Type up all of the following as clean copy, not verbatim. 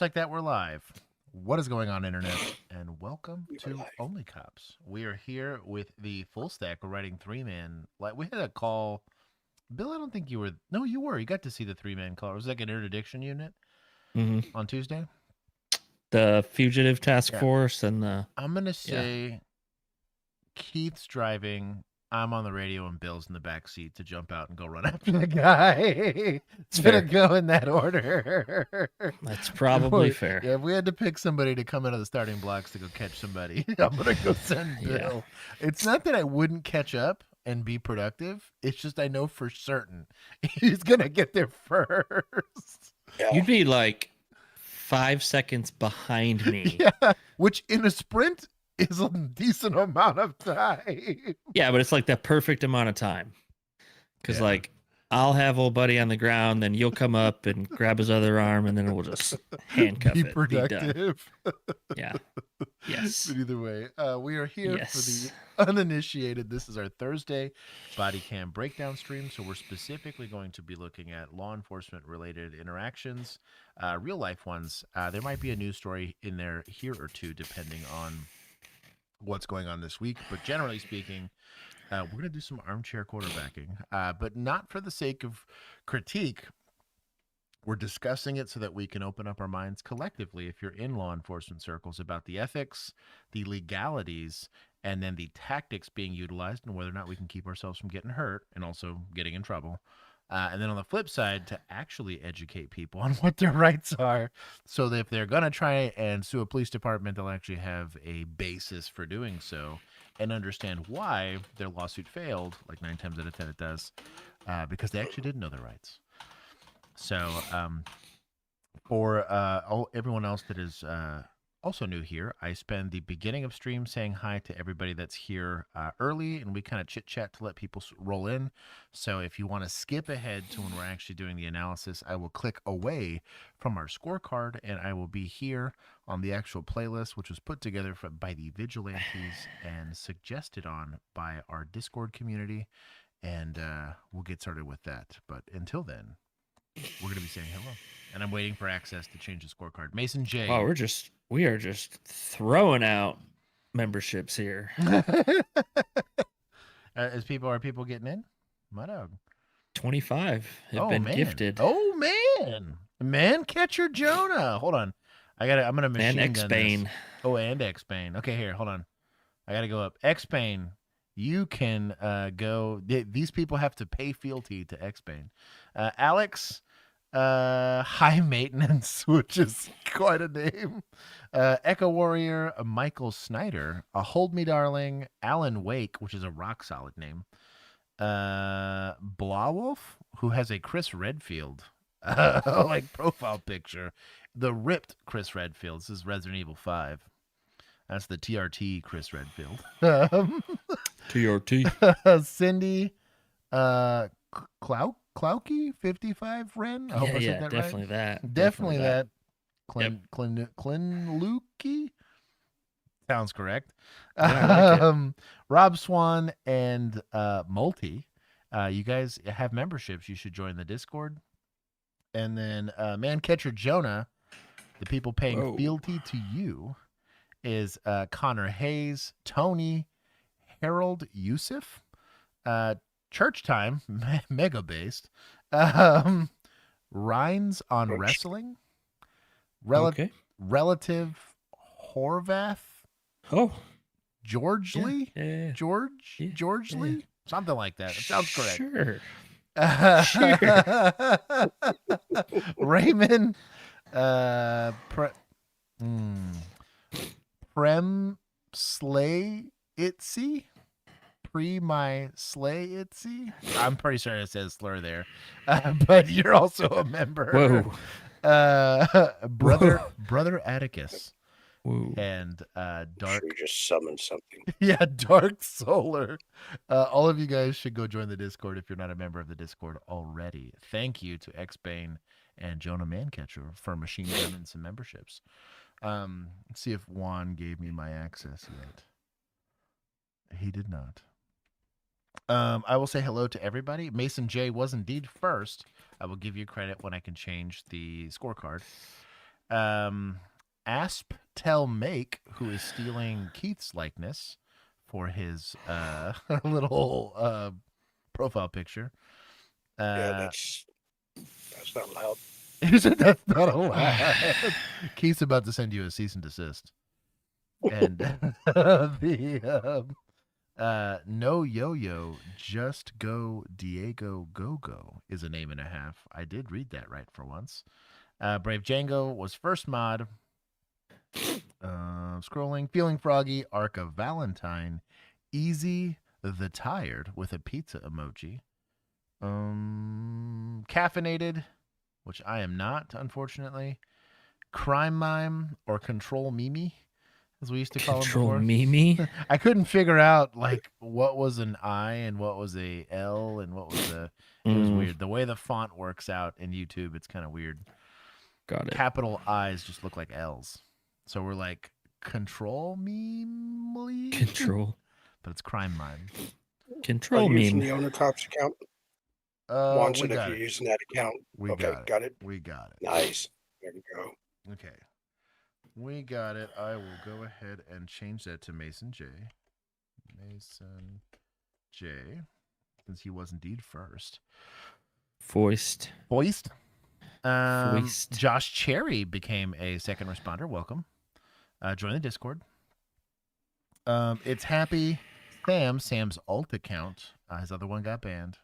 Like that, we're live. What is going on, internet? And welcome We are to live. OnlyCops. We are here with the full stack. We're writing 3-man. Like we had a call. Bill, I don't think you were. No, you were. You got to see the 3-man call. It was like an interdiction unit hmm on Tuesday. The fugitive task Yeah. force and the I'm gonna yeah. say Keith's driving. I'm on the radio and Bill's in the back seat to jump out and go run after the guy. It's It's gonna fair. go in that order. That's probably fair. Yeah, if we had to pick somebody to come out of the starting blocks to go catch somebody, I'm gonna go send Yeah. Bill. It's not that I wouldn't catch up and be productive. It's just I know for certain he's gonna get there first. You'd be like 5 seconds behind me. Yeah, which in a sprint is a decent amount of time. Yeah, but it's like the perfect amount of time. Because Yeah. like I'll have old buddy on the ground, then you'll come up and grab his other arm, and then we'll just handcuff Be it. Be done. productive. Yeah. Yes. But either way, we are here for Yes. the uninitiated. This is our Thursday body cam breakdown stream. So we're specifically going to be looking at law enforcement related interactions, real life ones. There might be a news story in there here or two, depending on what's going on this week. But generally speaking, we're going to do some armchair quarterbacking, but not for the sake of critique. We're discussing it so that we can open up our minds collectively, if you're in law enforcement circles, about the ethics, the legalities, and then the tactics being utilized and whether or not we can keep ourselves from getting hurt and also getting in trouble. And then on the flip side, to actually educate people on what their rights are so that if they're going to try and sue a police department, they'll actually have a basis for doing so and understand why their lawsuit failed, like 9 times out of 10 it does, because they actually didn't know their rights. So, for everyone else that is also new here, I spend the beginning of stream saying hi to everybody that's here early, and we kind of chit chat to let people roll in. So, if you want to skip ahead to when we're actually doing the analysis, I will click away from our scorecard, and I will be here on the actual playlist, which was put together by the vigilantes and suggested on by our Discord community. And we'll get started with that. But until then, we're going to be saying hello. And I'm waiting for access to change the scorecard. Mason J. Wow, we are just throwing out memberships here. Are people getting in? My dog. 25 have been gifted. Oh man, catcher Jonah. Hold on. I'm gonna machine And gun X-Bane. this. Oh, and X-Bane. Okay, here, hold on. I gotta go up. X-Bane, you can go. These people have to pay fealty to X-Bane. Alex, high maintenance, which is quite a name. Echo Warrior, Michael Snyder, Hold Me Darling, Alan Wake, which is a rock solid name. Blawwolf, who has a Chris Redfield like profile picture. The ripped Chris Redfield. This is Resident Evil 5. That's the TRT Chris Redfield. TRT. Cindy, Clouky 55 Ren. I hope I said that definitely right. that. Definitely that. Yep. Clin Lukey. Sounds correct. Yeah, I like Rob Swan and Multi. You guys have memberships. You should join the Discord. And then Man Catcher Jonah, the people paying Whoa. fealty to you, is Connor Hayes, Tony, Harold Yusuf, Church Time, mega based, Rhines on Wrestling, Okay. Relative Horvath, Oh, George Lee, yeah. George Lee, something like that. It sounds correct. Sure. Raymond, Prem Slay Itsy. My Slay Itsy. I'm pretty sure it says slur there, but you're also a member. Whoa. Brother Atticus. Whoa. And Dark. You just summoned something. Yeah, Dark Solar. All of you guys should go join the Discord if you're not a member of the Discord already. Thank you to X-Bane and Jonah Mancatcher for machine gunning some memberships. Let's see if Juan gave me my access yet. He did not. I will say hello to everybody. Mason J was indeed first. I will give you credit when I can change the scorecard. Um, Asp Tell Make, who is stealing Keith's likeness for his little profile picture. Yeah, Uh, that's not allowed. that's not allowed. Keith's about to send you a cease and desist. And the No Yo-Yo Just Go Diego Go is a name and a half. I did read that right for once. Brave Django was first mod. Scrolling. Feeling Froggy, Arc of Valentine, Easy the Tired with a pizza emoji. Caffeinated, which I am not, unfortunately. Crime Mime or Control Mimi, as we used to call him Control before. Mimi. I couldn't figure out like what was an I and what was a L and what was a. It was weird. The way the font works out in YouTube, it's kind of weird. Got it. Capital I's just look like L's, so we're like Control Mimi, Control. but it's Crime Mime. Control Are you using Meme. the OnlyCops account? Wants We it if got you're it. using that account. We Okay, got it. We got it. Nice. There we go. Okay. We got it. I will go ahead and change that to Mason J. Mason J. Since he was indeed first. Foist. Foist. Foist. Josh Cherry became a second responder. Welcome. Join the Discord. It's Happy Sam. Sam's alt account. His other one got banned.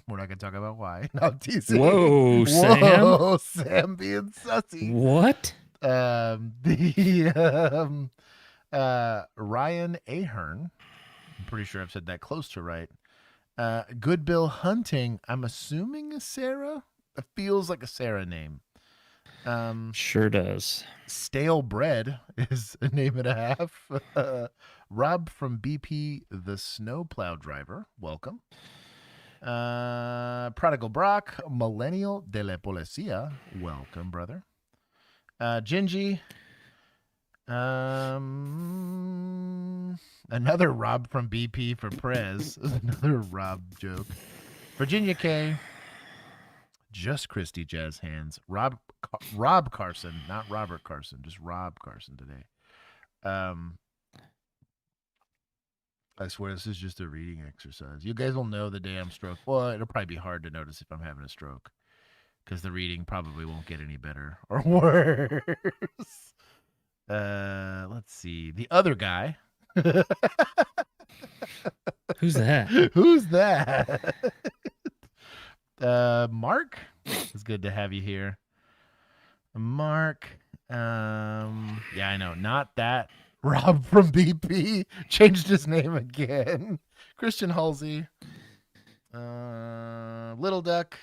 We're not going to talk about why. No, I'm teasing. Whoa, Sam. Whoa, Sam being sussy. What? Ryan Ahern. I'm pretty sure I've said that close to right. Good Bill Hunting. I'm assuming a Sarah. It feels like a Sarah name. Sure does. Stale Bread is a name and a half. Rob from BP, the snowplow driver. Welcome. Prodigal Brock, Millennial de la Policia. Welcome, brother. Gingy. Another Rob from BP for Prez. Another Rob joke. Virginia K. Just Christy Jazz Hands. Rob Carson, not Robert Carson, just Rob Carson today. I swear this is just a reading exercise. You guys will know the day I'm stroked. Well, it'll probably be hard to notice if I'm having a stroke because the reading probably won't get any better or worse. Let's see. The other guy. Who's that? Who's that? Mark. It's good to have you here. Mark. Yeah, I know. Not that. Rob from BP changed his name again. Christian Halsey. Little Duck.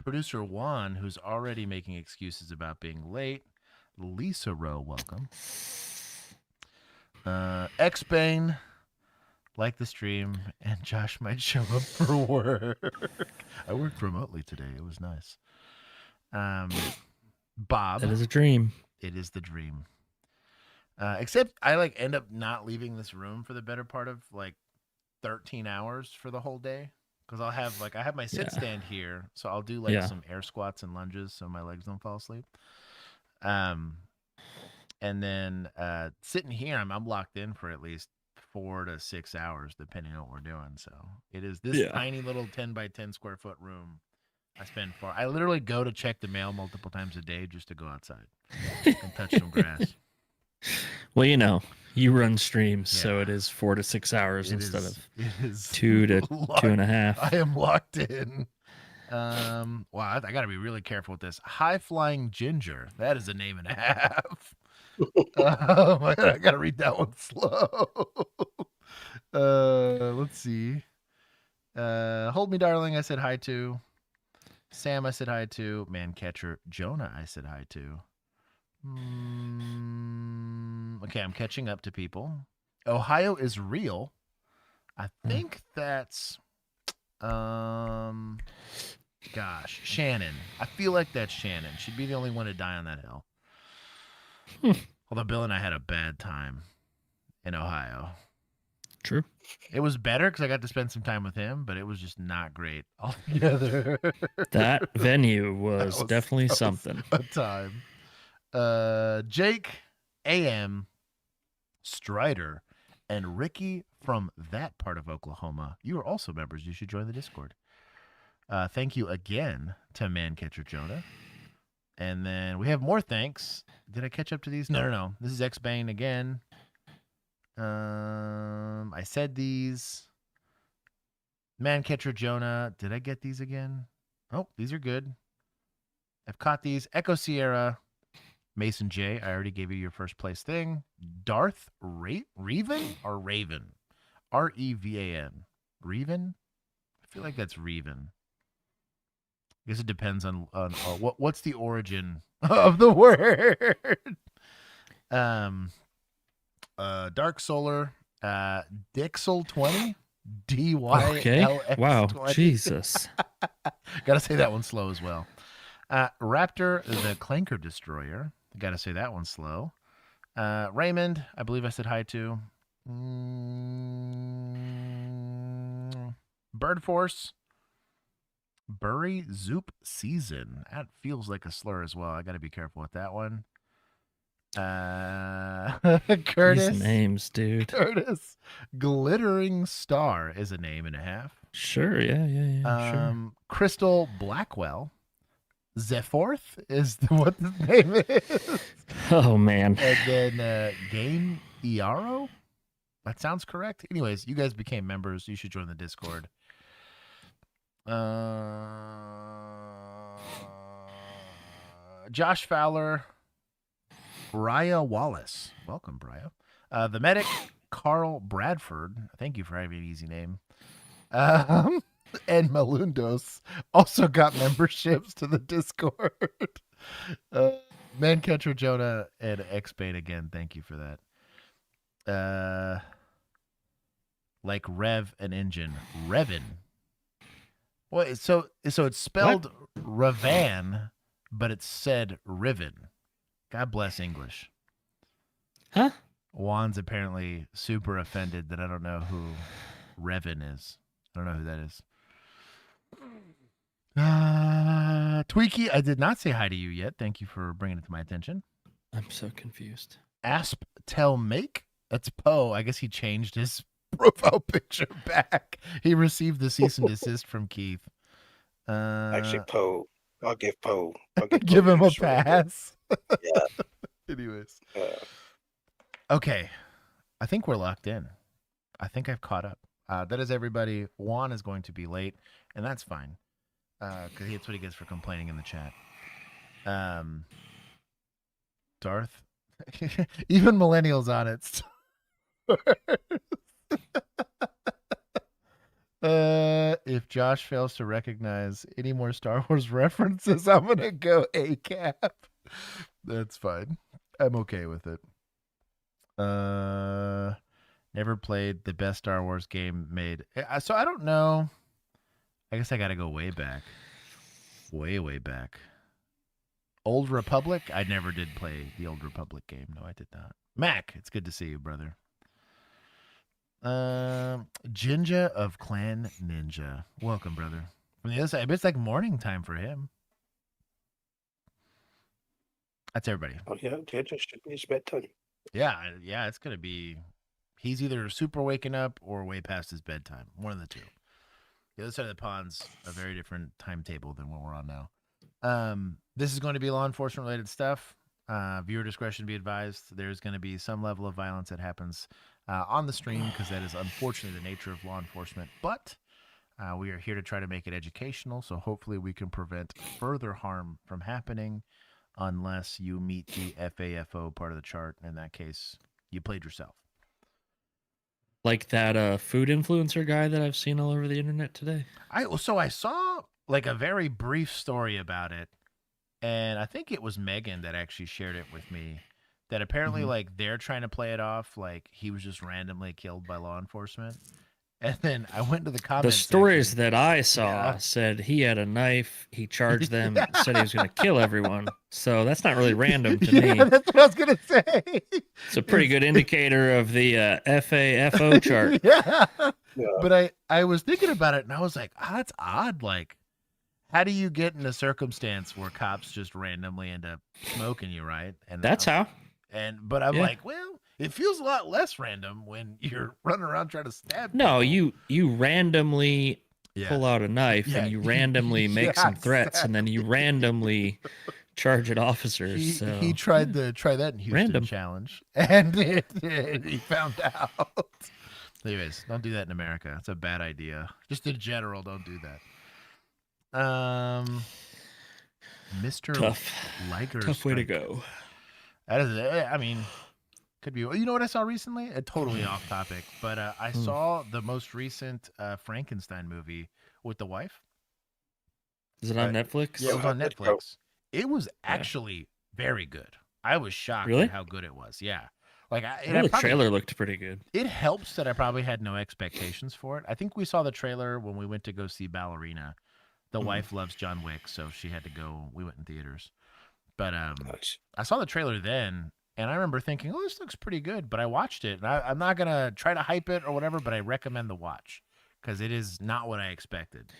Producer Juan, who's already making excuses about being late. Lisa Rowe, welcome. X-Bane. Like the stream, and Josh might show up for work. I worked remotely today. It was nice. Bob. That is a dream. It is the dream. Except I like end up not leaving this room for the better part of like 13 hours for the whole day. Because I'll have like I have my sit stand here, so I'll do like some air squats and lunges so my legs don't fall asleep. And then sitting here, I'm locked in for at least 4 to 6 hours, depending on what we're doing. So it is this tiny little 10 by 10 square foot room. I literally go to check the mail multiple times a day just to go outside and touch some grass. Well, you know, you run streams, so it is 4 to 6 hours instead of 2 to 2.5. I am locked in. Wow, I got to be really careful with this. High Flying Ginger. That is a name and a half. I got to read that one slow. Let's see. Hold Me Darling, I said hi to. Sam, I said hi to. Mancatcher Jonah, I said hi to. Okay, I'm catching up to people. Ohio is real. I think that's Shannon. I feel like that's Shannon. She'd be the only one to die on that hill. Although Bill and I had a bad time in Ohio. True. It was better because I got to spend some time with him, but it was just not great altogether. That venue was definitely something. A time. Jake, AM, Strider, and Ricky from that part of Oklahoma. You are also members. You should join the Discord. Thank you again to Mancatcher Jonah. And then we have more thanks. Did I catch up to these? No. This is X Bane again. I said these. Mancatcher Jonah. Did I get these again? Oh, these are good. I've caught these. Echo Sierra. Mason J. I already gave you your first place thing. Darth Revan or Raven? Revan. Revan? I feel like that's Revan. I guess it depends on what's the origin of the word. Dark Solar, Dixel 20, DYLX. Okay. Wow. 20. Jesus. Gotta say that one slow as well. Raptor, the Clanker Destroyer. Gotta say that one slow. Raymond, I believe I said hi to. Bird Force. Bury Zoop Season. That feels like a slur as well. I got to be careful with that one. Curtis. These names, dude. Curtis. Glittering Star is a name and a half. Sure, yeah. Sure. Crystal Blackwell. Zephorth is what the name is. Oh, man. And then Game Iaro. That sounds correct. Anyways, you guys became members. You should join the Discord. Josh Fowler, Raya Wallace. Welcome, Brya. The Medic, Carl Bradford. Thank you for having an easy name. And Malundos also got memberships to the Discord. Mancatcher Jonah and X-Bait again. Thank you for that. Like Rev an engine. Revin. Well, so it's spelled Ravan, but it's said Riven. God bless English. Huh? Juan's apparently super offended that I don't know who Revan is. I don't know who that is. Tweaky, I did not say hi to you yet. Thank you for bringing it to my attention. I'm so confused. Asp Tell Make. That's Poe. I guess he changed his profile picture back. He received the cease and desist from Keith. Actually, Poe. I'll give Poe. Give him a pass. Yeah. Anyways. Okay. I think we're locked in. I think I've caught up. That is everybody. Juan is going to be late, and that's fine. Because that's what he gets for complaining in the chat. Darth. Even millennials on it. If Josh fails to recognize any more Star Wars references, I'm gonna go ACAP. That's fine. I'm okay with it. Never played the best Star Wars game made. So I don't know. I guess I gotta go way back. Way back. Old Republic? I never did play the Old Republic game. No, I did not. Mac, it's good to see you, brother. Jinja of Clan Ninja. Welcome, brother. From the other side, it's like morning time for him. That's everybody. Oh, yeah, Jinja should be his bedtime. Yeah, it's going to be... He's either super waking up or way past his bedtime. One of the two. The other side of the pond's a very different timetable than what we're on now. This is going to be law enforcement related stuff. Viewer discretion be advised. There's going to be some level of violence that happens on the stream because that is unfortunately the nature of law enforcement. But we are here to try to make it educational, so hopefully we can prevent further harm from happening unless you meet the FAFO part of the chart. In that case, you played yourself. Like that food influencer guy that I've seen all over the internet today. I saw like a very brief story about it, and I think it was Megan that actually shared it with me. That apparently, like, they're trying to play it off like he was just randomly killed by law enforcement. And then I went to the comments. The stories that I saw said he had a knife. He charged them, said he was going to kill everyone. So that's not really random to me. That's what I was going to say. It's a pretty good indicator of the FAFO chart. Yeah. But I was thinking about it, and I was like, that's odd. Like, how do you get in a circumstance where cops just randomly end up smoking you, right? And That's how. But I'm Yeah. like, well, it feels a lot less random when you're running around trying to stab No, people. you randomly pull out a knife Yeah. and you randomly make some threats and then you randomly charge at officers. He tried to try that in Houston challenge and he found out. Anyways, don't do that in America. It's a bad idea. Just in general, don't do that. Mr. Liger's tough way to go. That is, I mean, could be. You know what I saw recently? Totally off topic, but I saw the most recent Frankenstein movie with the wife. Is it on Netflix? Yeah, it was on Netflix. It was actually very good. I was shocked at how good it was. Yeah. Like the trailer looked pretty good. It helps that I probably had no expectations for it. I think we saw the trailer when we went to go see Ballerina. The wife loves John Wick, so she had to go. We went in theaters. But I saw the trailer then, and I remember thinking, oh, this looks pretty good. But I watched it, and I'm not going to try to hype it or whatever, but I recommend the watch because it is not what I expected.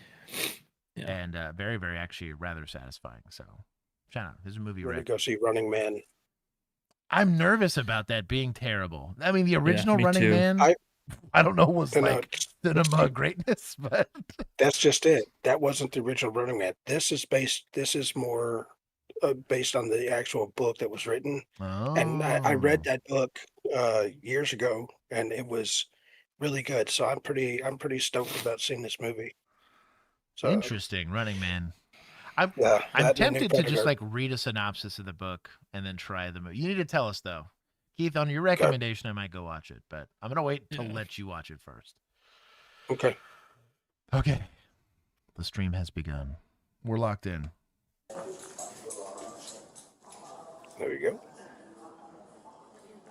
Yeah. And very, very actually rather satisfying. So, shout out. This is a movie. We're going to go see Running Man. I'm nervous about that being terrible. I mean, the original Running Man, I don't know, was like cinema greatness, but that's just it. That wasn't the original Running Man. This is more based on the actual book that was written. And I read that book years ago, and it was really good. So I'm pretty stoked about seeing this movie. So interesting, Running Man. I'm tempted to just like read a synopsis of the book and then try the movie. You need to tell us though, Keith. On your recommendation, I might go watch it, but I'm gonna wait to let you watch it first. Okay. Okay. The stream has begun. We're locked in. There you go.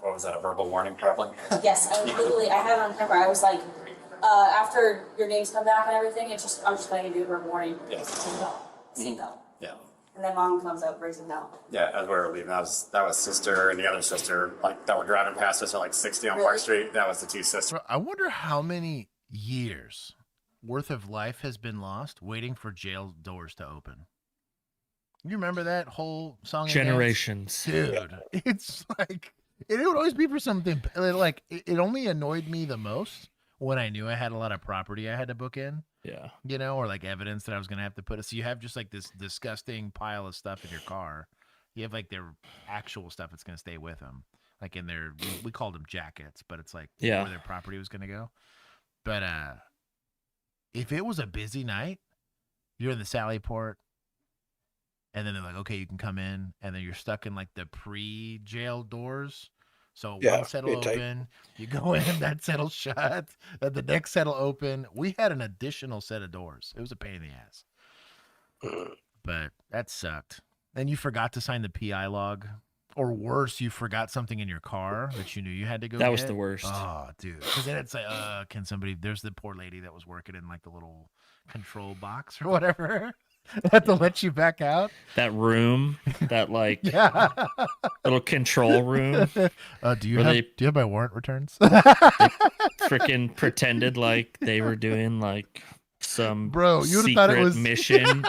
What was that? A verbal warning, probably? Yes, I had it on camera. I was like, after your names come back and everything, I'm just going to do a verbal warning. Yes. Sing no. Yeah. And then mom comes out, brings him down. Yeah, as we were leaving, that was sister and the other sister, like that were driving past us at like 60 on Park Street. That was the two sisters. I wonder how many years worth of life has been lost waiting for jail doors to open. You remember that whole song? Generations. Dude, it's like, it would always be for something, like, it only annoyed me the most when I knew I had a lot of property I had to book in. Yeah. You know, or like evidence that I was going to have to put. So you have just like this disgusting pile of stuff in your car. You have like their actual stuff that's going to stay with them. Like in their, we called them jackets, but it's like where their property was going to go. But if it was a busy night, you're in the Sally Port, and then they're like, okay, you can come in, and then you're stuck in like the pre-jail doors. So one set will open, you go in, that set'll shut, then the next set'll open. We had an additional set of doors. It was a pain in the ass. But that sucked. Then you forgot to sign the PI log. Or worse, you forgot something in your car that you knew you had to go That get. was the worst. Oh, dude. Because then it's like, can somebody, there's the poor lady that was working in like the little control box or whatever. Have to let you back out. That room, that like little control room. Do you have my warrant returns? Freaking pretended like they were doing like some you would have thought it was mission.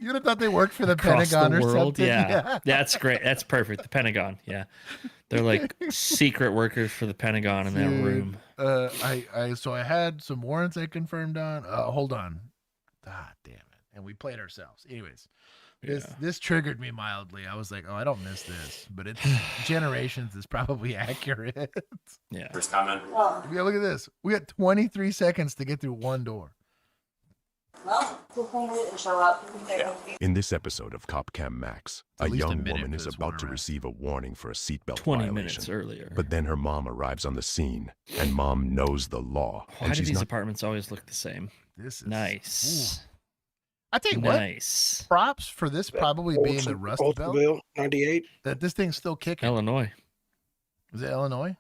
You would have thought they worked for the Pentagon or something. Yeah, that's great. That's perfect. The Pentagon. Yeah, they're like secret workers for the Pentagon in that room. So I had some warrants I confirmed on. Hold on. Ah, damn it. And we played ourselves. Anyways, this triggered me mildly. I was like, oh, I don't miss this. But it's Generations is probably accurate. Yeah. First comment. Yeah, look at this. We got 23 seconds to get through one door. Well, we'll clean it and show up. In this episode of Cop Cam Max, a young woman is about to receive a warning for a seatbelt 20 violation. minutes earlier. But then her mom arrives on the scene, and mom knows the law. Why do these apartments always look the same? This is nice. Ooh. I tell you what, props for this probably being the Rust Belt. 98. That this thing's still kicking. Illinois. Is it Illinois?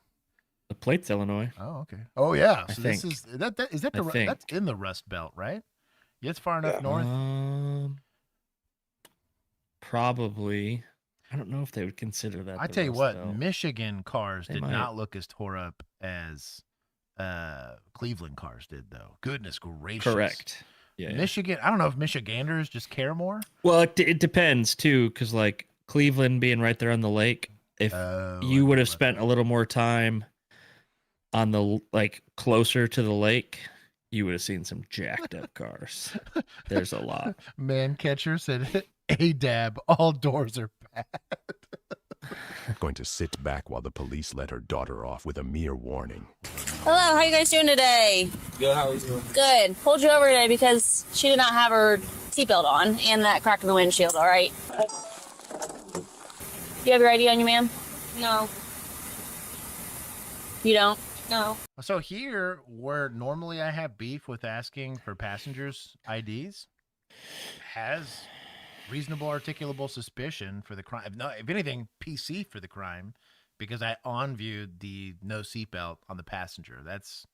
The plate's Illinois. Oh, okay. Oh, yeah. So this is that's in the Rust Belt, right? Yeah, it's far enough north. Probably. I don't know if they would consider that. I tell you what, Michigan cars did not look as tore up as Cleveland cars did, though. Goodness gracious. Correct. Yeah. Michigan, I don't know if Michiganders just care more. Well, it depends too, because like Cleveland being right there on the lake, if you would have spent a little more time on the like closer to the lake, you would have seen some jacked up cars. There's a lot. Man catcher said, "A-dab, all doors are bad." Going to sit back while the police let her daughter off with a mere warning. Hello, how you guys doing today? Good, how are you doing? Good. Pulled you over today because she did not have her seatbelt on and that crack in the windshield, all right? You have your ID on you, ma'am? No. You don't? No. So here, where normally I have beef with asking for passengers' IDs, has reasonable articulable suspicion for the crime. No, if anything, PC for the crime, because I on-viewed the no seatbelt on the passenger. That's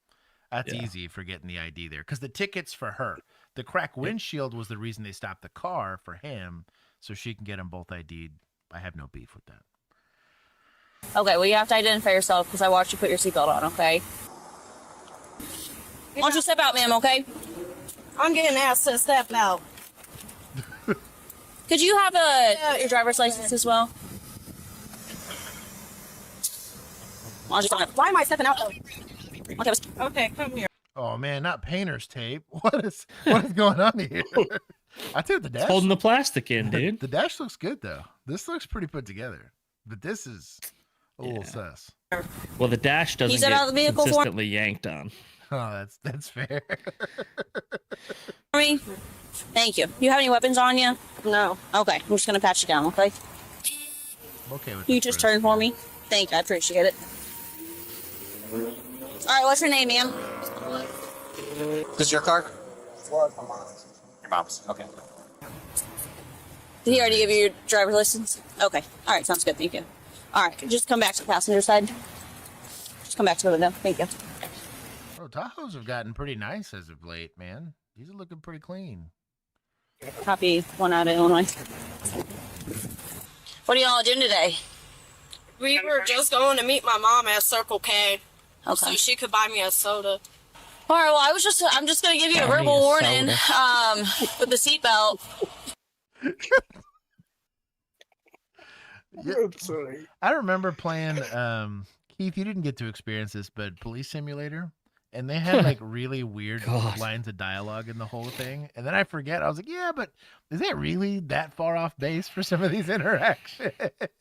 easy for getting the ID there, because the ticket's for her. The cracked windshield was the reason they stopped the car for him, so she can get them both ID'd. I have no beef with that. Okay, well, you have to identify yourself because I watched you put your seatbelt on, okay? Why don't you step out, ma'am, okay? I'm getting asked to step out. Could you have your driver's license as well? Why am I stepping out though? Okay, Okay, come here. Oh man, not painter's tape. What is going on here? I think the dash It's holding the plastic in, dude. The dash looks good though. This looks pretty put together, but this is a little sus. Well, the dash doesn't get out get of the vehicle for- consistently yanked on. Oh, that's fair. for me? Thank you. You have any weapons on you? No. Okay, I'm just gonna pat you down, okay? Okay with You this, just Chris. turn for me? Thank you, I appreciate it. Alright, what's your name, ma'am? This is your car? Your mom's. Okay. Did he already give you your driver's license? Okay. Alright, sounds good, thank you. Alright, just come back to the passenger side. Just come back to the window, thank you. Oh, Tahoes have gotten pretty nice as of late, man. These are looking pretty clean. Copy one out of Illinois. What are y'all doing today? We were just going to meet my mom at Circle K Okay. so she could buy me a soda. All right. Well, I'm just gonna give you a Buy me verbal a warning. soda. With the seatbelt. I'm sorry. I remember playing Keith, you didn't get to experience this, but Police Simulator. And they had like really weird God. lines of dialogue in the whole thing. And then I forget. I was like, yeah, but is that really that far off base for some of these interactions?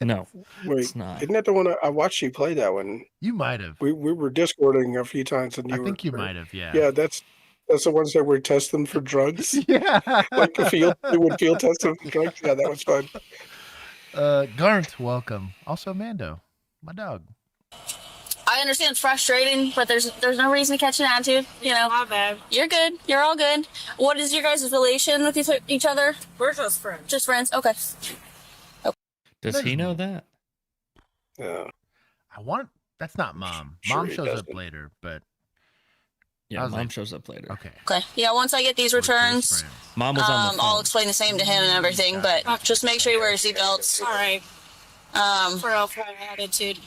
No, Wait, it's not. isn't that the one I watched you play that one? You might have. We were Discording a few times, and I think you might have, yeah. Yeah, that's the ones that were testing for drugs. Yeah. Like they would field test them for drugs. Yeah, that was fun. Garnt, welcome. Also Mando, my dog. I understand it's frustrating, but there's no reason to catch an attitude. You know, My bad. you're good. You're all good. What is your guys' relation with each other? We're just friends. Just friends. Okay. Does he know that? Yeah. That's not mom. Sure Mom he shows up doesn't. later, but I Yeah, was mom like- shows up later. okay. Okay. Yeah. Once I get these We're just returns, friends. Mom was on the I'll phone. explain the same to him and everything. But just make sure you wear your seatbelts. All right. For a full attitude.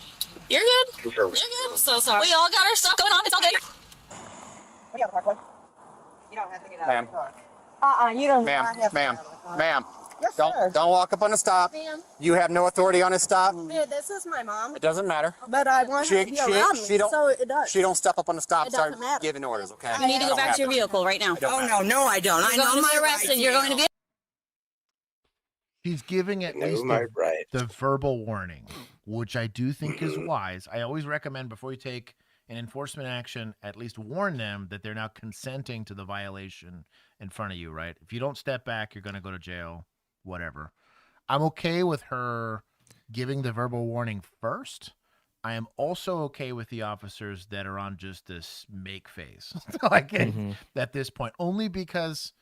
You're good. You're I'm good. so sorry. We all got our stuff going on. It's all good. Ma'am, You don't. ma'am. Don't walk up on the stop. Ma'am. You have no authority on the stop. Yeah, this is my mom, It doesn't matter. but I want her to be around me, so it does. She don't step up on the stop. It Start doesn't matter. giving orders, okay? You need to go back to your vehicle right now. Oh no, I don't. You're going to be arrested. You're going to be. She's giving at least No, my right. the verbal warning, which I do think is wise. I always recommend before you take an enforcement action, at least warn them that they're now consenting to the violation in front of you, right? If you don't step back, you're going to go to jail, whatever. I'm okay with her giving the verbal warning first. I am also okay with the officers that are on just this make face, like at this point, only because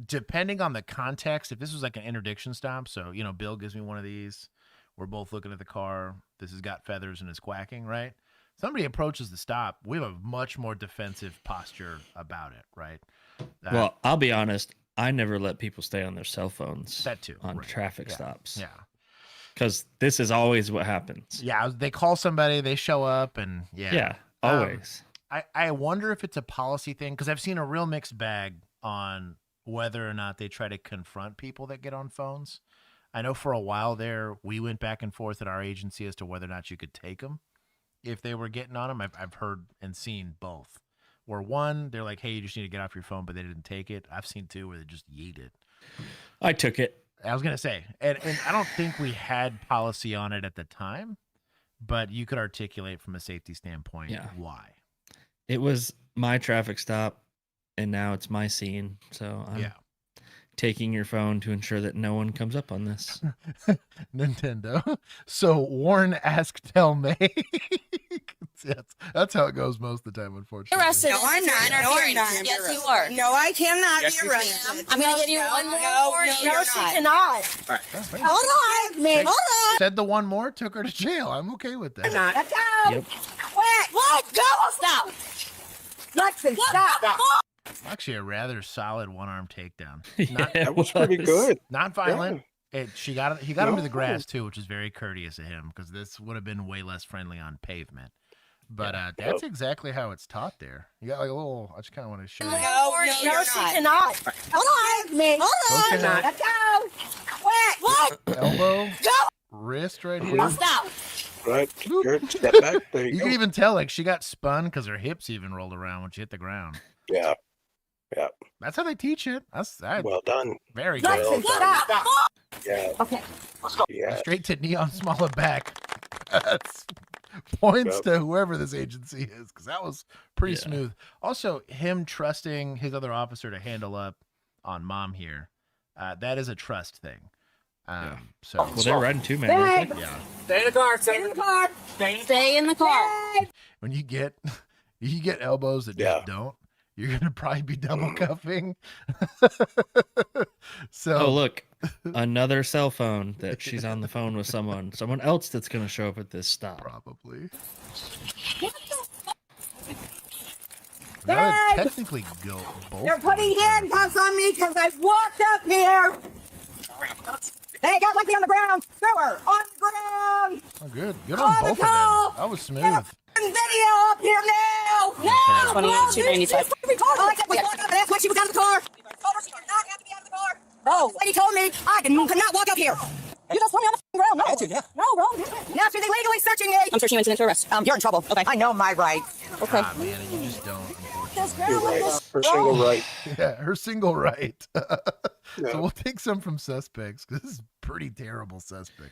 depending on the context, if this was like an interdiction stop, so, you know, Bill gives me one of these, we're both looking at the car, this has got feathers and is quacking, right? Somebody approaches the stop, we have a much more defensive posture about it, right? Well, I'll be honest. I never let people stay on their cell phones That too, on right. traffic Yeah. stops. Yeah. Because this is always what happens. Yeah, they call somebody, they show up, and Yeah, always. I wonder if it's a policy thing, because I've seen a real mixed bag on whether or not they try to confront people that get on phones. I know for a while there, we went back and forth at our agency as to whether or not you could take them if they were getting on them. I've heard and seen both. Where one, they're like, hey, you just need to get off your phone, but they didn't take it. I've seen two where they just yeet it. I took it. I was going to say, and I don't think we had policy on it at the time, but you could articulate from a safety standpoint why. It was my traffic stop, and now it's my scene. So I'm taking your phone to ensure that no one comes up on this. Nintendo. So Warren asked Tell May. That's how it goes most of the time, unfortunately. Arrested. No, I'm not. No, I'm not. Yes, you are. No, I cannot be arrested. I'm going to give you one more warning. No, she cannot. Hold on, man. Hold on. Said the one more, took her to jail. I'm okay with that. Not. Let's go. Yep. Let go. Stop. Lexi, stop. Actually, a rather solid one-arm takedown. That was pretty good. Not violent. He got him to the grass too, which is very courteous of him because this would have been way less friendly on pavement. But that's exactly how it's taught there. You got like a little. I just kind of want to show you. No, she cannot. Hold on, man. Hold on. Let's go. What? Elbow, Go. wrist right here. Stop. Right. Good. Step back. There you You go. can even tell like she got spun because her hips even rolled around when she hit the ground. Yeah. That's how they teach it. That's Well done. very good. Well done. Yeah. Okay. Yeah. Straight to knee on smaller back. That's points to whoever this agency is because that was pretty smooth. Also, him trusting his other officer to handle up on mom here, that is a trust thing. So Well, they're riding two man. Right? yeah, Stay in the car. Stay in the car. Stay in the car. when you get elbows that just don't, you're gonna probably be double cuffing. So Oh, look, another cell phone that she's on the phone with someone else that's gonna show up at this stop. probably. Now Dad! they technically go both. They're putting handcuffs on me because I walked up here. They got Lexi on the ground. Throw her on the ground. Oh, good. Good on both of them. That was smooth. Video up here now. Now. 28,295. All I did was walk up and ask when she was out of the car. Told her she did not have to be out of the car. Bro, lady told me I could not walk up here. You just put me on the ground. No. No, bro. Now she's illegally searching me. I'm searching incident to arrest. You're in trouble. Okay. I know my rights. Okay. Ah, man, and you just don't. You're right. Her single right. Yeah, her single right. Yeah. So we'll take some from suspects because this is pretty terrible suspect.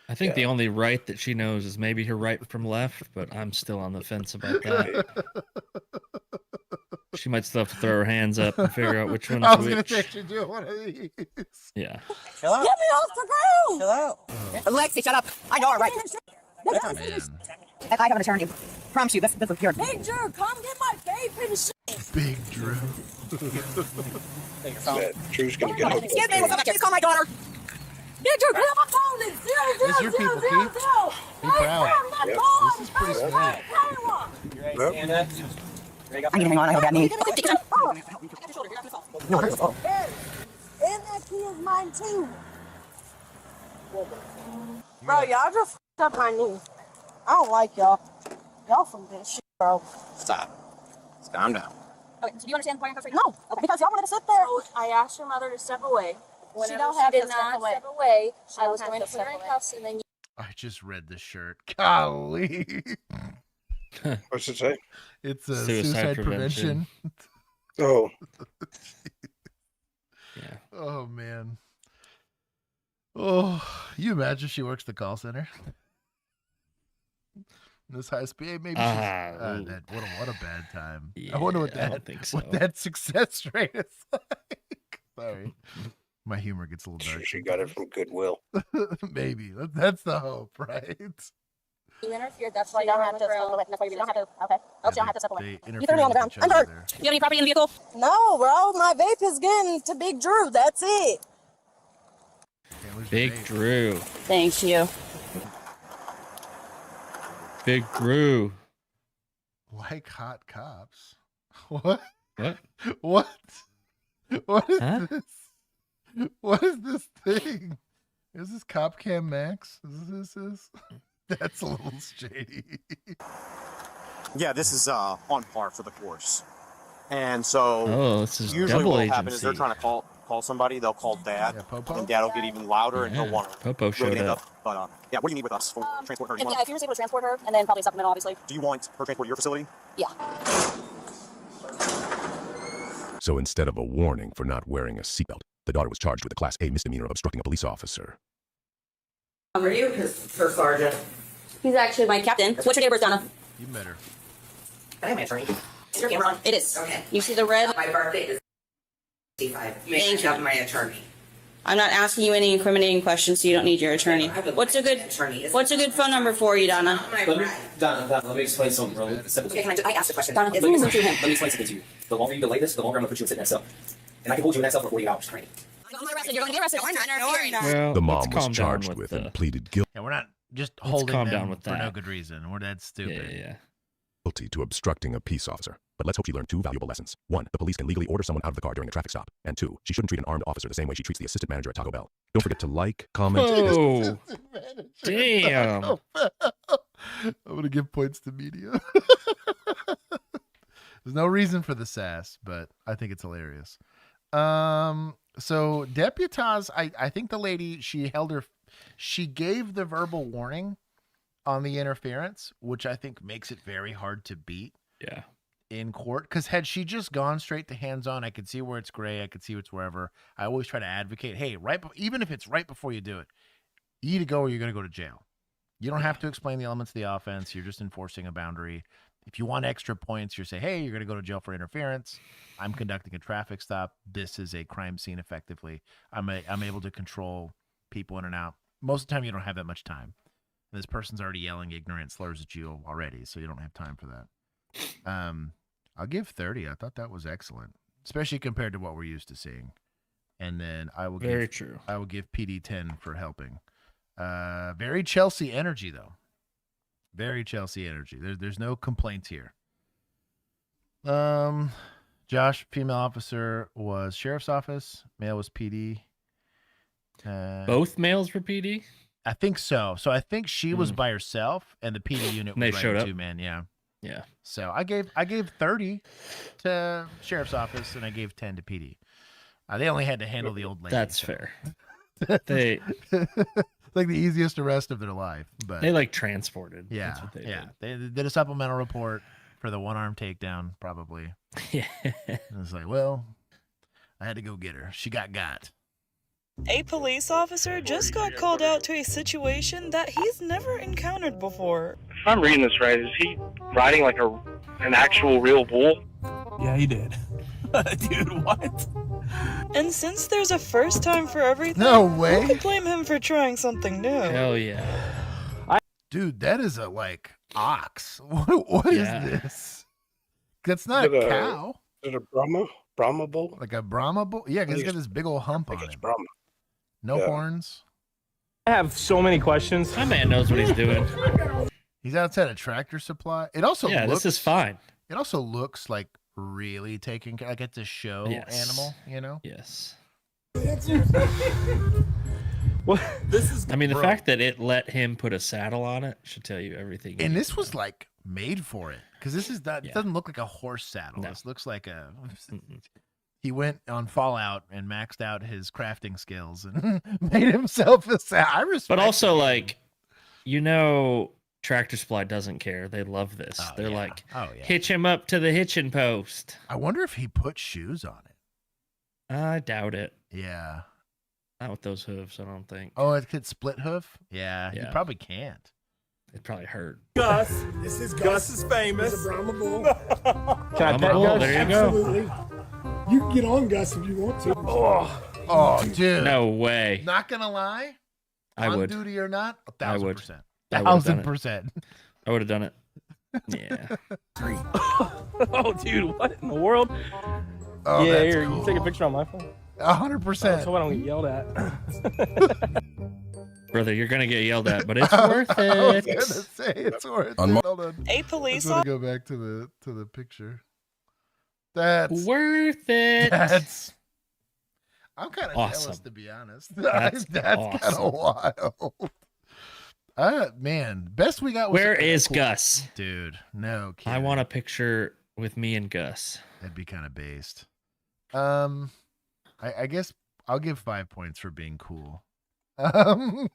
I think the only right that she knows is maybe her right from left, but I'm still on the fence about that. She might still have to throw her hands up and figure out which one's I was going which. to say she do one of these. Yeah. Get me off the ground. Chill out. Lexi, shut up. I know her right. Man, I have an attorney. Promise you, this is your. Hey, Drew, come get my baby and shit. Big Drew. Drew's gonna get hooked. Excuse me, what's up? Please call my daughter. Hey, Drew, get on my phone. It's This your people, Keith. Be proud. Yep. This is pretty smooth. Yep. I need to hang on. I hope that knee. No, And that key is mine too. Bro, y'all just f***ed up my knee. I don't like y'all. Y'all some bitch shit, bro. Stop. Just calm down. Okay, so do you understand why you're incarcerated? No, because y'all wanted to sit there. I asked your mother to step away. Whenever don't have she to did step not away. step away, She I don't was have going to to put her step in away. cuffs and then I just read the shirt. Golly. What's it say? It's a Suicide suicide prevention. prevention. Oh, Yeah. Oh, man. Oh, you imagine she works the call center? This high speed, maybe she's, what a bad time. I wonder what Yeah, I that don't think so. what that success rate is like. Sorry, my humor gets a little dark. she got it from Goodwill. Maybe that's the hope, right? you interfered. That's why y'all have to step away. That's why you don't have to. Okay. Oh, you don't have to step away. They You threw me on the ground. I'm hurt. Do you have any property in the vehicle? No, bro. My vape is getting to Big Drew. That's it. Big Drew. Thank you. Big Drew. Like hot cops. What? What? What? What is Huh? this? What is this thing? Is this Cop Cam Max? Is this? That's a little shady. Yeah, this is on par for the course. And so this is usually double what will agency. happen is they're trying to call somebody. They'll call Dad, and Dad will get even louder, and he'll want to Popo showed up. But yeah, what do you need with us for transport her? If you're just able to transport her, and then probably a supplemental, obviously. Do you want her transported to your facility? Yeah. So instead of a warning for not wearing a seatbelt, the daughter was charged with a Class A misdemeanor of obstructing a police officer. How are you, Sir Sergeant? He's actually my captain. What's your date of birth, Donna? You met her. I am my attorney. Is your camera on? It is. Okay. You see the red? My birthday is 65. Make sure my attorney. I'm not asking you any incriminating questions, so you don't need your attorney. What's a good phone number for you, Donna? Donna, let me explain something real simple. Okay, I asked the question. Donna, listen to him. Let me explain something to you. The longer you delay this, the longer I'm going to put you in that cell. And I can hold you in that cell for 48 hours training. You're going to get arrested. No, I'm not. Well, The mom let's was calm down charged with with the- and pleaded guilty Yeah, we're not just Let's holding calm them down with for no that. good reason. We're that stupid. Yeah. to obstructing a peace officer. But let's hope she learned 2 valuable lessons. 1, the police can legally order someone out of the car during a traffic stop. And 2, she shouldn't treat an armed officer the same way she treats the assistant manager at Taco Bell. Don't forget to like, comment, Oh, damn. I'm going to give points to media. There's no reason for the sass, but I think it's hilarious. So Deputaz, I think the lady, she gave the verbal warning on the interference, which I think makes it very hard to beat. Yeah. In court, because had she just gone straight to hands-on, I could see where it's gray, I could see it's wherever. I always try to advocate, hey, even if it's right before you do it, you need to go or you're going to go to jail. You don't have to explain the elements of the offense. You're just enforcing a boundary. If you want extra points, you say, hey, you're going to go to jail for interference. I'm conducting a traffic stop. This is a crime scene effectively. I'm able to control people in and out. Most of the time, you don't have that much time. This person's already yelling ignorant slurs at you already, so you don't have time for that. I'll give 30. I thought that was excellent, especially compared to what we're used to seeing. And then I will Very true. I will give PD 10 for helping. Very Chelsea energy though. Very Chelsea energy. There's no complaints here. Josh, female officer was sheriff's office. Male was PD. Both males were PD? I think so. So I think she was by herself, and the PD unit was showed up. 2 men. Yeah. Yeah. So I gave 30 to sheriff's office, and I gave 10 to PD. They only had to handle the old lady. That's fair. They like the easiest arrest of their life, but they like transported. Yeah, That's what they did. They did a supplemental report for the 1-arm takedown, probably. Yeah. And it's like, well, I had to go get her. She got. A police officer just got called out to a situation that he's never encountered before. If I'm reading this right, is he riding like an actual real bull? Yeah, he did. Dude, what? And since there's a first time for everything, No way. who could blame him for trying something new? Hell yeah. Dude, that is a ox. What is this? That's not a cow. Is it a Brahma bull? Like a Brahma bull? Yeah, because it's got this big old hump on it. Brahma. No Yeah. horns. I have so many questions. My man knows what he's doing. He's outside a Tractor Supply. It also looks, this is fine. It also looks like really taking care. Like it's a show animal, you know? Yes. What? This is. I mean, the fact that it let him put a saddle on it should tell you everything. And this was made for it because this is that. It doesn't look like a horse saddle. No. This looks like a. He went on Fallout and maxed out his crafting skills and made himself a saddle. I respect. But also, Tractor Supply doesn't care. They love this. They're like, hitch him up to the hitching post. I wonder if he put shoes on it. I doubt it. Yeah. Not with those hooves, I don't think. Oh, it could split hoof? Yeah, he probably can't. It probably hurt. Gus. This is Gus is famous. He's a Brahma bull. Can I pet Gus? There you go. Absolutely. You can get on Gus if you want to. Oh, dude. No way. Not gonna lie. I on would. duty or not, 1,000%. I would've done it. 1,000%. I would have done it. Yeah. Oh, dude, what in the world? Oh, yeah, that's here, cool. you take a picture on my phone. 100%. So I don't get yelled at. Brother, you're going to get yelled at, but it's worth it. I was gonna say it's worth it. Hold on. A police I just want to go back to the picture. That's worth it. I'm kind of Awesome. jealous, to be honest. That's kind of wild. Man, best we got was Where is Gus? Dude, no kidding. I want a picture with me and Gus. That'd be kind of based. I guess I'll give 5 points for being cool. And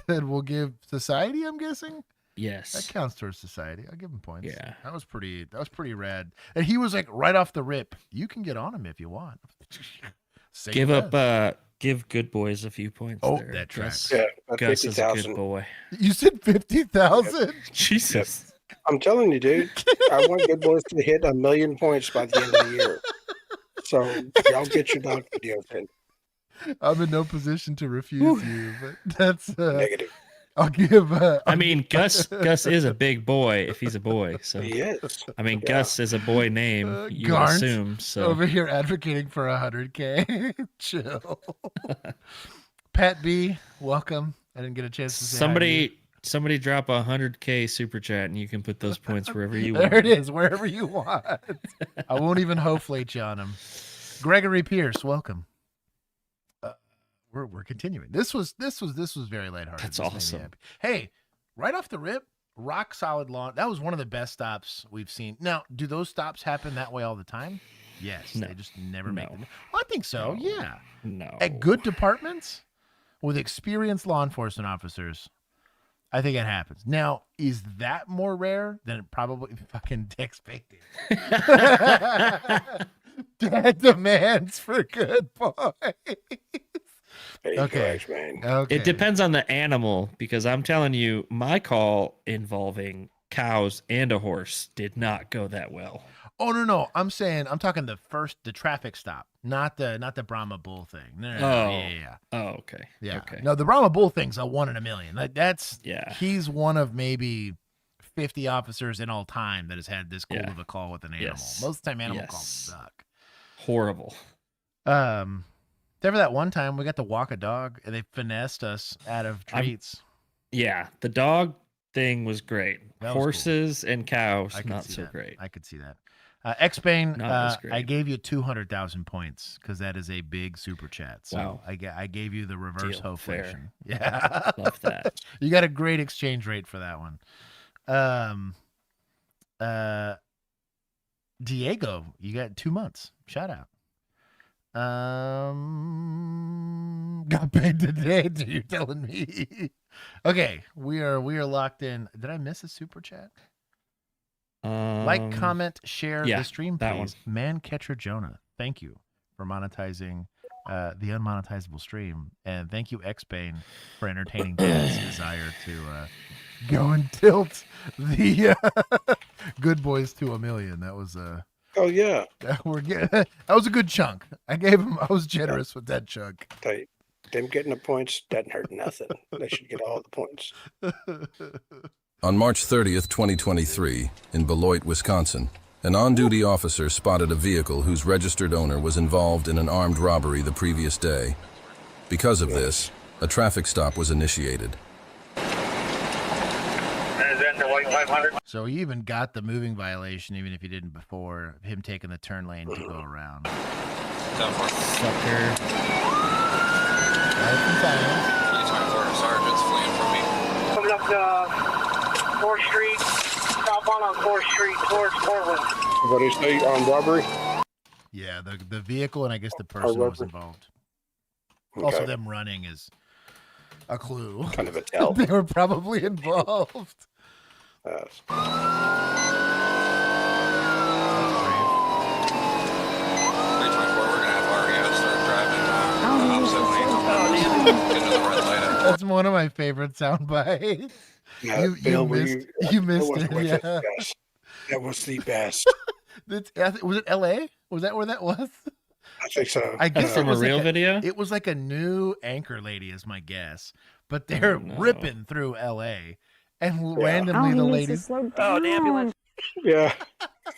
then we'll give society, I'm guessing. Yes. That counts towards society. I'll give him points. Yeah. That was pretty rad. And he was like right off the rip, you can get on him if you want. Give Good Boys a few points. Oh, there. that tracks. Yeah, Gus is a good boy. You said 50,000? Jesus. I'm telling you, dude. I want Good Boys to hit 1 million points by the end of the year. So y'all get your dog videos in. I'm in no position to refuse you, but that's negative. I'll give. I mean, Gus is a big boy if he's a boy. So he is. I mean, Gus is a boy name. You would Garnt assume so. Over here advocating for 100K. Chill. Pat B, welcome. I didn't get a chance to say hi to you. Somebody drop 100K super chat and you can put those points wherever you There want. it is, wherever you want. I won't even hoflate you on them. Gregory Pierce, welcome. We're continuing. This was very lighthearted. That's This made me awesome. happy. Hey, right off the rip, rock solid lawn. That was one of the best stops we've seen. Now, do those stops happen that way all the time? Yes. No. They just never make them. No. Well, I think so. No. Yeah. No. At good departments with experienced law enforcement officers, I think it happens. Now, is that more rare than it probably fucking Dick's Baked Dad demands for good boys. Okay. Okay. It depends on the animal because I'm telling you, my call involving cows and a horse did not go that well. Oh no! I'm talking the traffic stop, not the Brahma Bull thing. No, yeah. Oh, okay. Yeah. Okay. No, the Brahma Bull thing's a 1 in a million. That's yeah. He's one of maybe 50 officers in all time that has had this cool of a call with an animal. Yes. Most of the time, animal Yes. calls suck. Horrible. Except for that one time we got to walk a dog and they finessed us out of treats. Yeah, the dog thing was great. That was Horses and cows, I could not see so that. great. I could see that. X-Bane, Not as great. I gave you 200,000 points because that is a big super chat. So Wow. I gave you the reverse Deal. Fair. hoflation. Yeah. Love that. You got a great exchange rate for that one. Diego, you got 2 months. Shout out. Got paid today, dude, you're telling me. Okay, we are locked in. Did I miss a super chat? Like, comment, share the stream, that please. Man Catcher Jonah, thank you for monetizing the unmonetizable stream, and thank you X-Bane for entertaining Dad's desire to go and tilt the Good Boys to 1 million. That was Oh yeah, that was a good chunk. I was generous with that chunk. Them getting the points doesn't hurt nothing. They should get all the points. On March 30th, 2023, in Beloit, Wisconsin, an on-duty officer spotted a vehicle whose registered owner was involved in an armed robbery the previous day. Because of this, a traffic stop was initiated. So he even got the moving violation, even if he didn't before, him taking the turn lane to go around. Sucker. Sergeant's fleeing from me. Coming up 4th Street, southbound on 4th Street towards Portland. What is they on robbery? Yeah, the vehicle and I guess the person was involved. Okay. Also, them running is a clue. Kind of a tell. They were probably involved. Yes. That's one of my favorite sound bites. Yeah, you Bill, missed it. Yeah. That was the best. Was it L.A.? Was that where that was? I think so. I guess from it was a real video. It was like a new anchor lady, is my guess. But they're ripping through L.A. and randomly the ladies. Oh, the ambulance. Yeah.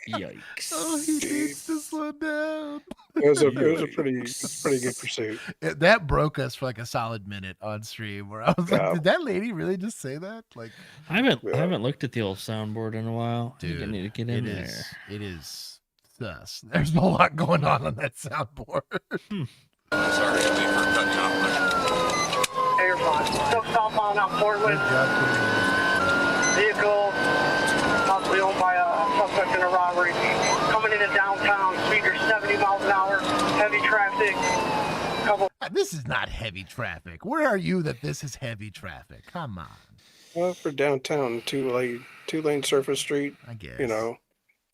Yikes. Oh, he needs to slow down. It was a pretty good pursuit. That broke us for like a solid minute on stream where I was like, did that lady really just say that? Like, I haven't looked at the old soundboard in a while. Dude, I need to get in there. It is sus. There's a lot going on that soundboard. Sorry, I think we're cutting off. Hey, you're fine. Still southbound on Portland. Vehicle possibly owned by a suspect in a robbery. on. This is not heavy traffic. Where are you that this is heavy traffic? Come on. Well, for downtown, two-lane surface street, I guess. You know,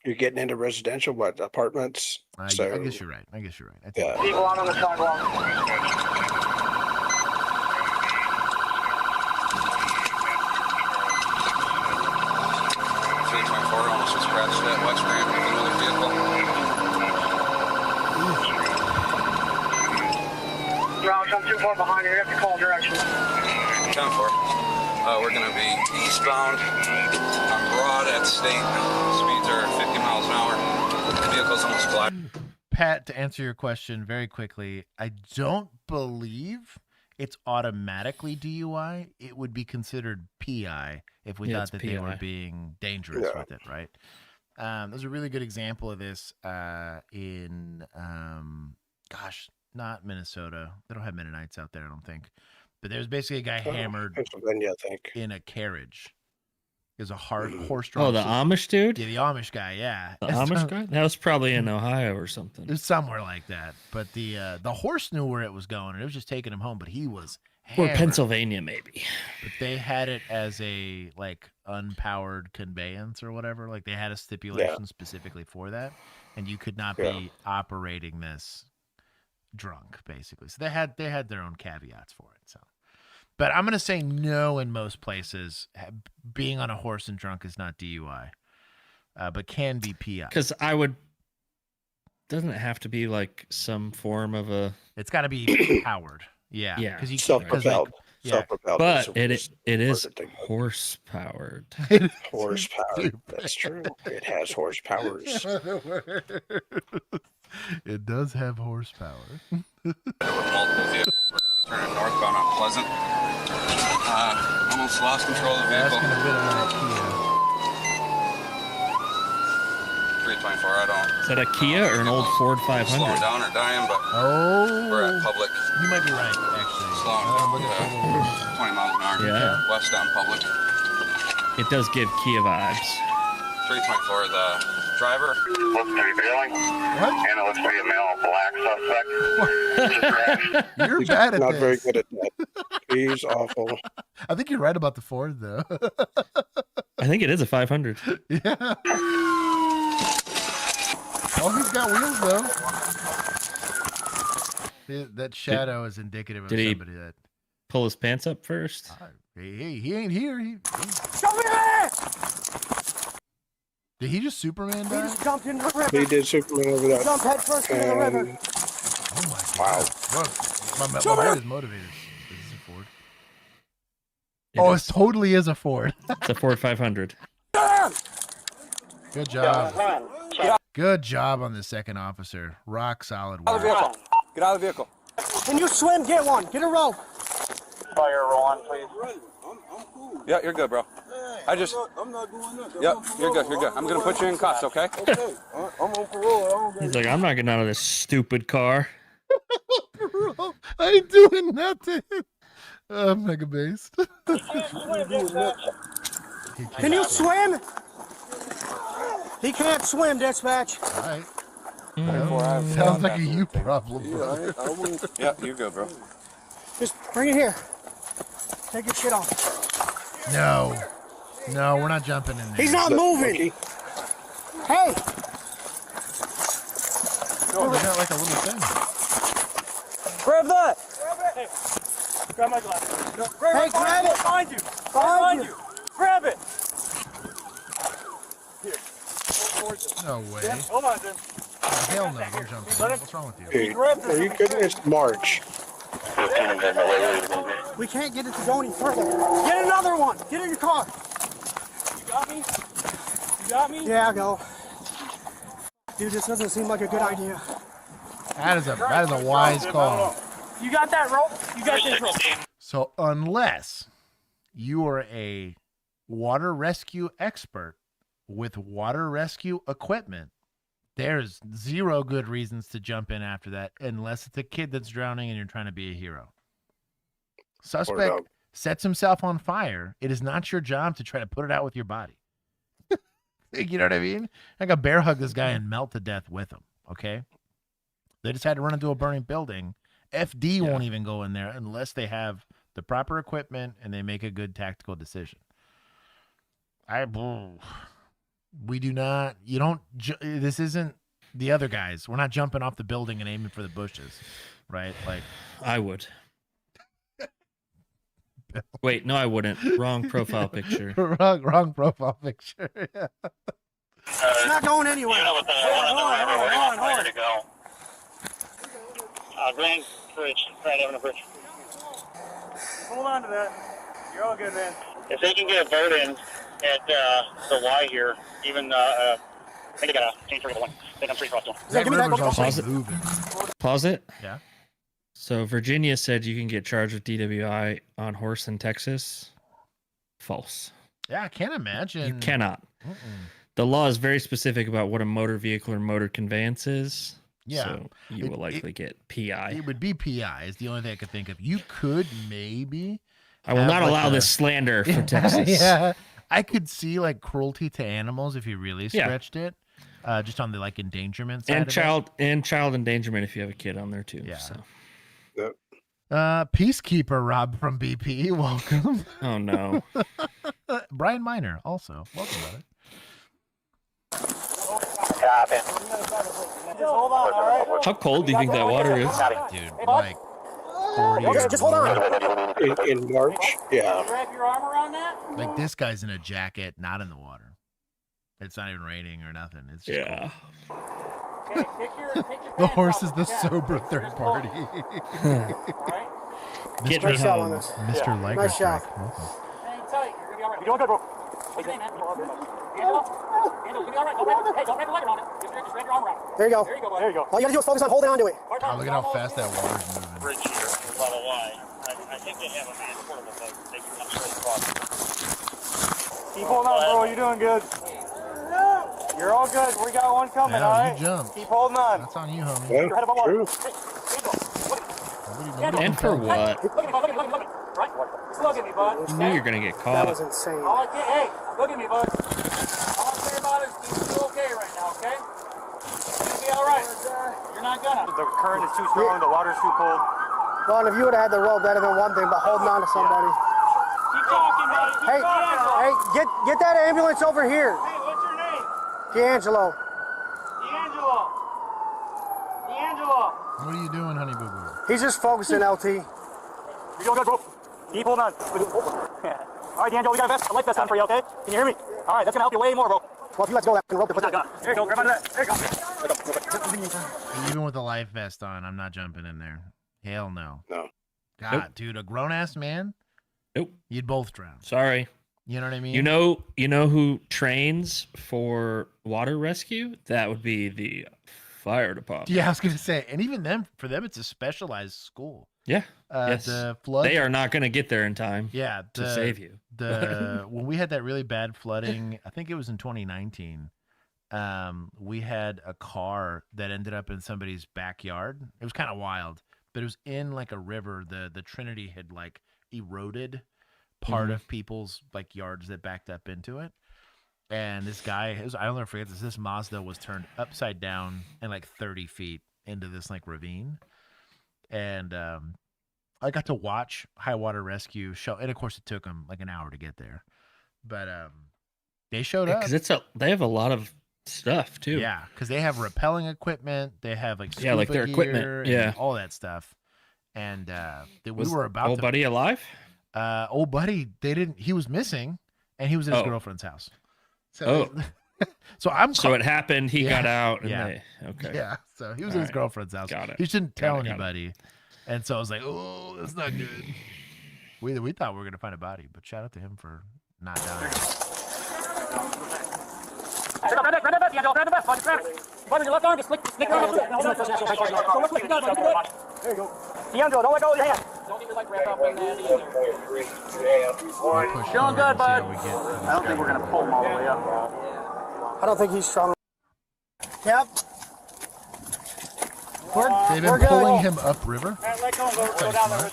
you're getting into residential, apartments. I guess you're right. I guess you're right. Yeah. People out on the sidewalk. 324 almost just crashed that west ramp with another vehicle. Roush, I'm too far behind you. You have to call directions. 10-4. We're going to be eastbound on Broad at State. Speeds are 50 miles an hour. The vehicle's almost flat. Pat, to answer your question very quickly, I don't believe it's automatically DUI. It would be considered PI if we thought that they were being dangerous with it, right? There's a really good example of this in, not Minnesota. They don't have Mennonites out there, I don't think. But there's basically a guy hammered Pennsylvania, I think, in a carriage. There's a horse-drawn. Oh, the Amish dude? Yeah, the Amish guy, yeah. The Amish guy? That was probably in Ohio or something. It's somewhere like that. But the horse knew where it was going, and it was just taking him home, but he was Or hammered. Pennsylvania, maybe. But they had it as a, unpowered conveyance or whatever. Like, they had a stipulation specifically for that, and you could not be operating this drunk, basically. So they had their own caveats for it, so. But I'm going to say no in most places. Being on a horse and drunk is not DUI, but can be PI. Because doesn't it have to be like some form of a... It's got to be powered. Yeah. Yeah. Self-propelled. Self-propelled. But it is horse-powered. Horsepower. That's true. It has horsepower. It does have horsepower. With multiple vehicles, we're going to be turning northbound on Pleasant. Almost lost control of the vehicle. Asking a bit on that Kia. 324, I don't. Is that a Kia or an old Ford 500? Slowing down or dying, but we're at public. You might be right, actually. Slowing down 20 miles an hour. Yeah. West down public. It does give Kia vibes. 324, the driver. Looks to be bailing. What? And it looks to be a male black suspect. You're bad at Not this. very good at that. He's awful. I think you're right about the Ford, though. I think it is a 500. Yeah. Oh, he's got wheels, though. That shadow is indicative of somebody that... pull his pants up first? He ain't here. Come here! Did he just Superman He die? just jumped in the river. He did Superman over that. Jumped head first into the river. Oh my God. Wow. My boy is motivated. Is this a Ford? It totally is a Ford. It's a Ford 500. Good job. Good job on the second officer. Rock solid work. Get out of the vehicle. Can you swim? Get one. Get a rope. Fire roll on, please. Yeah, you're good, bro. I'm not doing nothing. Yep, you're good. You're good. I'm gonna put you in cuffs, okay? Okay. I'm on parole. He's like, I'm not getting out of this stupid car. I ain't doing nothing. Mega based. Can you swim? He can't swim, dispatch. All right. Sounds like a you problem, bro. Yeah, you're good, bro. Just bring it here. Take your shit off. No, we're not jumping in there. He's not moving. Hey. No, they got like a little thing. Grab that. Hey, grab my glass. Hey, grab it. Behind you. Behind you. Grab it. No way. Hold on, Jim. Hell no, you're jumping. What's wrong with you? Dude, are you kidding? It's March. We can't get it to go any further. Get another one. Get in your car. You got me? You got me? Yeah, go. Dude, this doesn't seem like a good idea. That is a wise call. You got that rope? You got this rope. So unless you are a water rescue expert with water rescue equipment, there's zero good reasons to jump in after that unless it's a kid that's drowning and you're trying to be a hero. Suspect sets himself on fire. It is not your job to try to put it out with your body. You know what I mean? I got bear hug this guy and melt to death with him, okay? They just had to run into a burning building FD won't even go in there unless they have the proper equipment and they make a good tactical decision. We do not. You don't. This isn't the other guys. We're not jumping off the building and aiming for the bushes, right? Like I would. Wait, no, I wouldn't. Wrong profile picture. wrong profile picture. Yeah. It's not going anywhere. Hold on. To go. Grand Bridge, Grand Avenue Bridge. Hold on to that. You're all good, man. If they can get a bird in at the Y here, even I think they got a change for the one. I think I'm pretty cross. Pause it. Yeah. So Virginia said you can get charged with DWI on horse in Texas. False. Yeah, I can't imagine. You cannot. The law is very specific about what a motor vehicle or motor conveyance is. Yeah. So you will likely get PI. It would be PI is the only thing I could think of. You could maybe. I will not allow this slander for Texas. Yeah. I could see like cruelty to animals if you really stretched it. Just on the like endangerment side. And child endangerment if you have a kid on there too. Yeah. So. Peacekeeper Rob from BP, welcome. Oh no. Brian Miner also, welcome, brother. How cold do you think that water is? Dude, like 40. Okay, just hold on. In March, yeah. Wrap your arm around that? Like this guy's in a jacket, not in the water. It's not even raining or nothing. It's just cold. Okay, the horse is the sober third party. Get me home. Mr. Liger Nice shot. welcome. Hang tight. You're gonna be all right. You're doing good, bro. What's your name, man? Angelo, you're gonna be all right. Don't wrap your leg around it. Just wrap your arm around it. There you go. There you go, buddy. There you go. All you gotta do is focus on holding on to it. Oh, look at how fast that water's moving. Bridge here, by the Y. I think they have a man portable boat. They can come straight across. Keep holding on, bro. You're doing good. You're all good. We got one coming, all right? You jumped. Keep holding on. That's on you, homie. Keep your head above water. And for what? Look at me, bud. Look at me. Right? Just look at me, bud. You knew you're gonna get That caught. was insane. All I can, hey, look at me, bud. All I'm saying about it is you're okay right now, okay? You're gonna be all right. You're not gonna. The current is too strong. The water's too cold. Ron, if you would have had the rope, that'd have been one thing, but holding on to somebody. Keep talking, buddy. Keep talking. Hey, get that ambulance over here. Hey, what's your name? D'Angelo. D'Angelo. What are you doing, honey boo boo? He's just focusing, LT. You're doing good, bro. Keep holding on. All right, D'Angelo, we got a vest, a life vest on for you, okay? Can you hear me? All right, that's gonna help you way more, bro. Well, if you let go, that can rope to put that gun. There you go, grab onto that. There you go. Even with a life vest on, I'm not jumping in there. Hell no. No. God, dude, a grown ass man. Nope. You'd both drown. Sorry. You know what I mean? You know who trains for water rescue? That would be the fire department. Yeah, I was gonna say, and even them, for them, it's a specialized school. Yeah. Yes. The flood. They are not going to get there in time. Yeah, to save you. When we had that really bad flooding, I think it was in 2019. We had a car that ended up in somebody's backyard. It was kind of wild, but it was in like a river. The Trinity had like eroded part of people's like yards that backed up into it. And this guy, I'll never forget this. This Mazda was turned upside down and like 30 feet into this like ravine. And I got to watch high water rescue show, and of course it took them like an hour to get there. But they showed up because they have a lot of stuff too. Yeah, because they have rappelling equipment. They have like scuba like their gear equipment, and all that stuff. And we were about old buddy alive. Old buddy, he was missing, and he was in his girlfriend's house. So, so it happened. He got out. And okay. Yeah. So he was in his girlfriend's house. Got it. He shouldn't tell anybody. And so I was like, oh, that's not good. We thought we were gonna find a body, but shout out to him for not dying. Grab the vest, buddy. Grab it. Bud, with your left arm, just flick around the foot. There you go. D'Angelo, don't let go of your hand. Don't get your leg wrapped up in that either. Feeling good, bud. I don't think we're going to pull him all the way up. I don't think he's strong. Yep. They've been pulling him upriver. Let go and go down there.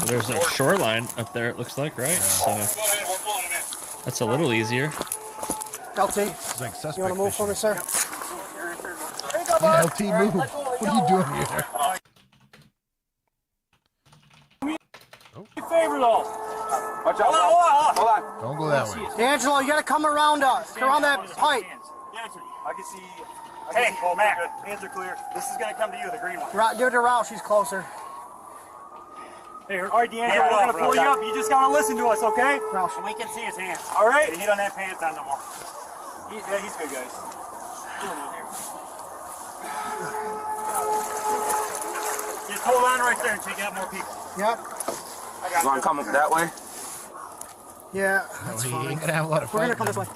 There's a shoreline up there, it looks like, right? So that's a little easier. LT, like you want to move for me, sir? LT, move. What are you doing here? Don't go that way. D'Angelo, you gotta come around us. Around that pipe. I can see. Hey, Matt, hands are clear. This is gonna come to you, the green one. Give it to Ralph, she's closer. Hey, all right, D'Angelo, we're gonna pull you up. You just gotta listen to us, okay? Ralph. We can see his hands. All right? He don't have pants on no more. He's good, guys. Just hold on right there until you get more people. Yep. You want to come up that way? Yeah, that's he fine. ain't gonna have a lot of We're fun. gonna come this way.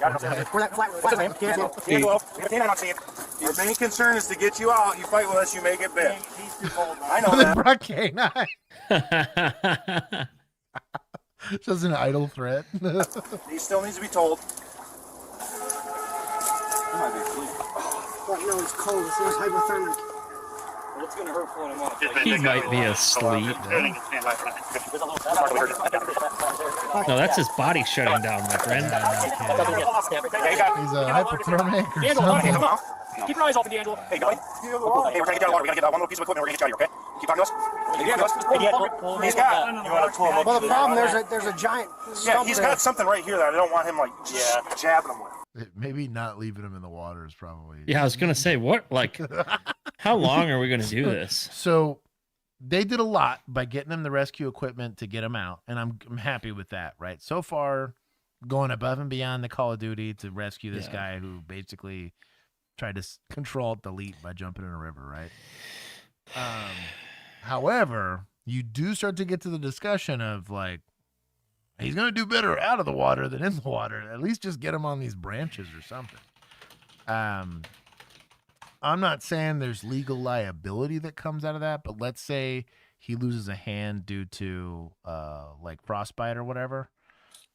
We're that flat. D'Angelo, I'm not seeing. Our main concern is to get you out. You fight with us, you may get bit. He's too cold. I know that. Brock canine. Just an idle threat. He still needs to be told. He might be asleep. No, it's cold. It's hypothermic. What's going to hurt pulling him off? He might be asleep. No, that's his body shutting down, my friend. He's hypothermic or something. Keep your eyes open, D'Angelo. Hey, go. Hey, we're trying to get you out of water. We gotta get one little piece of equipment. We're gonna get you out of here, okay? Keep talking to us. He's got. You want to pull him up? Well, the problem there's a giant. Yeah, he's got something right here that I don't want him like jabbing him with. Maybe not leaving him in the water is probably. Yeah, I was gonna say, what? Like, how long are we gonna do this? So, they did a lot by getting him the rescue equipment to get him out, and I'm happy with that. Right, so far, going above and beyond the Call of Duty to rescue this guy who basically tried to control delete by jumping in a river. Right. However, you do start to get to the discussion of like, he's going to do better out of the water than in the water. At least just get him on these branches or something. I'm not saying there's legal liability that comes out of that, but let's say he loses a hand due to like frostbite or whatever.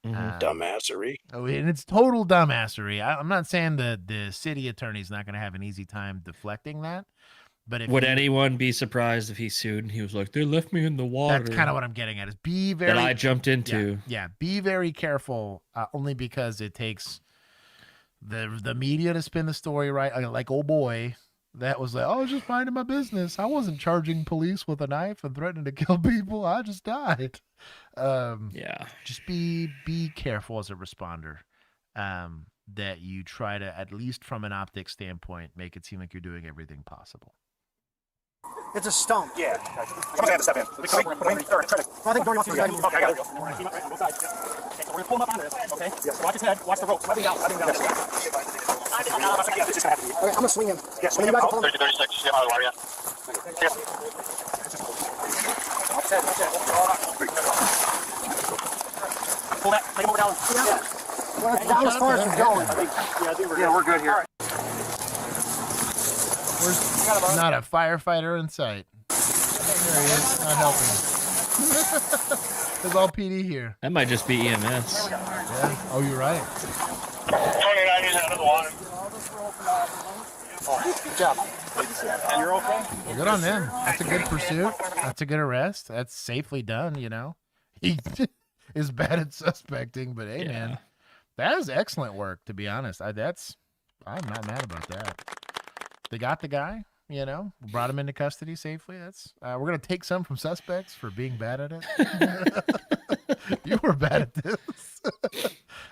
Dumbassery. Oh, and it's total dumbassery. I'm not saying that the city attorney's not going to have an easy time deflecting that. But would anyone be surprised if he sued and he was like, they left me in the water? That's kind of what I'm getting at. Is be very that I jumped into. Yeah, be very careful. Only because it takes the media to spin the story right. Like, oh boy, that was like, oh, I was just minding my business. I wasn't charging police with a knife and threatening to kill people. I just died. Just be careful as a responder. That you try to, at least from an optics standpoint, make it seem like you're doing everything possible. It's a stump. Yeah. I'm gonna have to step in. I think Dorn wants to go. Okay, I got it. Okay, we're gonna pull him up onto this. Okay. Yes. Watch his head. Watch the ropes. Let me out. Okay, I'm gonna swing him. Yes. Swing him out. 30, 36. Yeah, out of the water. Yeah. Yes. Pull that. Take him over down. Yeah. Well, down as far as we're going. Yeah, we're good here. There's not a firefighter in sight. There he is, not helping. There's all PD here. That might just be EMS. Yeah. Oh, you're right. 29 is out of the water. Good job. You're okay? Well, good on them. That's a good pursuit. That's a good arrest. That's safely done, you know. He is bad at suspecting, but hey, man, that is excellent work, to be honest. I'm not mad about that. They got the guy, you know, brought him into custody safely. That's we're gonna take some from suspects for being bad at it. You were bad at this,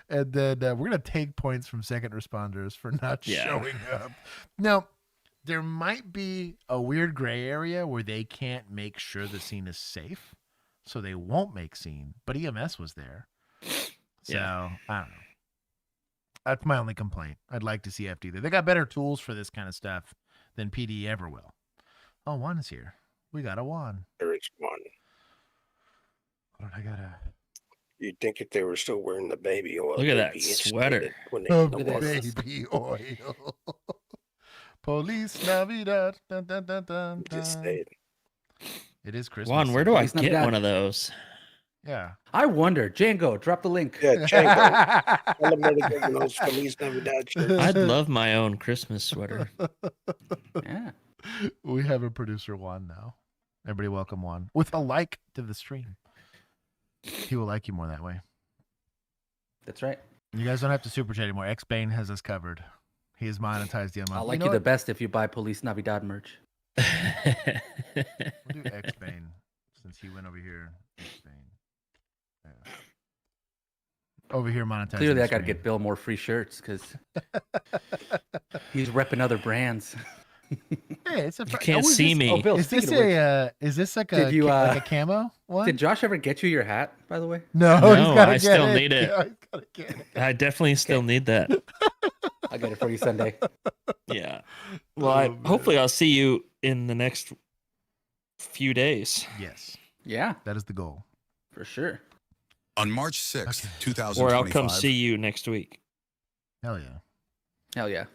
and then we're gonna take points from second responders for not showing up. Now, there might be a weird gray area where they can't make sure the scene is safe, so they won't make scene. But EMS was there, so I don't know. That's my only complaint. I'd like to see FD there. They got better tools for this kind of stuff than PD ever will. Oh, Juan is here. We got a Juan. There is one. Hold on, I gotta. You'd think if they were still wearing the baby oil. Look at that sweater. When they Baby oil. Police Navidad. Dun, dun, dun, dun, dun. It is Christmas. Juan, where do I get one of those? Yeah. I wonder. Django, drop the link. Yeah, Django. Tell them where to get those Feliz Navidad shirts. I'd love my own Christmas sweater. Yeah. We have a producer, Juan, now. Everybody welcome Juan. With a like to the stream. He will like you more that way. That's right. You guys don't have to super chat anymore. X-Bane has us covered. He has monetized the amount. I'll like you the best if you buy Police Navidad merch. We'll do X-Bane since he went over here. X-Bane. over here monetizing. Clearly, I got to get Bill more free shirts because he's repping other brands. Hey, it's a. You can't see me. Oh, Bill, Is this a? Is this like a like a camo one? Did Josh ever get you your hat? By the way, no, I still need it. I definitely still need that. I got it for you Sunday. Yeah. Well, hopefully I'll see you in the next few days. Yes. Yeah. That is the goal. For sure. On March 6th, 2025. Or I'll come see you next week. Hell yeah. Hell yeah.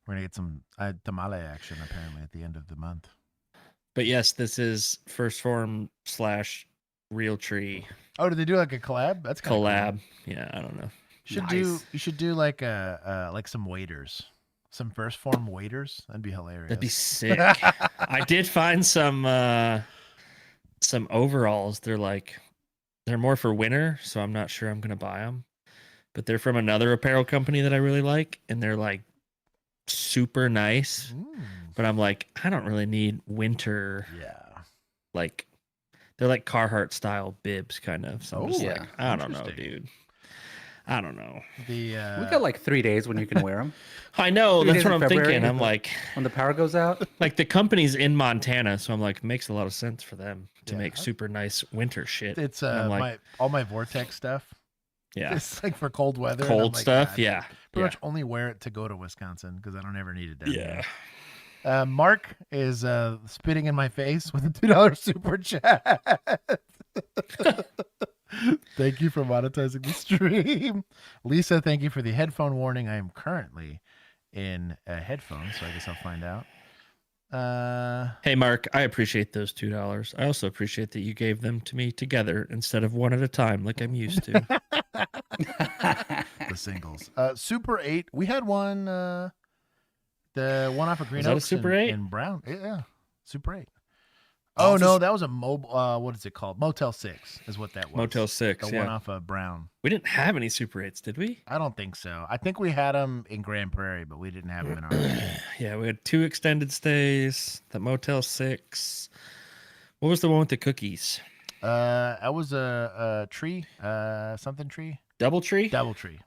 We're going to get some tamale action apparently at the end of the month. But yes, this is First Form / Real Tree. Oh, did they do like a collab? That's kind of collab. Cool. Yeah, I don't know. You should do like like some waiters. Some First Form waiters. That'd be hilarious. That'd be sick. I did find some overalls. They're more for winter, so I'm not sure I'm gonna buy them. But they're from another apparel company that I really like, and they're like super nice. But I'm like, I don't really need winter. Yeah. Like they're like Carhartt style bibs, kind of. So I'm just like, I don't know, dude. I don't know. We got like 3 days when you can wear them. I know. That's what I'm thinking. I'm like, when the power goes out. Like the company's in Montana, so I'm like, it makes a lot of sense for them to make super nice winter shit. It's like, all my Vortex stuff. Yeah. It's like for cold weather. Cold stuff. Yeah. Pretty much only wear it to go to Wisconsin because I don't ever need it down here. Mark is spitting in my face with a $2 super chat. Thank you for monetizing the stream. Lisa, thank you for the headphone warning. I am currently in headphones, so I guess I'll find out. Hey, Mark, I appreciate those $2. I also appreciate that you gave them to me together instead of one at a time like I'm used to. The singles. Super 8. We had one, the one off of Green Oaks Super 8? in Brown. Yeah, Super 8. Oh, no, that was a mobile, what is it called? Motel 6 is what that was. Motel 6, The one off of Brown. We didn't have any Super 8s, did we? I don't think so. I think we had them in Grand Prairie, but we didn't have them in our... Yeah, we had 2 extended stays, the Motel 6. What was the one with the cookies? That was a tree, something tree. Double tree? Double tree.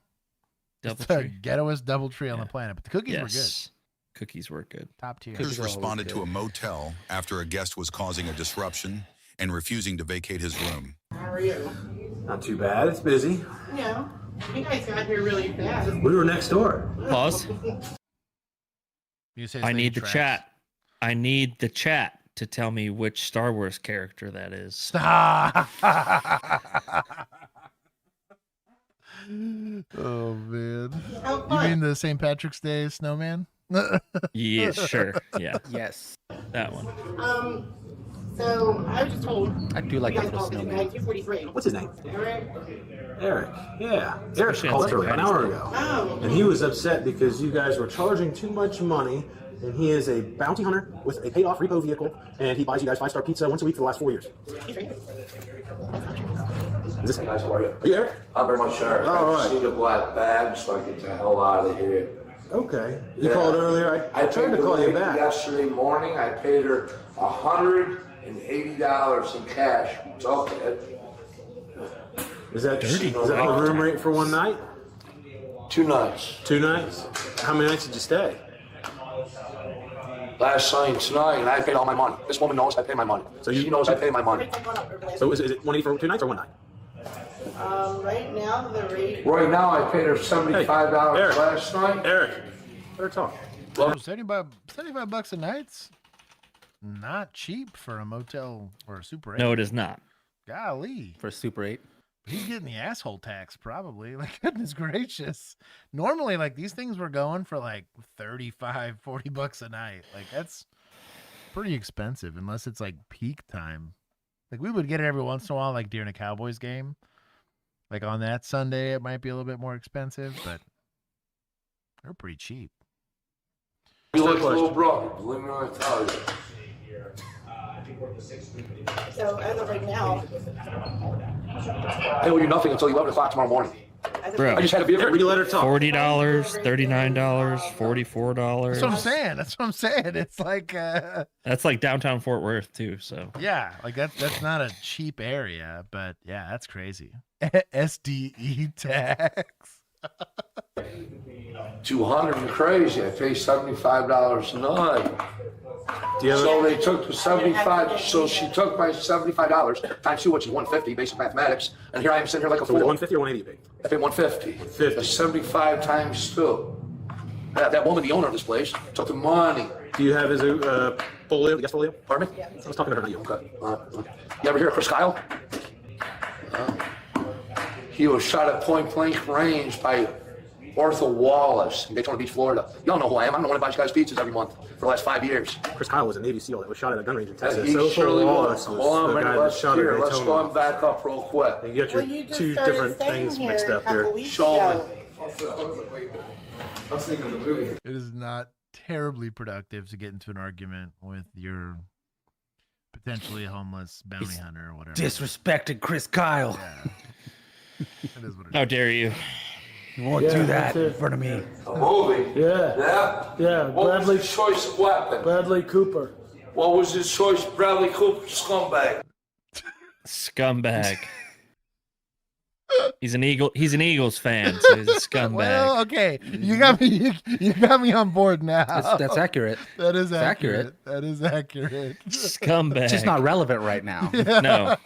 Double tree. tree. Ghettoest double tree on the planet, but the cookies were good. Cookies were good. Top tier. Workers responded to a motel after a guest was causing a disruption and refusing to vacate his room. How are you? Not too bad. It's busy. Yeah. You guys got here really fast. We were next door. Pause. I need the chat. I need the chat to tell me which Star Wars character that is. Stop. Oh, man. You mean the St. Patrick's Day snowman? Yeah, sure. Yeah. Yes. That one. So I was just told. I do like you the guys little called me snowman. 243. What's his name? Eric. Eric. Yeah. Eric Especially called on her St. an hour ago. Oh. And he was upset because you guys were charging too much money. And he is a bounty hunter with a paid-off repo vehicle. And he buys you guys 5-star pizza once a week for the last 4 years. Is this Are you Eric? I'm very much sure. All right. I see the black bag so I get the hell out of here. Okay. You called earlier. I tried to call you back. Yesterday morning, I paid her $180 in cash. It's okay. Is that the room rate for one night? 2 nights. 2 nights? How many nights did you stay? Last night and tonight, and I paid all my money. This woman knows I pay my money. So she knows I pay my money. So is it 180 for 2 nights or 1 night? Right now the rate. Right now, I paid her $75 last night. Eric, better talk. Well, 75 bucks a night's not cheap for a motel or a Super 8. No, it is not. Golly. For a Super 8. He's getting the asshole tax probably. Like, goodness gracious. Normally, like, these things were going for like 35, 40 bucks a night. Like, that's pretty expensive unless it's like peak time. Like, we would get it every once in a while, like during a Cowboys game. Like on that Sunday, it might be a little bit more expensive, but they're pretty cheap. You look little brother, believe me when I tell you. So as of right now. I owe you nothing until 11 o'clock tomorrow morning. Bro, I just had a vehicle. You let her talk. $40, $39, $44. That's what I'm saying. That's what I'm saying. It's like That's like downtown Fort Worth too. So yeah, like that's not a cheap area, but yeah, that's crazy. SDE tax. 200 and crazy. I pay $75 a night. So they took the 75. So she took my $75 times 2, which is 150, basic mathematics. And here I am sitting here like a So was fool. it 150 or 180? I paid 150. That's 75 times 2. That woman, the owner of this place, took the money. Do you have his folio? Yes, folio? Pardon me? I was talking to her. You. Okay. You ever hear of Chris Kyle? He was shot at point blank range by Arthur Wallace in Daytona Beach, Florida. Y'all know who I am. I'm the one that buys you guys pizzas every month for the last 5 years. Chris Kyle was a Navy SEAL that was shot at a gun range in Texas. He surely was. the Hold on, guy that let's shot at hear. Let's Daytona. go back up real quick. You got your you just two started different staying things here mixed a up couple here. weeks Show ago. I was thinking of the movie. It is not terribly productive to get into an argument with your potentially homeless bounty hunter or whatever. Disrespected Chris Kyle. Yeah. It is what it is. how dare you? You won't do that in front of me. A movie? Yeah. Yeah? What Bradley- was his choice of weapon? Bradley Cooper. What was his choice? Bradley Cooper, scumbag. Scumbag. He's an Eagles fan, so he's a scumbag. Well, okay, you got me on board now. That's accurate. That is accurate. That is accurate. Scumbag. It's just not relevant right now. No.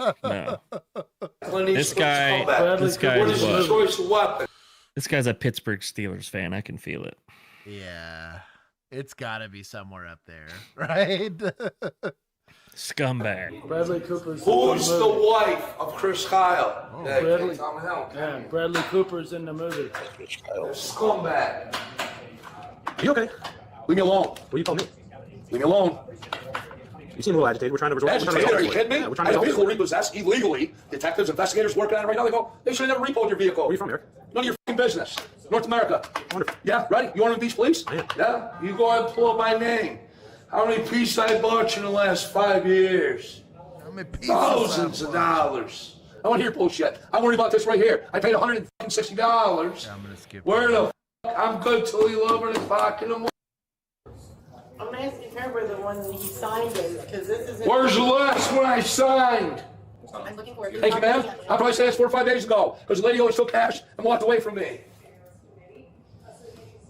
This guy What is his choice of weapon? This guy's a Pittsburgh Steelers fan. I can feel it. Yeah, it's got to be somewhere up there, right? Scumbag. Bradley Cooper's Who's the wife of Chris Kyle? Bradley- Tom Hill. Yeah, Bradley Cooper's in the movie. Scumbag. Are you okay? Leave me alone. What do you call me? Leave me alone. You seem a little agitated. We're trying to resolve. Agitated? Are you kidding me? Yeah, we're trying I to have a resolve. vehicle repossessed illegally. Detectives, investigators working on it right now. They go, they should have never repoed your vehicle. Where are you from, Eric? None of your f***ing business. North America. Wonderful. Yeah, ready? You want to be police? I am. Yeah? You go ahead and pull up my name. How many pieces I bought you in the last 5 years? How many pieces Thousands of dollars. I want to hear bullshit. I worry about this right here. I paid $160. Yeah, I'm gonna skip. Where the f***? I'm good till 11 o'clock in the morning. I'm gonna ask if her where the one he signed is, because this is. Where's the last one I signed? I'm looking for it. Thank you, ma'am. I'll probably say this 4 or 5 days ago, because the lady always took cash and walked away from me.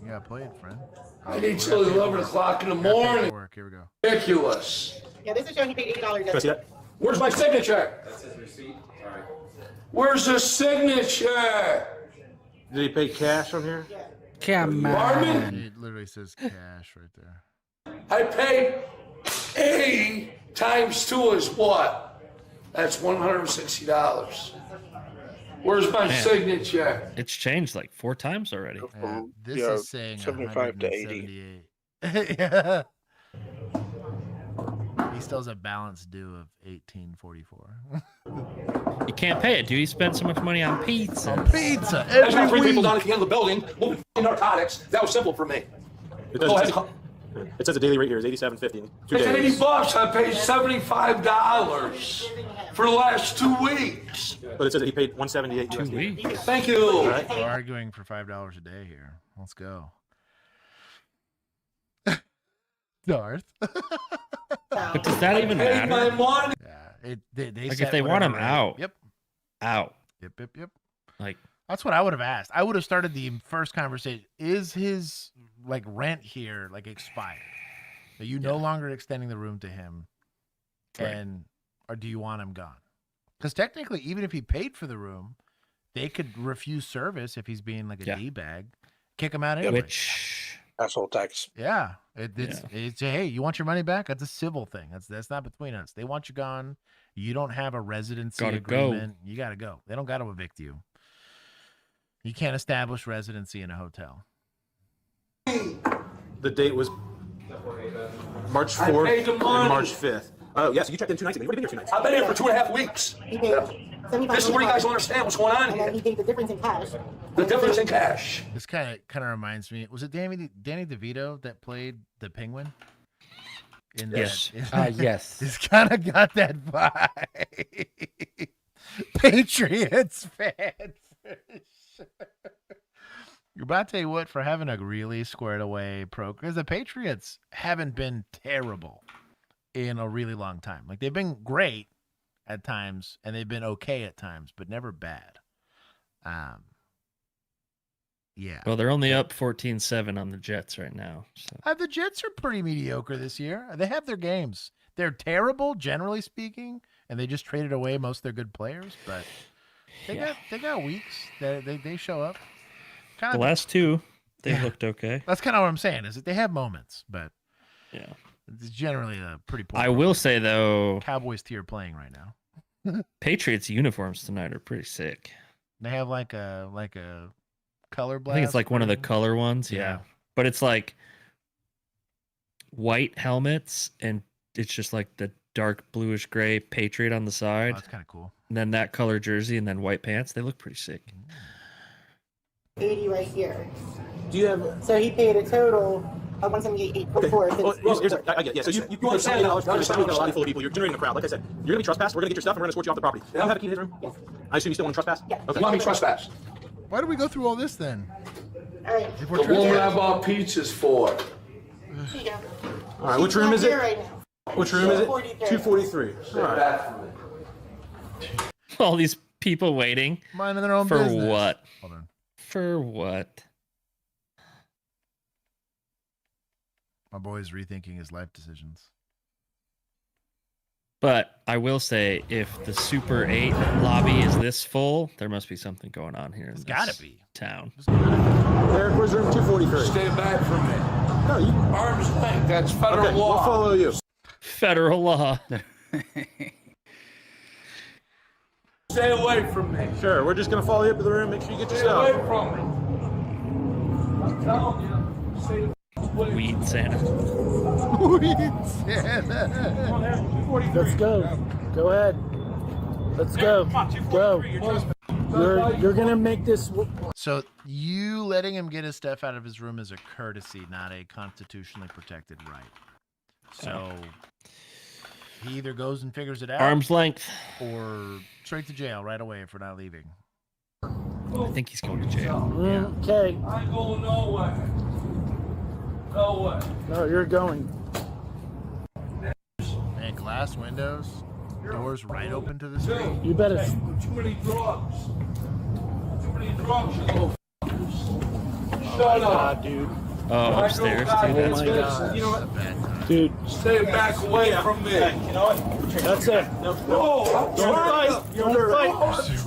You got played, friend. I need till 11 o'clock in the morning. Here we go. Ridiculous. Yeah, this is showing he paid $80. Can I see that? Where's my signature? That's his receipt. All right. Where's the signature? Did he pay cash on here? Come Pardon me? It literally says cash right there. I paid 80 times 2 is what? That's $160. Where's my signature? It's changed like 4 times already. This Yeah, is saying 75 to 80. 178. Yeah. He still has a balance due of $18.44. You can't pay it, dude. He spent so much money on pizza. Pizza I just got every 3 people week. down at the end of the building moving narcotics. That was simple for me. It Go does. ahead. It says the daily rate here is $87.50. 2 It's days. $80. I paid $75 for the last 2 weeks. But it says that he paid $178 USD. weeks. Thank you. We're arguing for $5 a day here. Let's go. Darth. But does that even Paid my matter? money. Yeah, they Like set if they want him whatever rate. out. Yep. Out. Yep. Like That's what I would have asked. I would have started the first conversation. Is his like rent here like expired? Are you no longer extending the room to him? Right. And or do you want him gone? Because technically, even if he paid for the room, they could refuse service if he's being like a D-bag. Kick him out anyway. which Asshole tax. Yeah. It's hey, you want your money back? That's a civil thing. That's not between us. They want you gone. You don't have a residency Gotta go. agreement. You got to go. They don't got to evict you. You can't establish residency in a hotel. The date was March I 4th paid the and money. March 5th. Oh, yes, you checked in 2 nights ago. You've already been here 2 nights. I've been here for 2.5 weeks. He paid This is where you guys don't understand what's going on and then here. he paid the difference in cash. The difference in cash. This kind of reminds me. Was it Danny DeVito that played the Penguin? In Yes. Yes. It's kind of got that vibe. Patriots fans. But I tell you what, for having a really squared away because the Patriots haven't been terrible in a really long time. Like, they've been great at times, and they've been okay at times, but never bad. Yeah. Well, they're only up 14-7 on the Jets right now. So. The Jets are pretty mediocre this year. They have their games. They're terrible, generally speaking, and they just traded away most of their good players, but they got weeks. They show up. The last two, they looked okay. That's kind of what I'm saying, is that they have moments, but yeah, it's generally a pretty poor. I will say, though, Cowboys tier playing right now. Patriots uniforms tonight are pretty sick. They have like a color blast. I think it's like one of the color ones, yeah. But it's like white helmets, and it's just like the dark bluish gray Patriot on the side. Oh, that's kind of cool. And then that color jersey, and then white pants. They look pretty sick. 80 right here. Do you have? So he paid a total of 178,844. I get it. Yeah. So you paid $78 for a lobby full of people. You're generating a crowd. Like I said, you're gonna be trespassed. We're gonna get your stuff, and we're gonna escort you off the property. Do you have a key to his room? Yes. I assume you still want to trespass? Yeah. Okay. You want me trespassed? Why do we go through all this then? All right. The woman I bought pizzas for. All right. Which room is it? Right now. Which room is it? 243. All right. All these people waiting. Minding their own for business. what? Hold on. For what? My boy's rethinking his life decisions. But I will say, if the Super 8 lobby is this full, there must be something going on here. It's gotta be. Town. Eric, where's room 243? Stay back from me. No, you. Arm's length. That's federal law. We'll follow you. Federal law. Stay away from me. Sure, we're just gonna follow you up to the room. Make sure you get your Stay stuff. away from me. I'm telling you. Stay away. Weed Santa. Weed Santa. Let's go. Go ahead. Let's go. Go. You're gonna make this. So you letting him get his stuff out of his room is a courtesy, not a constitutionally protected right. So he either goes and figures it out, Arm's length, or straight to jail right away if we're not leaving. I think he's going to jail. Okay. I ain't going nowhere. Nowhere. No, you're going. And glass windows, doors right open to the street. You better. Too many drugs. Too many drugs. You Shut up, dude. Oh, upstairs, too. Oh my God. You know what? Dude. Stay back away from me. You know what? That's it. No, Don't fight. You're under arrest.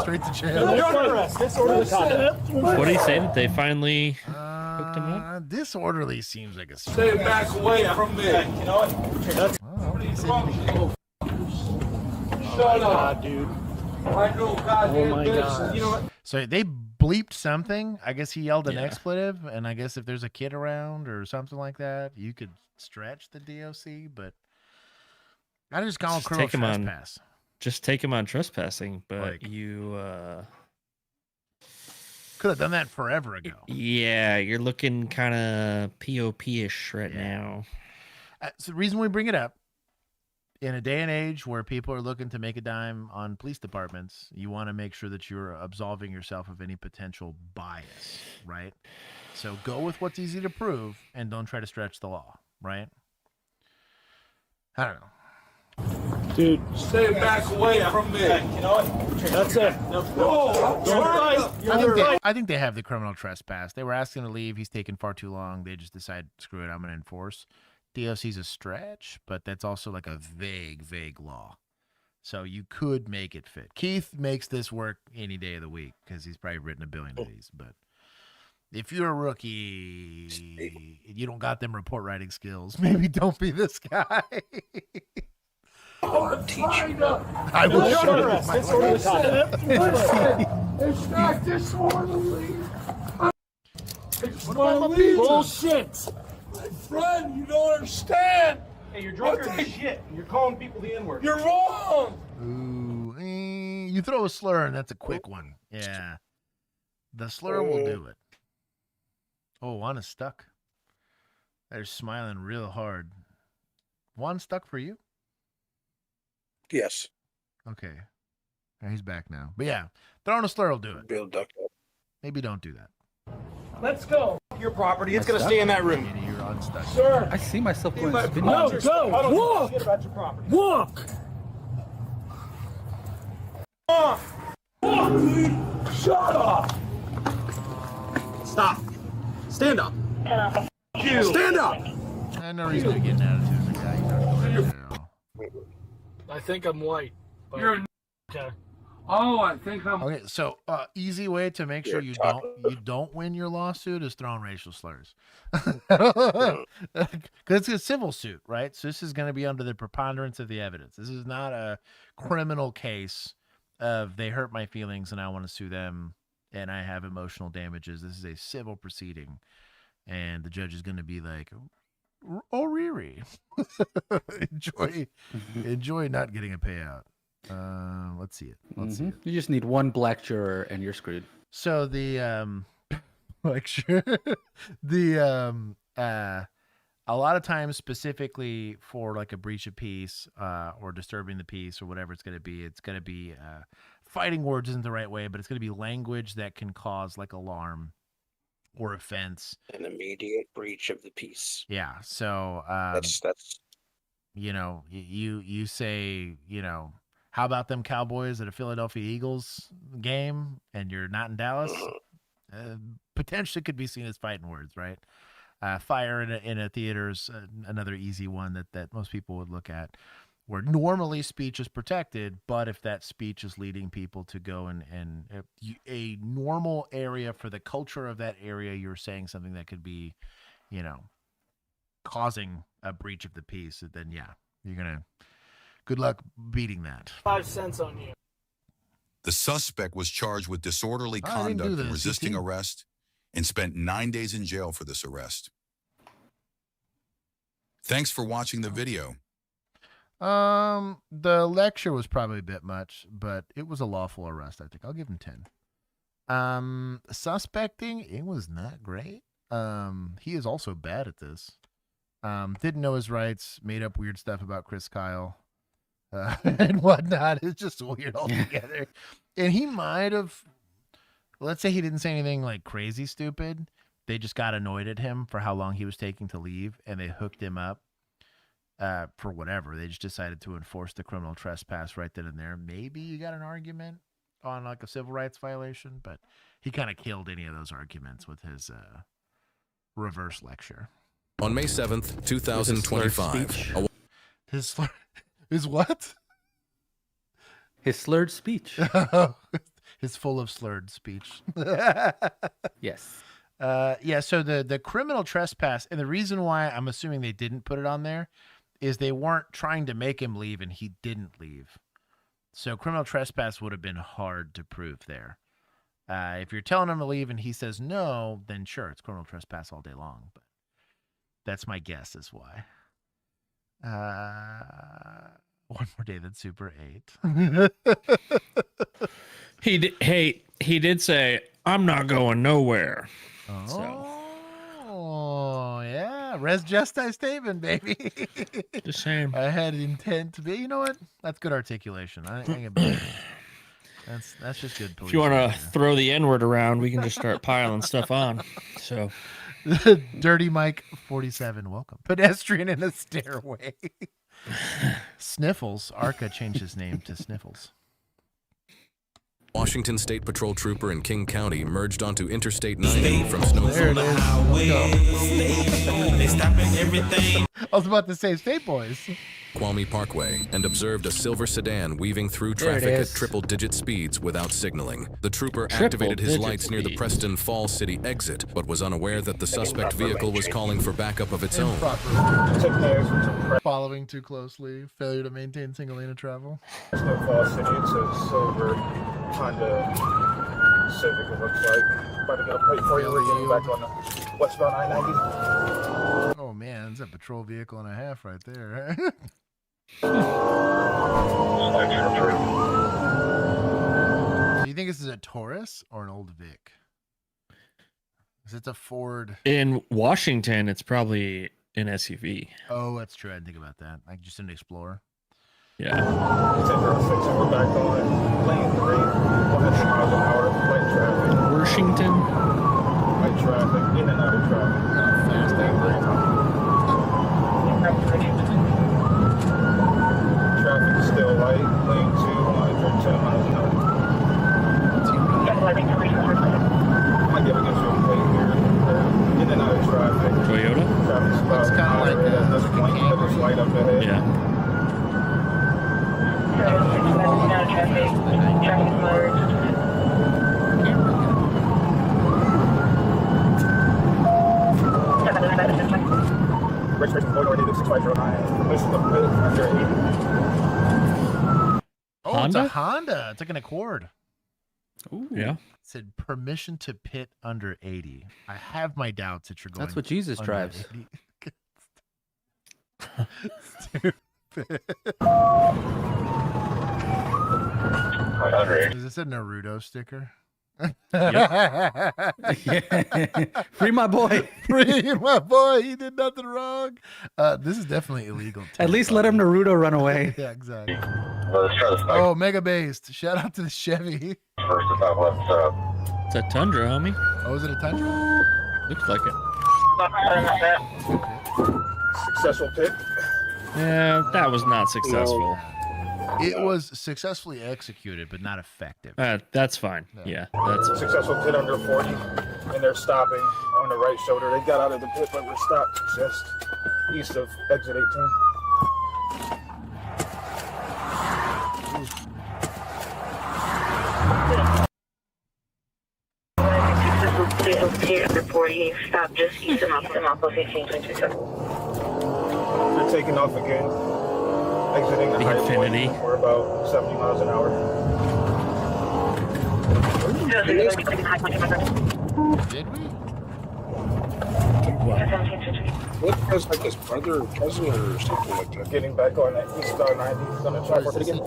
Straight to jail. You're under arrest. Disorderly conduct. What did he say? That they finally hooked him up? Disorderly seems like a. Stay back away from me. You know what? That's. Shut up, dude. I know goddamn Oh my business. God. You know what? So they bleeped something. I guess he yelled an expletive, and I guess if there's a kid around or something like that, you could stretch the DOC. But I just call him criminal trespass. Just take him on trespassing, but Like- you Could have done that forever ago. yeah, you're looking kind of POP-ish right now. So the reason we bring it up, in a day and age where people are looking to make a dime on police departments, you want to make sure that you're absolving yourself of any potential bias, right? So go with what's easy to prove and don't try to stretch the law, right? I don't know. Dude. Stay back away from me. You know what? That's it. No, Don't fight. You're under arrest. I think they have the criminal trespass. They were asking to leave. He's taking far too long. They just decided, screw it, I'm going to enforce. DOC's a stretch, but that's also like a vague law. So you could make it fit. Keith makes this work any day of the week because he's probably written a billion of these. But if you're a rookie, you don't got them report writing skills, maybe don't be this guy. I'll teach you. I will show you. It's not disorderly. It's Bullshit. My friend, you don't understand. Hey, you're drunk as shit. You're calling people the N-word. You're wrong. Ooh, you throw a slur and that's a quick one. Yeah. The slur will do it. Oh, Juan is stuck. They're smiling real hard. Juan stuck for you? Yes. Okay. He's back now. But yeah, throwing a slur will do it. Bill ducked up. maybe don't do that. Let's go. Your property. It's going to stay in that room. You're unstuck. Sir. I see myself going spinning. No, go. Walk. About your property. Walk. Walk. Walk. Shut up. Stop. Stand up. You. Stand up. I know he's going to get an attitude. The guy, you know. I think I'm white. But... You're okay. Oh, I think I'm. Okay, so easy way to make sure you don't win your lawsuit is throwing racial slurs, because it's a civil suit, right? So this is going to be under the preponderance of the evidence. This is not a criminal case of they hurt my feelings and I want to sue them and I have emotional damages. This is a civil proceeding, and the judge is going to be like, "Oh, Riri, enjoy not getting a payout." Let's see it. Let's see it. You just need one black juror and you're screwed. So the lecture, a lot of times, specifically for like a breach of peace or disturbing the peace or whatever it's going to be fighting words isn't the right way, but it's going to be language that can cause like alarm or offense, an immediate breach of the peace. Yeah. So that's you know, you say, you know, how about them Cowboys at a Philadelphia Eagles game and you're not in Dallas? Potentially could be seen as fighting words, right? Fire in a theater is another easy one that most people would look at, where normally speech is protected, but if that speech is leading people to go and a normal area for the culture of that area, you're saying something that could be, you know, causing a breach of the peace, then yeah, you're gonna. Good luck beating that. 5 cents on you. The suspect was charged with disorderly conduct and resisting arrest and spent 9 days in jail for this arrest. Thanks for watching the video. The lecture was probably a bit much, but it was a lawful arrest, I think. I'll give him 10. Suspecting, it was not great. He is also bad at this. Didn't know his rights, made up weird stuff about Chris Kyle. And whatnot. It's just weird altogether. And he might have, let's say he didn't say anything like crazy stupid. They just got annoyed at him for how long he was taking to leave, and they hooked him up for whatever. They just decided to enforce the criminal trespass right then and there. Maybe you got an argument on like a civil rights violation, but he kind of killed any of those arguments with his reverse lecture. On May 7th, 2025. His what? His slurred speech. His full of slurred speech. Yes. Yeah, so the criminal trespass, and the reason why I'm assuming they didn't put it on there is they weren't trying to make him leave and he didn't leave. So criminal trespass would have been hard to prove there. If you're telling him to leave and he says no, then sure, it's criminal trespass all day long. But that's my guess is why. One more day than Super 8. He did say, "I'm not going nowhere." Oh, yeah. Res gestae statement, baby. The same. I had intent to be. You know what? That's good articulation. I ain't about that's just good. If you want to throw the N-word around, we can just start piling stuff on. So, Dirty Mike 47, welcome. Pedestrian in a stairway. Sniffles. Arca changed his name to Sniffles. Washington State Patrol trooper in King County merged onto Interstate 90 from Snowfall. There it is. I was about to say State Boys. Kwame Parkway and observed a silver sedan weaving through traffic at triple-digit speeds without signaling. The trooper activated his lights near the Preston Falls City exit, but was unaware that the suspect vehicle was calling for backup of its own. Following too closely, failure to maintain single lane of travel. Preston Falls City, it's a silver Honda Civic, it looks like. About to get a plate for you. We're getting back on the westbound I-90. Oh man, it's a patrol vehicle and a half right there. Do you think this is a Taurus or an old Vic? Because it's a Ford. In Washington, it's probably an SUV. Oh, that's true. I didn't think about that. Like just an Explorer. Yeah. 10:06, and we're back on lane 3, 100 miles an hour, light traffic. Washington. Light traffic, in and out of traffic. Fast traffic is still light, lane 2, 110 miles an hour. Might be able to get you a plate here. In and out of traffic. Toyota? Traffic's about It's kinda like at this point, but it's light up ahead. Yeah. Registration Florida 6509. This is the pit under 80. Oh, Honda? it's a Honda. It's like an Accord. Ooh. Yeah. It said permission to pit under 80. I have my doubts that you're going. That's what Jesus under drives. 80. Stupid. Is this a Naruto sticker? Free my boy. Free my boy. He did nothing wrong. This is definitely illegal. At least let him Naruto run away. Yeah, exactly. Well, let's try this back. Oh, mega based. Shout out to the Chevy. First to top left setup. It's a Tundra, homie. Oh, is it a Tundra? Looks like it. Successful pit. Yeah, that was not successful. It was successfully executed, but not effective. That's fine. Yeah, that's Successful pit under 40, and they're stopping on the right shoulder. They got out of the pit, but we're stopped just east of exit 18. Stop just east of Maples 1822. They're taking off again, exiting the high Infinity. point. We're about 70 miles an hour. Did we? What was like his brother or cousin or something like that? Getting back on that eastbound 90. Gonna try for it again.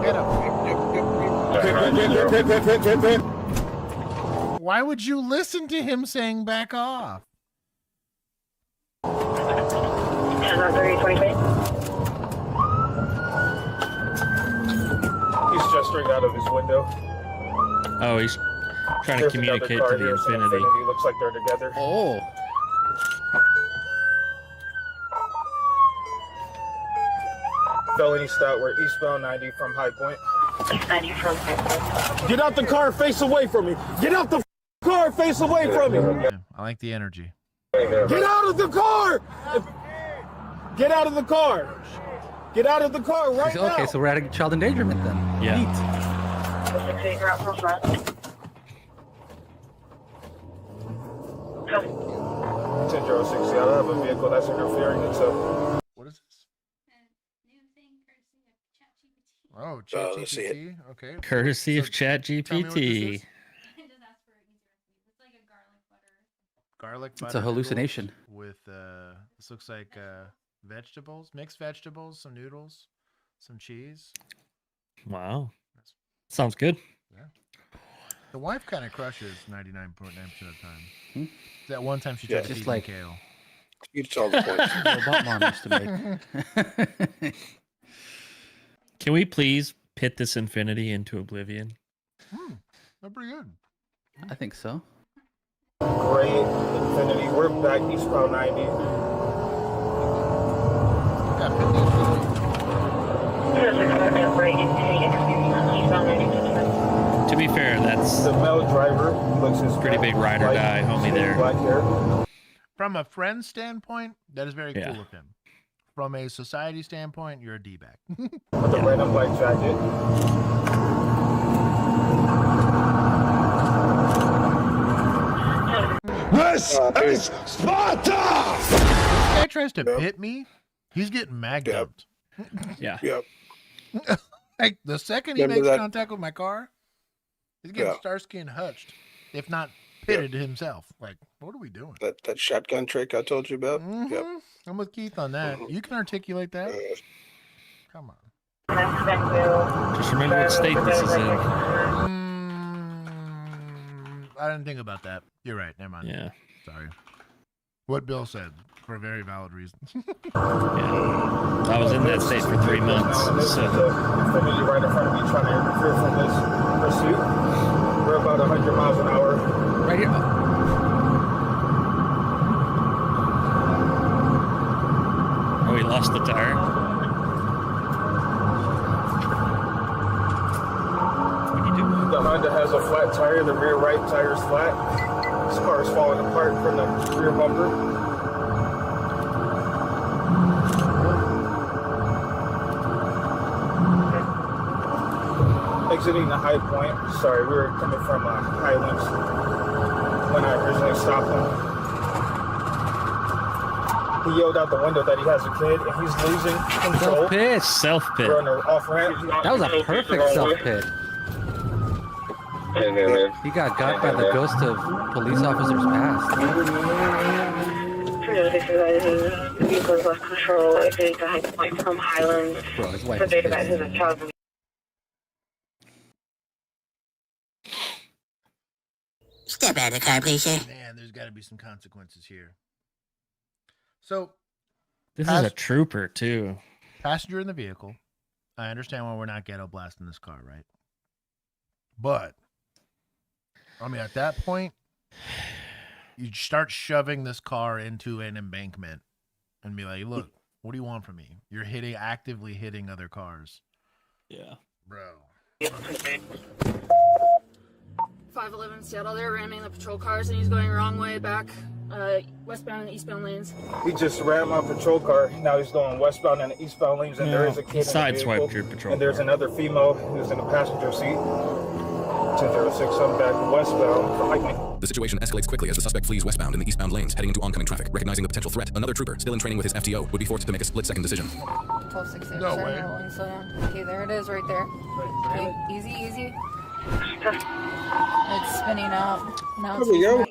Get him. Why would you listen to him saying back off? He's just straight out of his window. Oh, he's trying to There's communicate another car to the here, so Infinity. Looks like they're together. Oh. Felony stop. We're eastbound 90 from High Point. East 90 from Get out the car, face away from me. Get out the car, face away from me. Yeah, I like the energy. Get out of the car! Get out of the car! Get out of the car right now! Okay, so we're at a child endangerment then. Yeah. Neat. 10-06, I don't have a vehicle that's interfering, so... What is this? Oh, let's see it. ChatGPT. Okay. Courtesy of Tell me what this ChatGPT. is. Garlic butter It's a hallucination. noodles with this looks like vegetables, mixed vegetables, some noodles, some cheese. Wow. Sounds good. Yeah. The wife kind of crushes 99.9% of the time. That one time she tried to just feed like- me kale. It's all the points. Robot mom used to make. Can we please pit this Infinity into oblivion? They're pretty good. I think so. Great Infinity, we're back eastbound 90. To be fair, that's The male driver looks his pretty big ride or die homie there. black hair. From a friend standpoint, that is very Yeah. cool of him. From a society standpoint, you're a D-bag. With a red and black jacket. This is Sparta! This guy tries to pit me, he's getting mag-dumped. Yeah. Yep. Like, the second he Remember makes that- contact with my car, he's getting Yeah. Starsky and hutched, if not pitted himself. Like, what are we doing? That shotgun trick I told you about? Yep. I'm with Keith on that. You can articulate that. Come on. Just remember what state this is in. I didn't think about that. You're right. Never mind. Yeah. Sorry. What Bill said, for very valid reasons. I was in that state for 3 months. So. Infinity right in front of me trying to interfere from this pursuit. We're about 100 miles an hour. Right here. Oh, he lost the tire. What are you doing? The Honda has a flat tire. The rear right tire is flat. This car is falling apart from the rear bumper. Exiting the high point. Sorry, we were coming from Highlands when I originally stopped him. He yelled out the window that he has a kid and he's losing control. Self-pitch. We're on the off-ramp. That was a perfect self-pitch. He got by the ghost of police officers past. The vehicle's lost control. Exiting the high point from Highlands. Bro, his wife For is data pissed. that is a child. Step out of the car, please, sir. Man, there's got to be some consequences here. So, This is a trooper, too. Passenger in the vehicle. I understand why we're not ghetto blasting this car, right? But, I mean, at that point, you start shoving this car into an embankment and be like, look, what do you want from me? You're actively hitting other cars. Yeah. Bro. 511 Seattle, they're ramming the patrol cars and he's going the wrong way back, westbound and eastbound lanes. He just rammed my patrol car. Now he's going westbound and eastbound lanes, and there is a kid in the vehicle. Your patrol and there's another female who's in the passenger seat. 1006, I'm back westbound for hiking. The situation escalates quickly as the suspect flees westbound in the eastbound lanes, heading into oncoming traffic. Recognizing the potential threat, another trooper, still in training with his FTO, would be forced to make a split-second decision. 1260. No way. Okay, there it is right there. Okay, easy, easy. It's spinning out. Now it's go.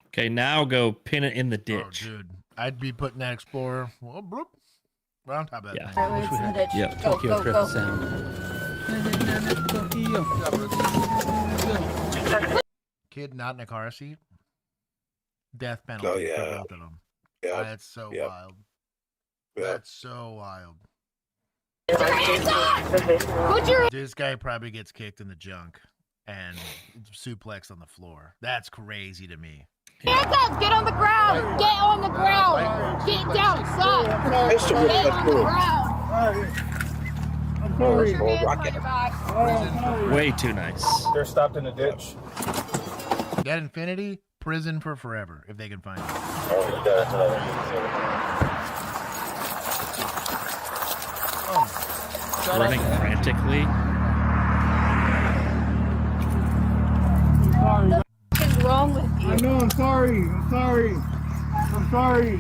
Okay, now go pin it in the ditch. Oh, dude. I'd be putting that Explorer right on top of that thing. Right, it's in the ditch. Yep, Go, Tokyo go, Drift go. sound. Kid not in a car seat. Death penalty Oh, yeah. for both of them. Yeah. That's so Yep. wild. Yeah. That's so wild. This guy probably gets kicked in the junk and suplex on the floor. That's crazy to me. Hands up! Get on the ground! Get on the ground! Get down! Stop! Get on the ground! I'm sorry. Way too nice. They're stopped in the ditch. That Infinity, prison for forever if they can find it. Running frantically. What is wrong with you? I know, I'm sorry. I'm sorry. I'm sorry.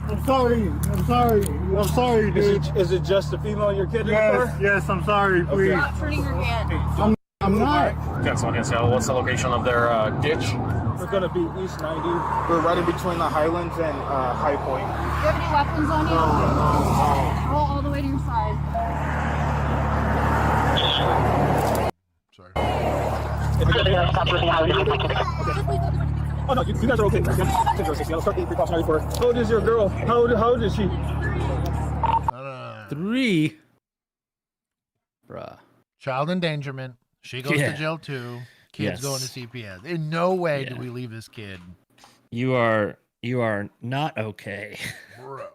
I'm sorry. I'm sorry. I'm sorry, dude. Is it just the female you're kidding? Yes, yes, I'm sorry, please. Stop turning your hand. I'm not. 10-1 Seattle, what's the location of their ditch? We're going to be East 90. We're right in between the Highlands and High Point. Do you have any weapons on you? Roll all the way to your side. Sorry. Oh no, you guys are okay. 10-6, I'll start the precautionary for her. How old is your girl? How old is she? 3. Bruh. Child endangerment. She goes to jail too. Kid's going to CPS. In no way do we leave this kid. You are not okay. Bro.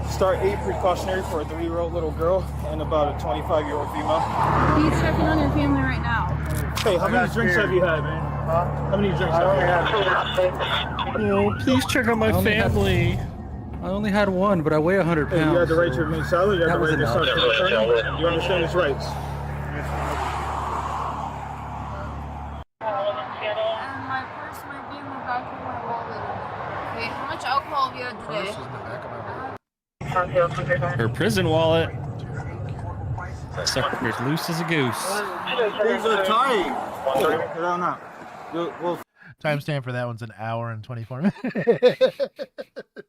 Start 8 precautionary for a 3-year-old little girl and about a 25-year-old female. He's checking on your family right now. Hey, how many drinks have you had, man? How many drinks have you had? Oh, please check on my family. I only had one, but I weigh 100 pounds. Hey, you had to write your main salary. You had to write your social attorney. You understand his rights. And my purse might be in the back of my wallet. Okay, how much alcohol have you had today? Her prison wallet. Sucker's loose as a goose. These are tight. Get on out. We'll Timestamp for that one's an hour and 24 minutes.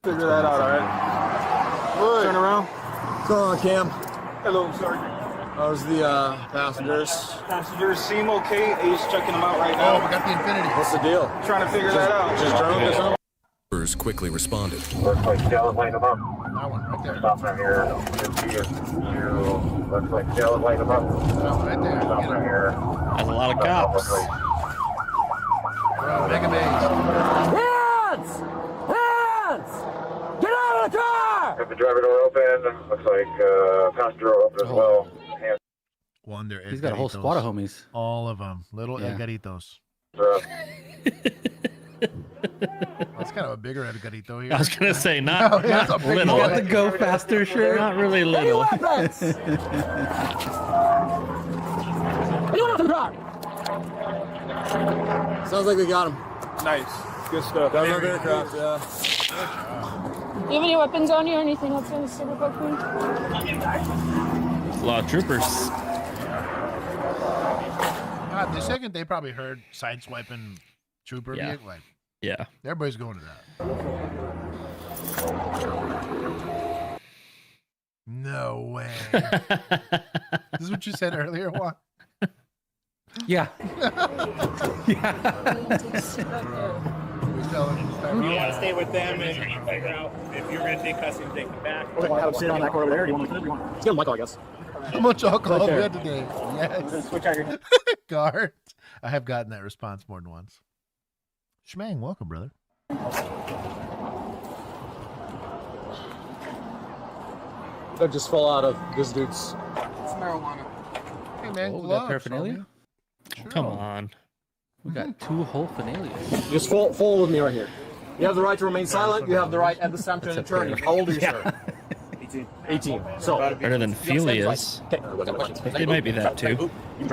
figure that out, all right? Turn around. What's going on, Cam? Hello, Sergeant. How's the passengers? Passengers seem okay. Ace checking them out right now. Oh, we got the Infinity. What's the deal? Trying to figure that out. Just drunk or something? Troopers quickly responded. Looks like Dell is lighting them up. That one right there. Stopping right here. Looks like Dell is lighting them up. That one right there. Stopping right here. That's a lot of cops. Mega Maze. Hands! Hands! Get out of the car! Have the driver door open. Looks like passenger door open as well. Hands. Wonder. He's got a whole squad of homies. All of them. Little Yeah. Edgaritos. That's kind of a bigger Edgarito here. I was gonna say not, Yeah, that's not a big little. You got the Go Faster shirt? Not really little. Weapons! Anyone else in the car? Sounds like we got him. Nice. Good stuff. That was our aircraft, yeah. Do you have any weapons on you or anything else in the super quick? A lot of troopers. The second they probably heard sideswiping trooper Yeah. vehicle, like Yeah. everybody's going to that. No way. This is what you said earlier, Juan? Yeah. Yeah. You want to stay with them and figure out if you're going to take custody and take them back. Okay, have them sit on that car over there. Do you want to let's give them my call, I guess. How much alcohol Right we there. had today? Yes. Switch out your Guard. I have gotten that response more than once. Shmang, welcome, brother. That just fell out of this dude's. It's marijuana. Hey, man, Oh, we got gloves, paraphernalia? homie. Come on. We got two whole finales. Just follow with me right here. You have the right to remain silent. You have the right at the same time to attorney. How old are you, sir? 18. So Better than Felia's. They might be that too. Is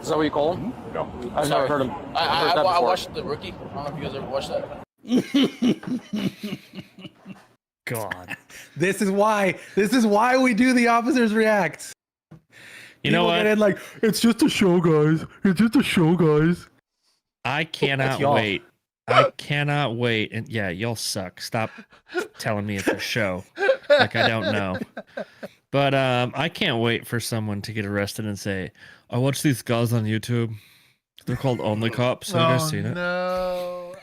that what you call him? No. I've never heard him. I watched The Rookie. I don't know if you guys ever watched that. God. This is why we do the officers react. You know People what? get in like, it's just a show, guys. It's just a show, guys. I cannot y'all. wait. I cannot wait. And yeah, y'all suck. Stop telling me it's a show. Like I don't know. But I can't wait for someone to get arrested and say, I watched these guys on YouTube. They're called OnlyCops. Have you guys seen it? No.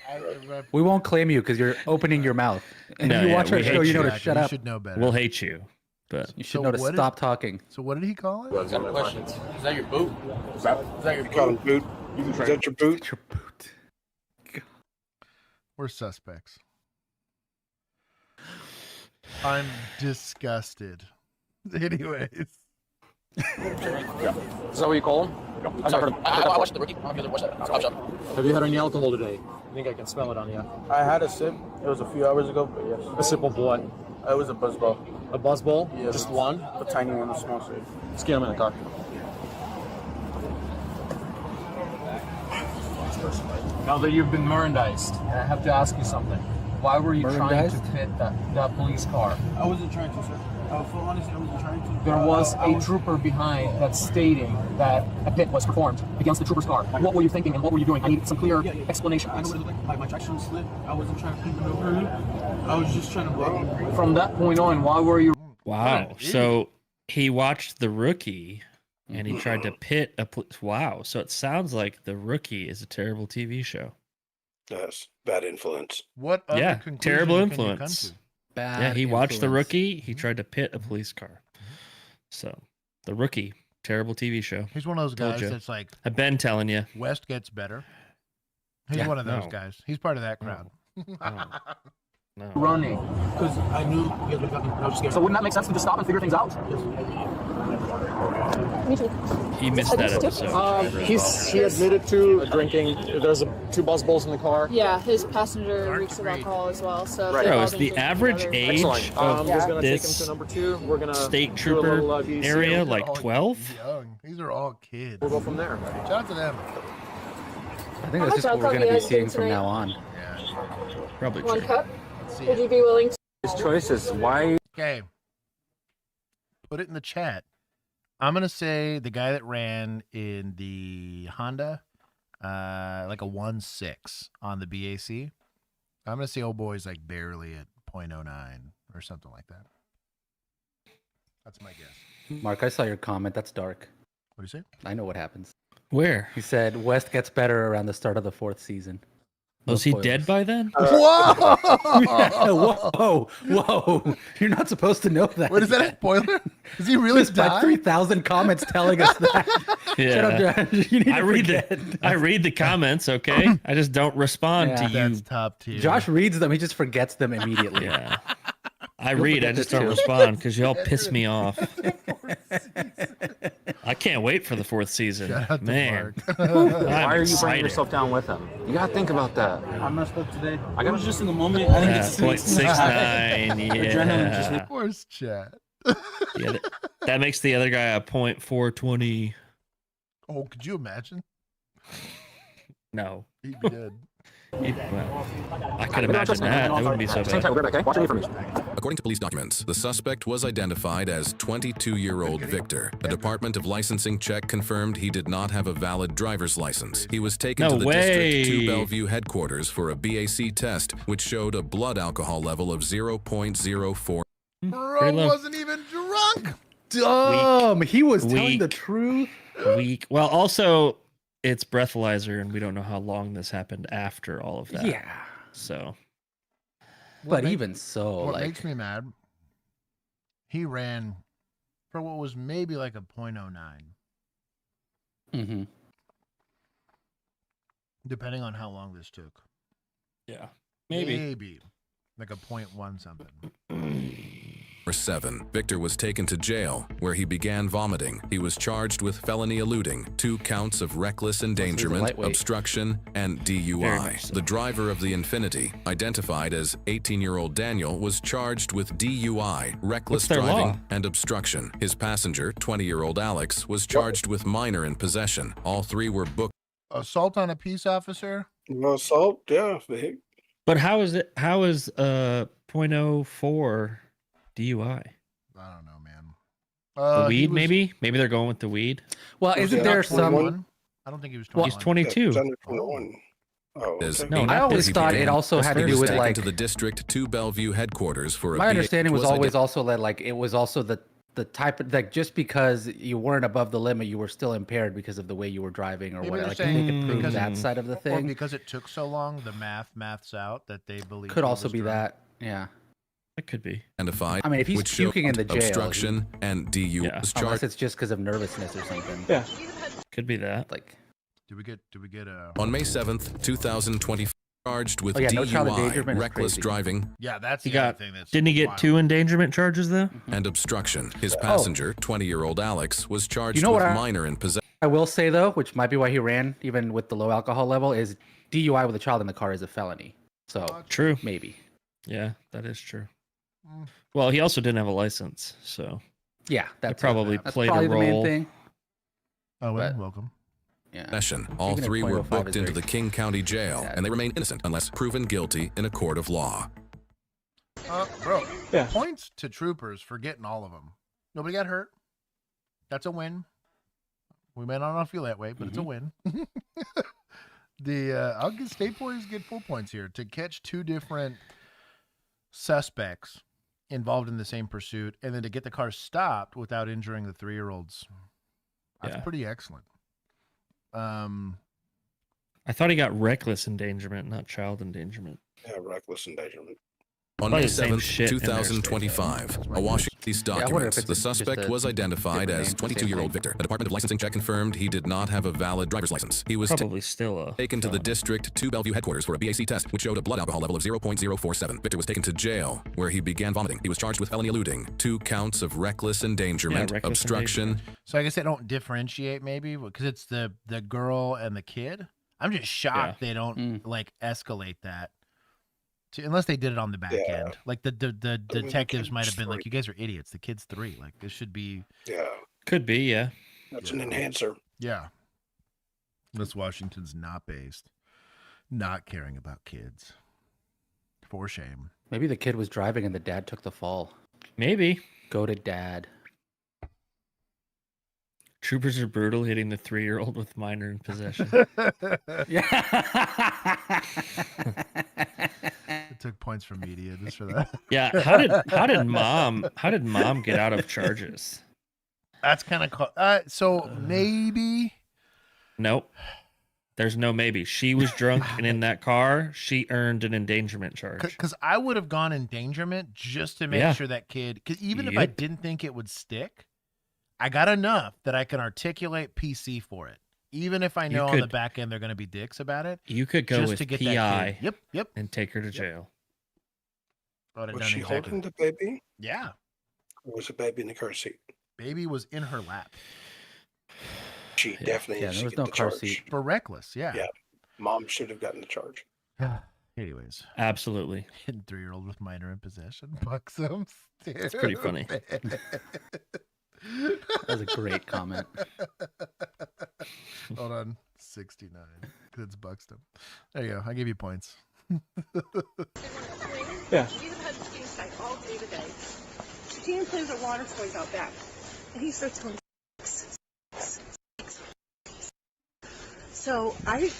We won't claim you because you're opening your mouth. And No, if you yeah, watch our we show, hate you know you. to shut You up. should know better. We'll hate you. But You should know to what stop talking. So what did he call it? I got a question. Is that your boot? Is that your You call him boot? boot? Is that your boot? Your boot. We're suspects. I'm disgusted. Anyways. Is that what you call him? I've never heard him. I watched The Rookie. I don't know if you guys ever watched that. Stop shop. Have you had any alcohol today? I think I can smell it on you. I had a sip. It was a few hours ago, but yes. A sip of what? It was a buzzball. A buzzball? Yes. Just one? A tiny one, a small sip. Let's get him in the car. Now that you've been merchandised, I have to ask you something. Why were you trying to Merchandised? pit that police car? I wasn't trying to, sir. For honestly, I wasn't trying to. There was I a trooper behind that's stating that a pit was performed against the trooper's car. What were you thinking and what were you doing? I need some clear explanation. I know what it looked like. My traction slid. I wasn't trying to keep it over. I was just trying to block him. From that point on, why were you... wow. So he watched The Rookie and he tried to pit a wow. So it sounds like The Rookie is a terrible TV show. Yes, bad influence. What other Yeah, conclusion terrible can you come influence. to? Bad Yeah, he watched The influence. Rookie. He tried to pit a police car. So, The Rookie, terrible TV show. He's one of those Told guys you. that's like, I've been telling you. West gets better. He's Yeah, one of those no. guys. He's part of that crowd. No. running? Because I knew you guys would have me. I was scared. So wouldn't that make sense to just stop and figure things out? Me too. He missed that episode. He admitted to drinking. There's two buzzballs in the car. Yeah, his passenger reeks of alcohol as well. So Right. they've Bro, all is been the drinking average together. age Excellent. of We're gonna take him this to number 2. We're gonna state do a trooper little, DC. area They're like all 12? Young. These are all kids. We'll go from there. Shout out to them. I think that's just what we're going to be seeing from now on. Probably One true. cup. Let's see Would it. you be willing to? His choices. Why? Okay. Put it in the chat. I'm going to say the guy that ran in the Honda, like a 1.6 on the BAC. I'm going to say old boy's like barely at 0.09 or something like that. That's my guess. Mark, I saw your comment. That's dark. What do you say? I know what happens. Where? He said West gets better around the start of the 4th season. Was he dead by then? Whoa! Whoa! You're not supposed to know that. What is that, a spoiler? Is he really Just like 3,000 comments telling us that. Yeah. Shut up, Josh. You need I read the comments, okay? I just don't respond to you. That's top tier. Josh reads them. He just forgets them immediately. Yeah. I read. I just don't respond because y'all piss me off. I can't wait for the 4th season. Man. Why are you bringing yourself down with him? You gotta think about that. I messed up today. I was just in the moment. I didn't get to see 0.69. Adrenaline just hit. Of course, chat. Yeah, that makes the other guy a 0.420. Oh, could you imagine? No. He'd be dead. Well, I could imagine that. That wouldn't be so bad. According to police documents, the suspect was identified as 22-year-old Victor. A Department of Licensing check confirmed he did not have a valid driver's license. He was taken to the District 2 Bellevue headquarters for a BAC test, which showed a blood alcohol level of 0.04. Bro wasn't even drunk. Dumb. He was telling the truth. Weak. Well, also, it's breathalyzer, and we don't know how long this happened after all of that. Yeah. So. But even so, what like, makes me mad, he ran for what was maybe like a 0.09. Mm-hmm. Depending on how long this took. Yeah. Maybe. Like a 0.1 something. 7. Victor was taken to jail, where he began vomiting. He was charged with felony eluding, 2 counts of reckless endangerment, obstruction, and DUI. The driver of the Infiniti, identified as 18-year-old Daniel, was charged with DUI, reckless driving, and obstruction. His passenger, 20-year-old Alex, was charged with minor in possession. All 3 were booked. Assault on a peace officer? Assault, yeah. But how is 0.04 DUI? I don't know, man. The weed, maybe? Maybe they're going with the weed. Well, isn't there some? I don't think he was 21. He's 22. No, I always thought it also had to do with like to the District 2 Bellevue headquarters for. My understanding was always also that like it was also the type of like just because you weren't above the limit, you were still impaired because of the way you were driving or whatever. Like they could prove that side of the thing. Or because it took so long, the maths out that they believe. Could also be that. Yeah. It could be. Identified, I mean, if he's puking in the jail, obstruction and DUI. Unless it's just because of nervousness or something. Yeah, could be that. Like, did we get a? On May 7th, 2020, charged with DUI, reckless driving. Yeah, that's he the got. other thing that's didn't he get wild. 2 endangerment charges though? And obstruction. His passenger, 20-year-old Alex, was charged with minor in possession. I will say though, which might be why he ran, even with the low alcohol level, is DUI with a child in the car is a felony. So true. Maybe. Yeah, that is true. Well, he also didn't have a license, so yeah, that probably played a role. The main thing. Oh, well, welcome. Yeah. All 3 were booked into the King County Jail, and they remain innocent unless proven guilty in a court of law. Bro, points to troopers for getting all of them. Nobody got hurt. That's a win. We may not feel that way, but it's a win. I'll give State Boys get full points here to catch 2 different suspects involved in the same pursuit, and then to get the car stopped without injuring the 3-year-olds. That's pretty excellent. I thought he got reckless endangerment, not child endangerment. Yeah, reckless endangerment. On May 7th, 2025, a Washington Police documents, the suspect was identified as 22-year-old Victor. A Department of Licensing check confirmed he did not have a valid driver's license. He was probably still taken to the District 2 Bellevue headquarters for a BAC test, which showed a blood alcohol level of 0.047. Victor was taken to jail, where he began vomiting. He was charged with felony eluding, 2 counts of reckless endangerment, obstruction. So I guess they don't differentiate maybe because it's the girl and the kid. I'm just shocked they don't like escalate that. Unless they did it on the back end. Like the detectives might have been like, you guys are idiots. The kid's 3. Like this should be. Yeah. Could be, yeah. That's an enhancer. Yeah. Unless Washington's not based. Not caring about kids. For shame. Maybe the kid was driving and the dad took the fall. Maybe. Go to dad. Troopers are brutal, hitting the 3-year-old with minor in possession. It took points from media just for that. Yeah, how did mom get out of charges? That's kind of so maybe. Nope. There's no maybe. She was drunk and in that car, she earned an endangerment charge. Because I would have gone endangerment just to make sure that kid, because even if I didn't think it would stick, I got enough that I can articulate PC for it. Even if I know on the back end they're going to be dicks about it. You could go just with to get PI that kid. Yep. And take her to jail. Was she holding the baby? Yeah. Or was the baby in the car seat? Baby was in her lap. She definitely there was no car seat. For reckless, yeah. Yeah. Mom should have gotten the charge. Anyways. Absolutely. Hidden 3-year-old with minor in possession. Buxom. That's pretty funny. That was a great comment. Hold on. 69. That's Buxton. There you go. I give you points. Yeah. He's had the king site all day today. She even plays with water toys out back. And he starts going, so I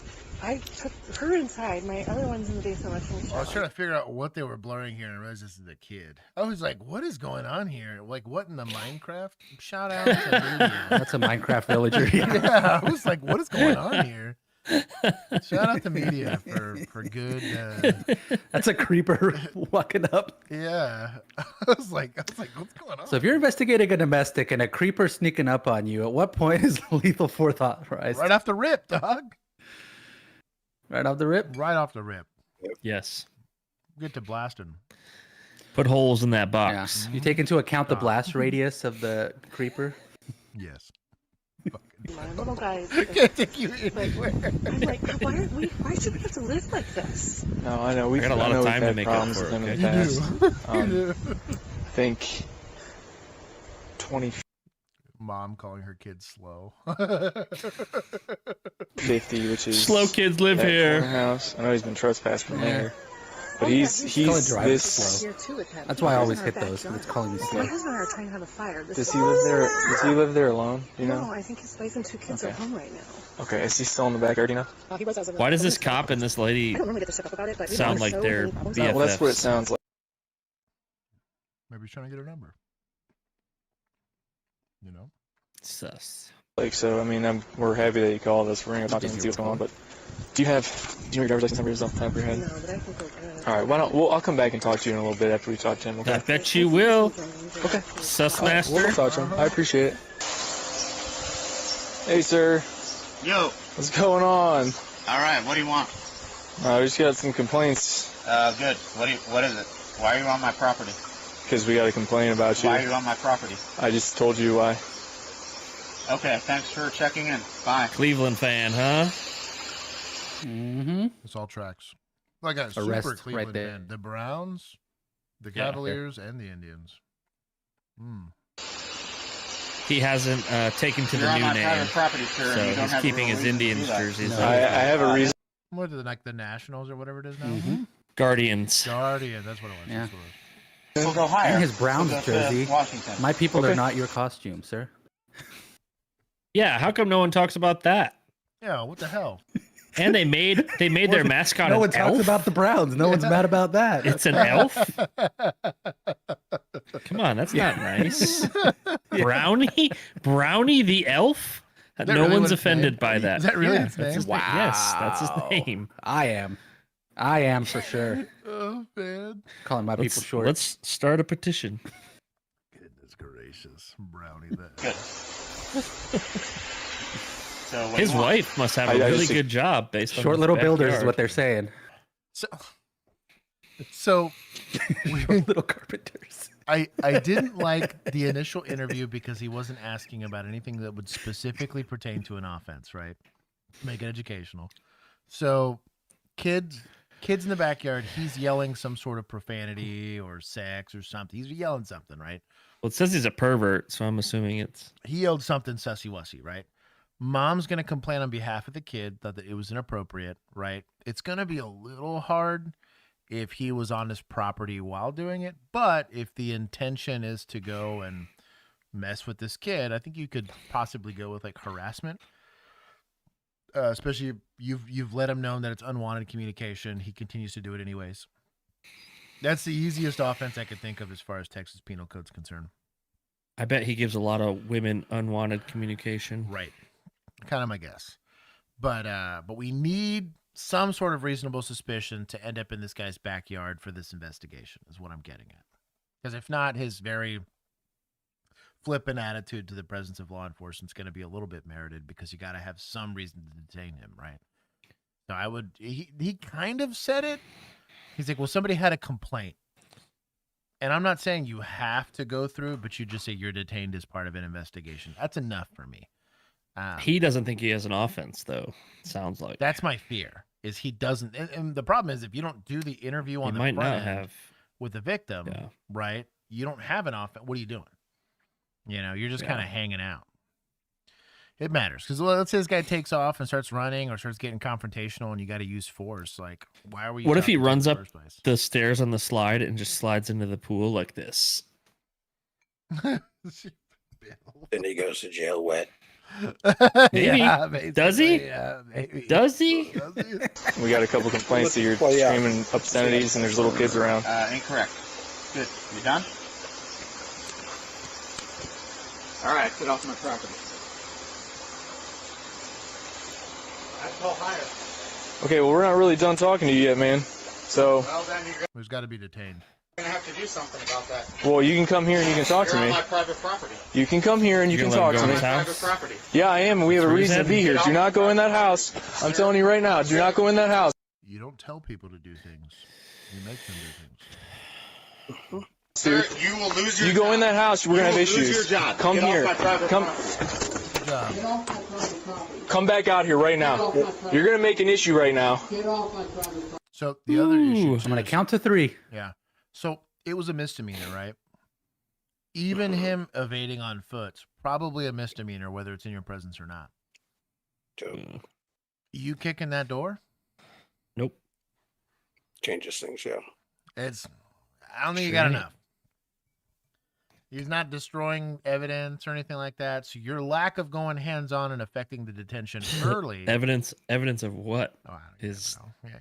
took her inside. My other one's in the basement watching. I was trying to figure out what they were blurring here and I realized this is a kid. I was like, what is going on here? Like, what in the Minecraft? Shout out to Media. That's a Minecraft villager. Yeah, I was like, what is going on here? Shout out to Media for good. That's a creeper walking up. Yeah, I was like, what's going on? So if you're investigating a domestic and a creeper sneaking up on you, at what point is lethal force authorized? Right off the rip, dog. Right off the rip? Right off the rip. Yes. Get to blasting. Put holes in that box. Yeah. You take into account the blast radius of the creeper? Yes. My little guy. I can't take you anywhere. I'm like, why should we have to live like this? No, I know. We've got a lot of time to make up problems for with it. him in the past. You do. I think 20. Mom calling her kids slow. 50, which is slow kids live that here. corner house. I know he's been trespassing there, but he's this. Slow. That's why I always hit those. It's calling me slow. My husband and I are trying to have a fire. Does he live there? Does he live there alone? You know? No, I think his wife and 2 kids are home right now. Okay, is he still in the backyard? You know? Why does this cop and this lady I don't really get to shut up about it, but sound like they're BFFs? Well, that's what it sounds like. Maybe he's trying to get her number. You know? Sus. Like, so, I mean, we're happy that you called us. We're going to talk to him and see what's going on, but do you know your driver's license number off the top of your head? No, but I think we're good. All right, why don't, I'll come back and talk to you in a little bit after we talk to him, okay? I bet you will. Okay. Sus Right, master. we'll talk to him. I appreciate it. Hey, sir. Yo. What's going on? All right, what do you want? We just got some complaints. Good. What is it? Why are you on my property? Because we got a complaint about you. Why are you on my property? I just told you why. Okay, thanks for checking in. Bye. Cleveland fan, huh? Mm-hmm. It's all tracks. Like a Arrest super Cleveland right there. fan. The Browns, the Cavaliers, and the Indians. He hasn't taken to You're the on new my name, private property, sir, so and you don't he's have a keeping real his reason to Indians do that. jerseys. I have a reason. What are they, like the Nationals or whatever it is now? Mm-hmm. Guardians. Guardian, that's what it was. Yeah. That's what it was. We'll go higher. And his Browns We'll go to jersey. Washington. My people Okay. are not your costume, sir. Yeah, how come no one talks about that? Yeah, what the hell? And they made their mascot No an one talks elf? about the Browns. No one's mad about that. It's an elf? Come on, that's not nice. Brownie the elf? that No really one's what it's offended named? by that. Is that really Yeah, its that's name? his name. Yes, that's his name. I am for sure. Oh, man. Calling my people short. Let's start a petition. Goodness gracious. Brownie that. Good. So what His do you want? wife must have a I really just- good job based on Short his little builders is backyard. what they're saying. So Little carpenters. I didn't like the initial interview because he wasn't asking about anything that would specifically pertain to an offense, right? Make it educational. So kids in the backyard, he's yelling some sort of profanity or sex or something. He's yelling something, right? Well, it says he's a pervert, so I'm assuming it's... He yelled something sussy-wussy, right? Mom's going to complain on behalf of the kid that it was inappropriate, right? It's going to be a little hard if he was on his property while doing it, but if the intention is to go and mess with this kid, I think you could possibly go with like harassment. Especially if you've let him know that it's unwanted communication. He continues to do it anyways. That's the easiest offense I could think of as far as Texas Penal Code's concerned. I bet he gives a lot of women unwanted communication. Right. Kind of my guess. But we need some sort of reasonable suspicion to end up in this guy's backyard for this investigation, is what I'm getting at. Because if not, his very flippant attitude to the presence of law enforcement is going to be a little bit merited, because you got to have some reason to detain him, right? So he kind of said it. He's like, well, somebody had a complaint. And I'm not saying you have to go through, but you just say you're detained as part of an investigation. That's enough for me. He doesn't think he has an offense, though. Sounds like that's my fear. Is he doesn't? And the problem is, if you don't do the interview on the might front not end have with the victim, right? You don't have an offense. What are you doing? You know, you're just kind of hanging out. It matters, because let's say this guy takes off and starts running or starts getting confrontational, and you got to use force. Like, why are we? What if he runs up the stairs on the slide and just slides into the pool like this? Then he goes to jail wet. Maybe. Does he? Yeah, maybe. Does he? We got a couple complaints that you're screaming obscenities and there's little kids around. Incorrect. Good. You done? All right, get off my property. That's no higher. Okay, well, we're not really done talking to you yet, man. So. Well, then you're Who's got to be detained? going to have to do something about that. Well, you can come here and you can talk to You're me. on my private property. You can come here and you can talk to me. Private property. Yeah, I am. We have a reason to be here. Do not go in that house. I'm telling you right now. Do not go in that house. You don't tell people to do things. You make them do things. Sir, you will lose your You go in that house, we're going to have issues. Lose your job. Come Get here. Off my private Come. property. Come back out here right now. You're going to make an issue right now. So the other issue, I'm going to count to 3. Yeah. So it was a misdemeanor, right? Even him evading on foot's probably a misdemeanor, whether it's in your presence or not. You kicking that door? Nope. Changes things, yeah. I don't think you got enough. He's not destroying evidence or anything like that. So your lack of going hands-on and affecting the detention early. Evidence of what? Is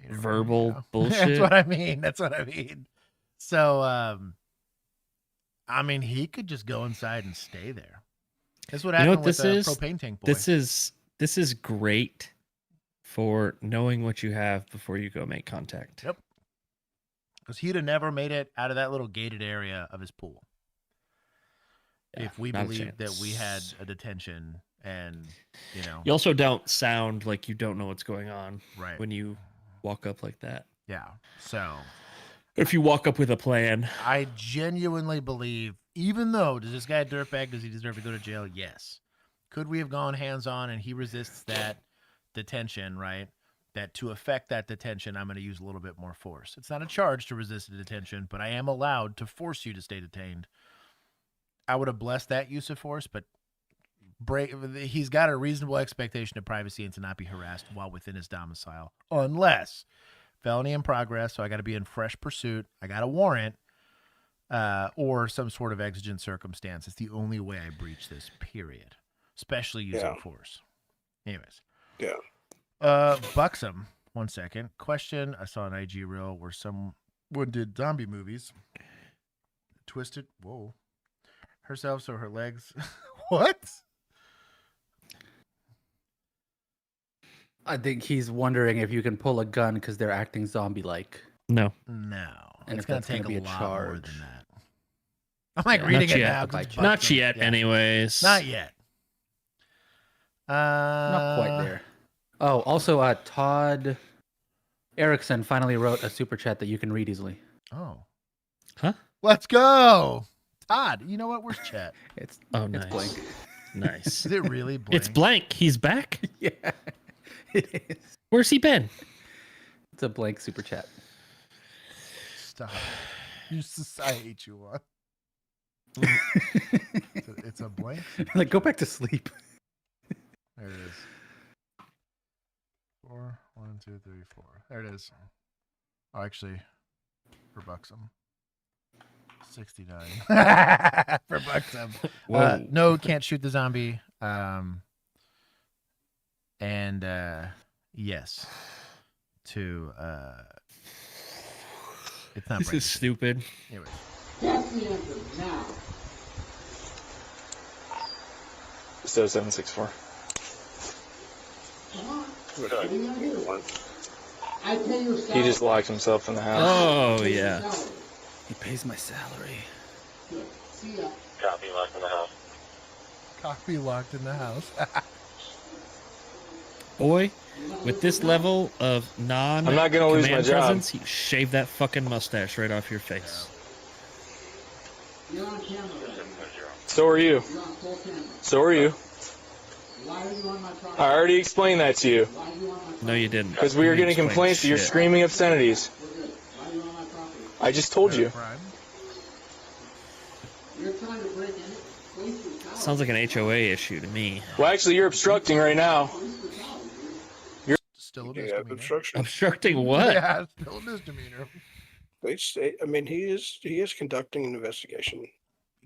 verbal bullshit. That's what I mean. So, I mean, he could just go inside and stay there. That's what happened with the propane tank boy. This is great for knowing what you have before you go make contact. Yep. Because he'd have never made it out of that little gated area of his pool. Yeah, if we believed that we had a detention and, you know. You also don't sound like you don't know what's going on when you walk up like that. Yeah. So. If you walk up with a plan. I genuinely believe, even though, does this guy a dirtbag? Does he deserve to go to jail? Yes. Could we have gone hands-on and he resists that detention, right? That to affect that detention, I'm going to use a little bit more force. It's not a charge to resist a detention, but I am allowed to force you to stay detained. I would have blessed that use of force, but he's got a reasonable expectation of privacy and to not be harassed while within his domicile, unless felony in progress. So I got to be in fresh pursuit. I got a warrant or some sort of exigent circumstance. It's the only way I breach this, period, especially using force. Anyways. Yeah. Buxom, 1 second. Question. I saw an IG reel where someone did zombie movies. Twisted. Whoa. Herself so her legs. What? I think he's wondering if you can pull a gun because they're acting zombie-like. No. And it's if going to take be a lot charge. more than that. I'm like reading it now. Not yet, anyways. Not yet. Not quite there. Oh, also, Todd Erickson finally wrote a super chat that you can read easily. Oh. Huh? Let's go. Todd, you know what? Where's chat? It's nice. It's blank. Nice. Is it really blank? It's blank. He's back? Yeah, it is. Where's he been? It's a blank super chat. Stop. I hate you one. It's a blank. Like, go back to sleep. There it is. 4, 1, 2, 3, 4. There it is. Oh, actually, for Buxom. 69 for Buxom. No, can't shoot the zombie. And yes, to it's not. This is stupid. Anyways. That's the answer now. So 764. He just locked himself in the house. Oh, yeah. He pays my salary. Copy, locked in the house. Copy, locked in the house. Boy, with this level of I'm not gonna lose my job. presence, you shave that fucking mustache right off your face. So are you. So are you. I already explained that to you. No, you didn't. Because we were getting complaints that you're screaming obscenities. I just told you. Sounds like an HOA issue to me. Well, actually, you're obstructing right now. You're still a misdemeanor. Obstruction. Obstructing what? Yeah, still a misdemeanor. They say, I mean, he is conducting an investigation.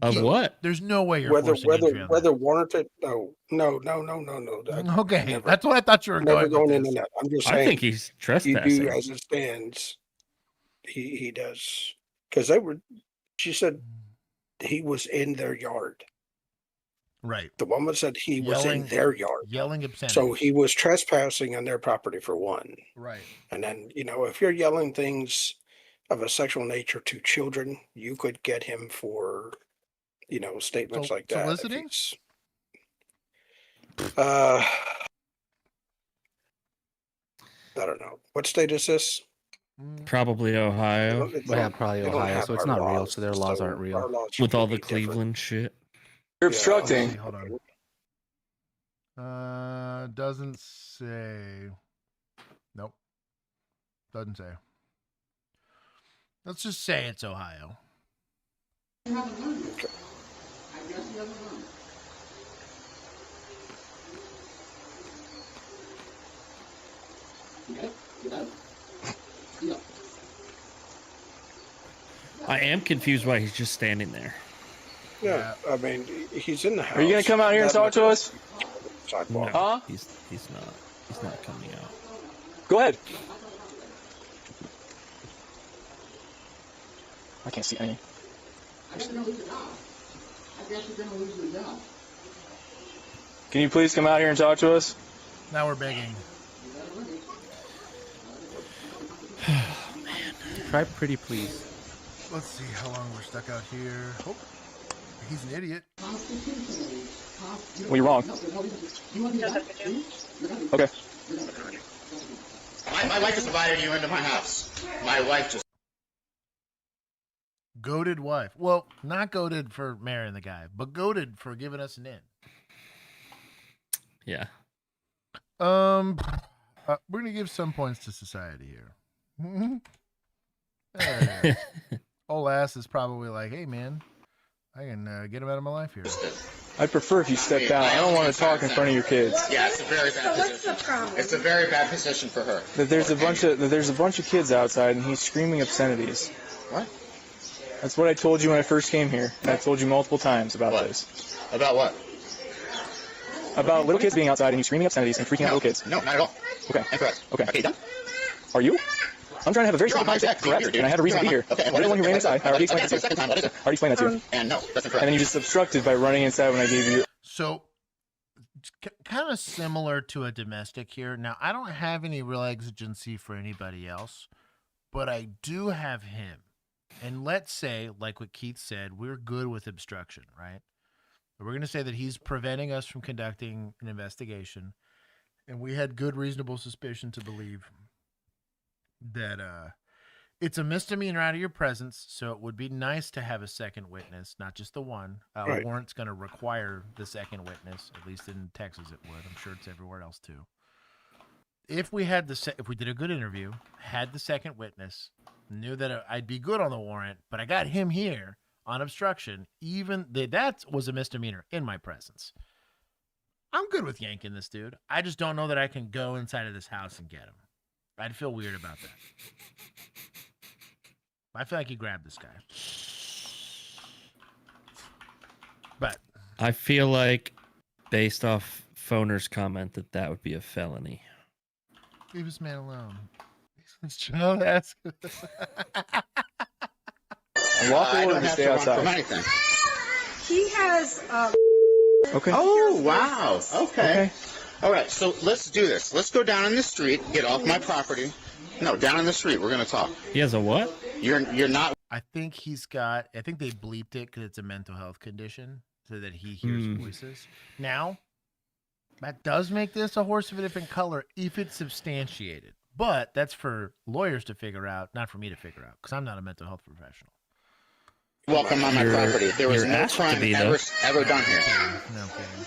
Of what? There's no way you're forcing entry on whether warranted. No. Okay, that's what I thought you were never going in with and this. out. I'm just saying. I think he's trespassing. You do as it stands. He does, because she said he was in their yard. Right. The woman said he was in their yard. Yelling obscenity. So he was trespassing on their property for one. Right. And then, if you're yelling things of a sexual nature to children, you could get him for, statements like that. Soliciting? I don't know. What state is this? Probably Ohio. Yeah, probably Ohio. So it's not real. So their laws aren't real. With all the Cleveland shit. You're obstructing. Hold on. Doesn't say. Nope. Doesn't say. Let's just say it's Ohio. Okay. I am confused why he's just standing there. Yeah, I mean, he's in the house. Are you gonna come out here and talk to us? No, Huh? He's not. He's not coming out. Go ahead. I can't see any. Can you please come out here and talk to us? Now we're begging. Try pretty please. Let's see how long we're stuck out here. Oh, he's an idiot. Well, you're wrong. Okay. My wife just invited you into my house. My wife just. Goated wife. Well, not goated for marrying the guy, but goated for giving us an in. Yeah. We're gonna give some points to society here. Old ass is probably like, hey man, I can get him out of my life here. I'd prefer if you stepped down. I don't want to talk in front of your kids. Yeah, it's a very bad position. It's a very bad position for her. That there's a bunch of kids outside and he's screaming obscenities. What? That's what I told you when I first came here. And I told you multiple times about this. About what? About little kids being outside and you screaming obscenities and freaking out little kids. No, not at all. Okay. Incorrect. Okay. Okay, done? Are you? I'm trying to have a very simple conversation, correct? And I had a reason to be here. Okay, I'm the one who ran inside. I already explained that to you. Second time, what is it? I already explained that to you. And no, that's incorrect. And then you just obstructed by running inside when I gave you. So, kind of similar to a domestic here. Now, I don't have any real exigency for anybody else, but I do have him. And let's say, like what Keith said, we're good with obstruction, right? We're going to say that he's preventing us from conducting an investigation, and we had good reasonable suspicion to believe that it's a misdemeanor out of your presence, so it would be nice to have a second witness, not just the one. Right. Warrant's going to require the second witness, at least in Texas it would. I'm sure it's everywhere else too. If we had if we did a good interview, had the second witness, knew that I'd be good on the warrant, but I got him here on obstruction, even that was a misdemeanor in my presence. I'm good with yanking this dude. I just don't know that I can go inside of this house and get him. I'd feel weird about that. I feel like he grabbed this guy. But I feel like, based off Phoner's comment, that would be a felony. Leave this man alone. He's child ass. Walk over and stay outside. He has. Okay. Oh, wow. Okay. All right, so let's do this. Let's go down in the street, get off my property. No, down in the street. We're gonna talk. He has a what? You're not. I think he's got. I think they bleeped it because it's a mental health condition, so that he hears voices. Now, that does make this a horse of a different color if it's substantiated. But that's for lawyers to figure out, not for me to figure out, because I'm not a mental health professional. Welcome on my property. There was no crime ever done here. No kidding.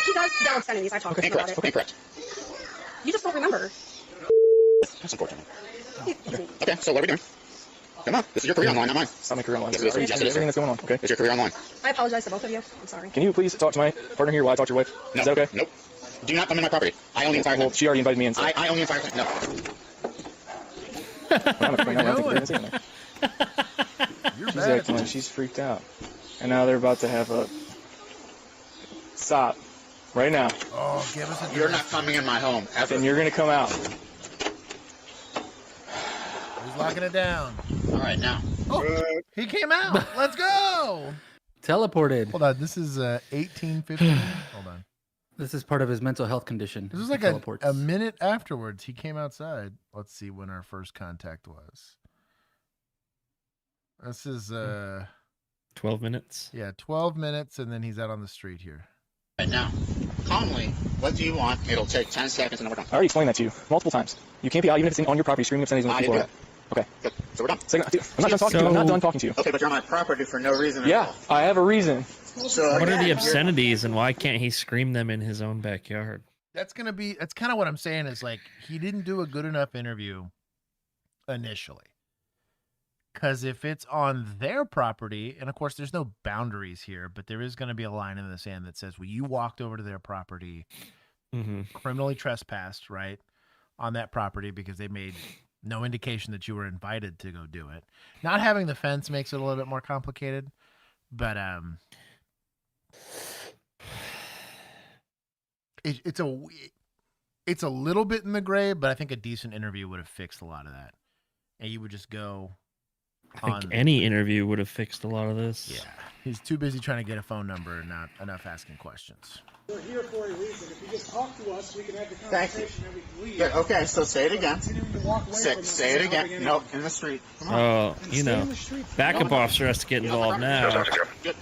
He does still obscenities. I talked to him about it. Okay, correct. You just don't remember. That's unfortunate. Okay, so what are we doing? Come on, this is your career online, not mine. It's not my career online. Yes, it is. Yes, it is. Everything that's going on, okay? It's your career online. I apologize to both of you. I'm sorry. Can you please talk to my partner here while I talk to your wife? No. Is that okay? Nope. Do not come in my property. I own the entire thing. Well, she already invited me in. So. I own the entire thing. No. She's acting like she's freaked out. And now they're about to have a stop. Right now. Oh, give us a You're not coming in my home ever. Then you're going to come out. He's locking it down. All right, now. Oh, he came out. Let's go. Teleported. Hold on. This is 1815. Hold on. This is part of his mental health condition. This was like a minute afterwards. He came outside. Let's see when our first contact was. This is 12 minutes. Yeah, 12 minutes, and then he's out on the street here. Right now. Calmly. What do you want? It'll take 10 seconds and then we're done. I already explained that to you multiple times. You can't be out even if it's on your property screaming obscenities when people are out. Okay. Good. So we're done. I'm not done talking to you. I'm not done talking to you. Okay, but you're on my property for no reason at Yeah, all. I have a reason. So What are the obscenities and why can't he scream them in his own backyard? That's kind of what I'm saying is like he didn't do a good enough interview initially. Because if it's on their property, and of course there's no boundaries here, but there is going to be a line in the sand that says, well, you walked over to their property, criminally trespassed, right, on that property because they made no indication that you were invited to go do it. Not having the fence makes it a little bit more complicated, but it's a little bit in the gray, but I think a decent interview would have fixed a lot of that. And you would just go... I think any interview would have fixed a lot of this. Yeah. He's too busy trying to get a phone number and not enough asking questions. We're here for a reason. If you just talk to us, we can have the Thank you. conversation and we can leave. Good. Okay, so say it again. Say it again. No, in the street. Come on. Oh, you know, backup officer has to get involved now. Good.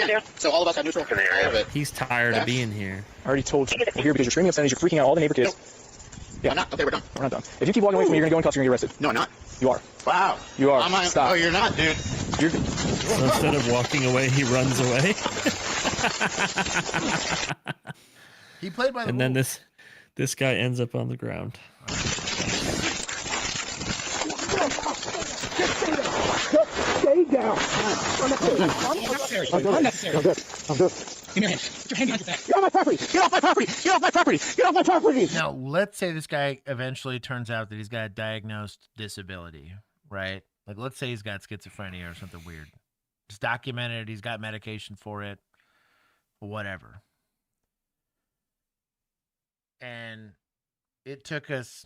Yeah. So all of us have neutral. All of it. He's tired of being here. I already told you. We're here because you're screaming obscenities. You're freaking out all the neighbor kids. Yeah. I'm not. Okay, we're done. We're not done. If you keep walking away from me, you're going to go in cuffs. You're going to get arrested. No, I'm not. You are. Wow. You are. Stop. Oh, you're not, dude. You're... So instead of walking away, he runs away. He played by the And then this guy ends up on the ground. Stay down. I'm good. Give me your hand. Put your hand behind your back. Get off my property. Get off my property. Get off my property. Get off my property. Now, let's say this guy eventually turns out that he's got a diagnosed disability, right? Like, let's say he's got schizophrenia or something weird. It's documented. He's got medication for it, whatever. And it took us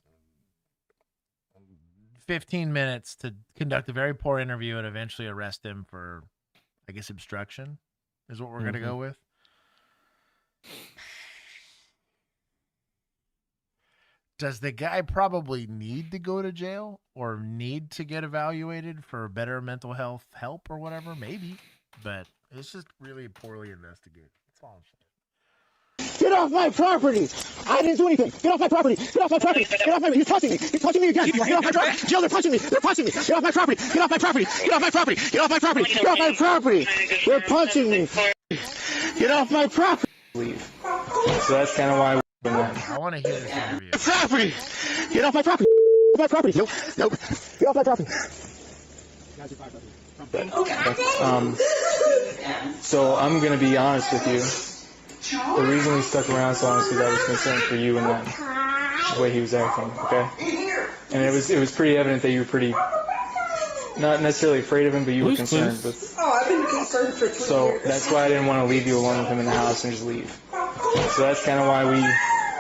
15 minutes to conduct a very poor interview and eventually arrest him for, I guess, obstruction is what we're going to go with. Does the guy probably need to go to jail or need to get evaluated for better mental health help or whatever? Maybe, but it's just really poorly investigated. That's all I'm saying. Get off my property! I didn't do anything. Get off my property! Get off my property! Get off my property! You're touching me! You're touching me again! Get off my property! Jill, they're punching me! They're punching me! Get off my property! Get off my property! Get off my property! Get off my property! Get off my property! They're punching me! Get off my property! Leave. So that's kind of why we're doing that. I want to hear this interview. Property! Get off my property! Get off my property! Nope. Nope. Get off my property! So I'm going to be honest with you. The reason we stuck around so long is because I was concerned for you and them, the way he was acting, okay? And it was pretty evident that you were pretty, not necessarily afraid of him, but you were concerned with. Oh, I've been concerned for 3 years. So that's why I didn't want to leave you alone with him in the house and just leave. So that's kind of why we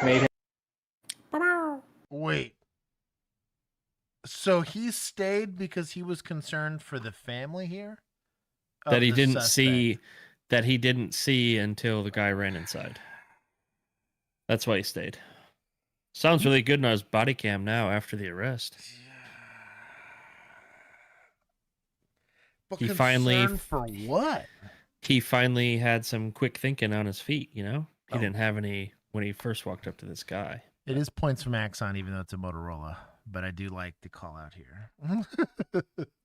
made him. Wait. So he stayed because he was concerned for the family here? That he didn't see. That he didn't see until the guy ran inside. That's why he stayed. Sounds really good on his body cam now after the arrest. But He finally for what? He finally had some quick thinking on his feet, you know? He didn't have any when he first walked up to this guy. It is points from Axon, even though it's a Motorola. But I do like the call out here.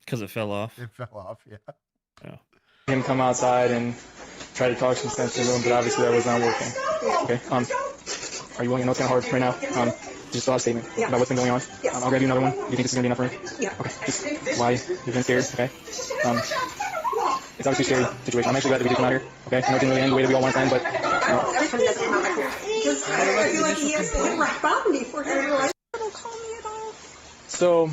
Because it fell off? It fell off, yeah. Oh. Him come outside and try to talk some sense to him, but obviously that was not working. Okay. Are you willing to know it's kind of hard right now? Just fill out a statement about what's been going on. I'll grab you another one. Do you think this is going to be enough for me? Yeah. Okay. Just why you've been scared, okay? It's obviously a scary situation. I'm actually glad that we did come out here, okay? I know it didn't really end the way that we all want to end, but... Every time he does come out here. Because I feel like he has something about me for him. Don't call me at all. So...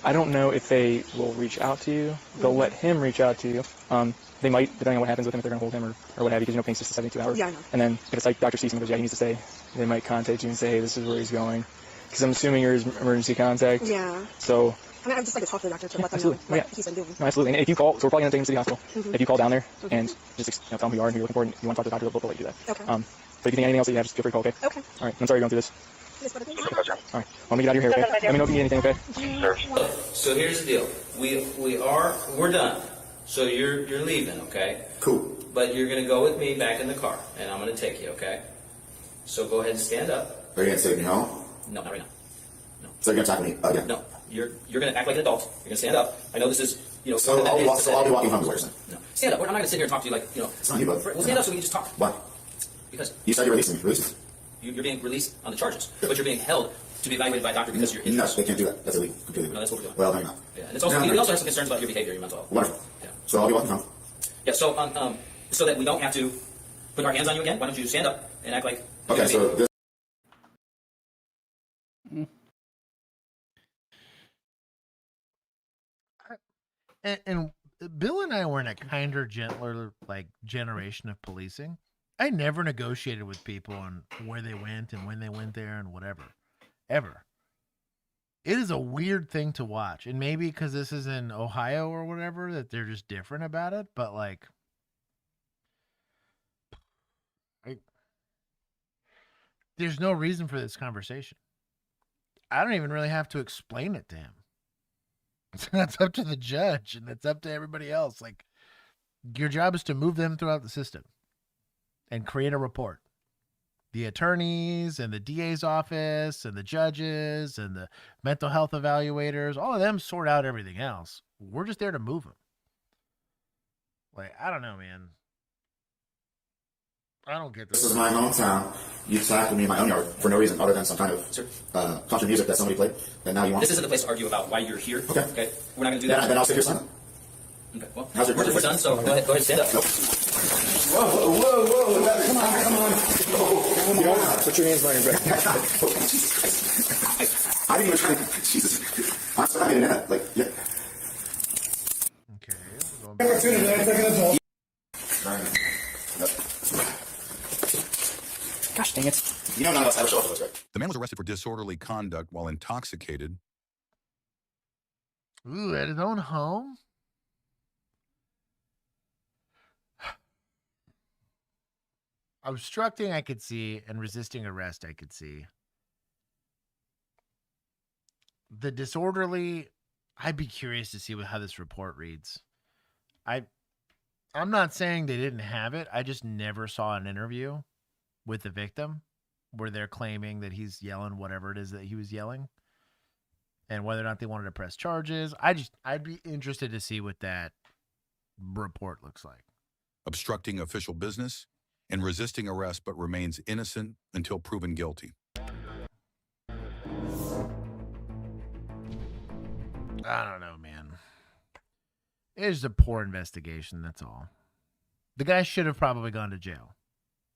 I don't know if they will reach out to you. They'll let him reach out to you. They might, depending on what happens with him, if they're going to hold him or what have you, because paying's just 72 hours. Yeah, I know. And then if it's like Dr. Season goes, yeah, he needs to stay, they might contact you and say, hey, this is where he's going. Because I'm assuming you're his emergency contact. Yeah. So... I mean, I'd just like to talk to the doctor to let them absolutely. know what he's been doing. No, absolutely. And if you call, so we're probably going to take him to City Hospital. If you call down there and just tell them who you are and who you're looking for and you want to talk to the doctor, they'll let you do that. Okay. But if you think anything else that you have, just feel free to call, okay? Okay. All right. I'm sorry you're going through this. It is what it is. All right. Well, let me get out of your hair, okay? Let me know if you need anything, okay? So here's the deal. We're done. So you're leaving, okay? Cool. But you're gonna go with me back in the car, and I'm gonna take you, okay? So go ahead and stand up. Are you going to take me home? No, not right now. So you're going to talk to me again? No, you're gonna act like an adult. You're gonna stand up. I know this is, So I'll be walking home, is what you're saying? No, stand up. I'm not gonna sit here and talk to you like, It's not you, bud. Well, stand up so we can just talk. Why? Because you said you're releasing me. Release me. you're being released on the charges, but you're being held to be evaluated by a doctor because you're injured. No, they can't do that. That's illegal. Completely illegal. No, that's what we're doing. Well, no, you're not. Yeah, and it's also, we also have some concerns about your behavior, your mental health. Wonderful. Yeah. So I'll be walking home. Yeah, so so that we don't have to put our hands on you again, why don't you stand up and act like... Okay, so this... And Bill and I were in a kinder, gentler, like, generation of policing. I never negotiated with people on where they went and when they went there and whatever. Ever. It is a weird thing to watch. And maybe because this is in Ohio or whatever, that they're just different about it. But, like, there's no reason for this conversation. I don't even really have to explain it to him. That's up to the judge, and it's up to everybody else. Like, your job is to move them throughout the system and create a report. The attorneys and the DA's office and the judges and the mental health evaluators, all of them sort out everything else. We're just there to move them. Like, I don't know, man. I don't get this. This is my hometown. You tackled me in my own yard for no reason other than some kind of country music that somebody played. And now you want... This isn't the place to argue about why you're here. Okay. Okay. We're not going to do that. Then I'll sit here silent. Okay. Well, How's your we're done, so go ahead stand up. Nope. Whoa. Come on. You don't put your hands behind your back. I didn't even try to... Jesus. I'm sorry. Like, yeah. Okay. Gosh dang it. You know none of us have a show for us, right? The man was arrested for disorderly conduct while intoxicated. Ooh, at his own home? Obstructing, I could see, and resisting arrest, I could see. The disorderly, I'd be curious to see how this report reads. I'm not saying they didn't have it. I just never saw an interview with the victim where they're claiming that he's yelling whatever it is that he was yelling and whether or not they wanted to press charges. I'd be interested to see what that report looks like. Obstructing official business and resisting arrest but remains innocent until proven guilty. I don't know, man. It's a poor investigation, that's all. The guy should have probably gone to jail,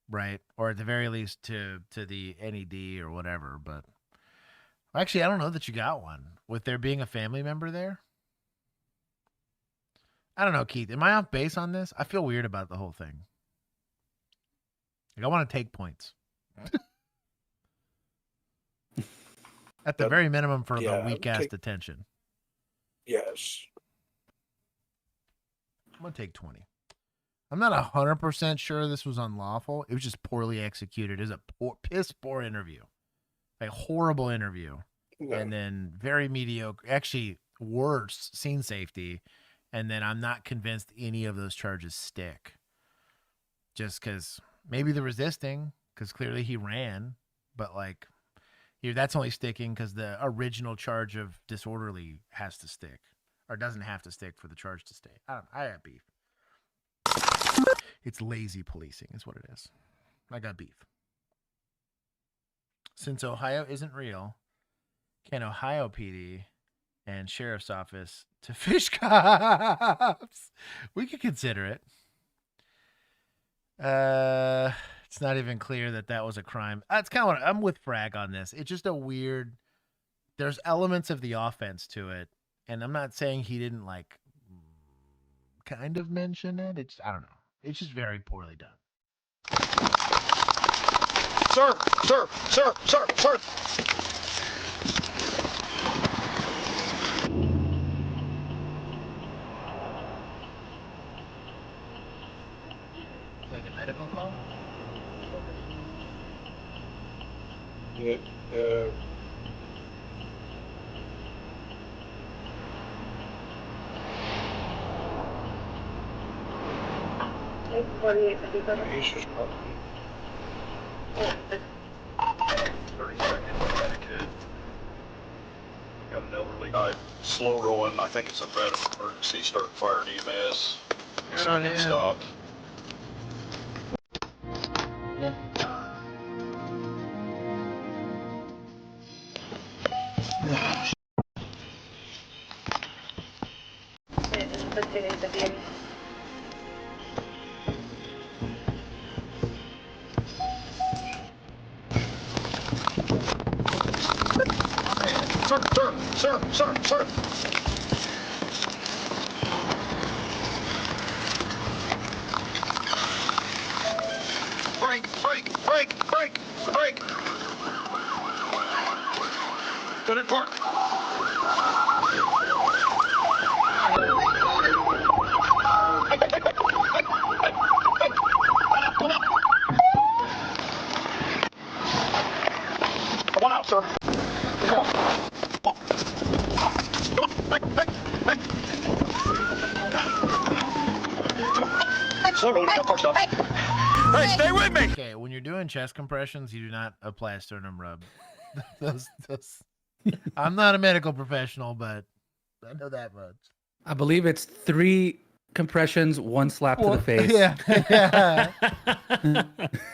right? Or at the very least to the NED or whatever. But actually, I don't know that you got one. With there being a family member there? I don't know, Keith. Am I off base on this? I feel weird about the whole thing. Like, I want to take points. At the very minimum for the weak-ass detention. Yes. I'm going to take 20. I'm not 100% sure this was unlawful. It was just poorly executed. It was a piss poor interview, a horrible interview, and then very mediocre. Actually, worse scene safety, and then I'm not convinced any of those charges stick. Just because maybe the resisting, because clearly he ran, but like, that's only sticking because the original charge of disorderly has to stick, or doesn't have to stick for the charge to stay. I have beef. It's lazy policing is what it is. I got beef. Since Ohio isn't real, can Ohio PD and Sheriff's Office to fish cops? We could consider it. It's not even clear that was a crime. That's kind of what I'm with Frag on this. It's just a weird. There's elements of the offense to it, and I'm not saying he didn't like kind of mention it. It's I don't know. It's just very poorly done. Sir. Like a medical call? Yeah. 48, have you got it? He's just probably. 32nd Connecticut. Got an elderly guy slow rolling. I think it's a threat of emergency. Start fire and EMS. Good on him. Stopped. Sir. Break. Good at park. Come on out, sir. Come on. Slow roll, don't park stop. Hey, stay with me! Okay, when you're doing chest compressions, you do not apply a sternum rub. those. I'm not a medical professional, but I know that much. I believe it's 3 compressions, 1 slap to the face. Yeah.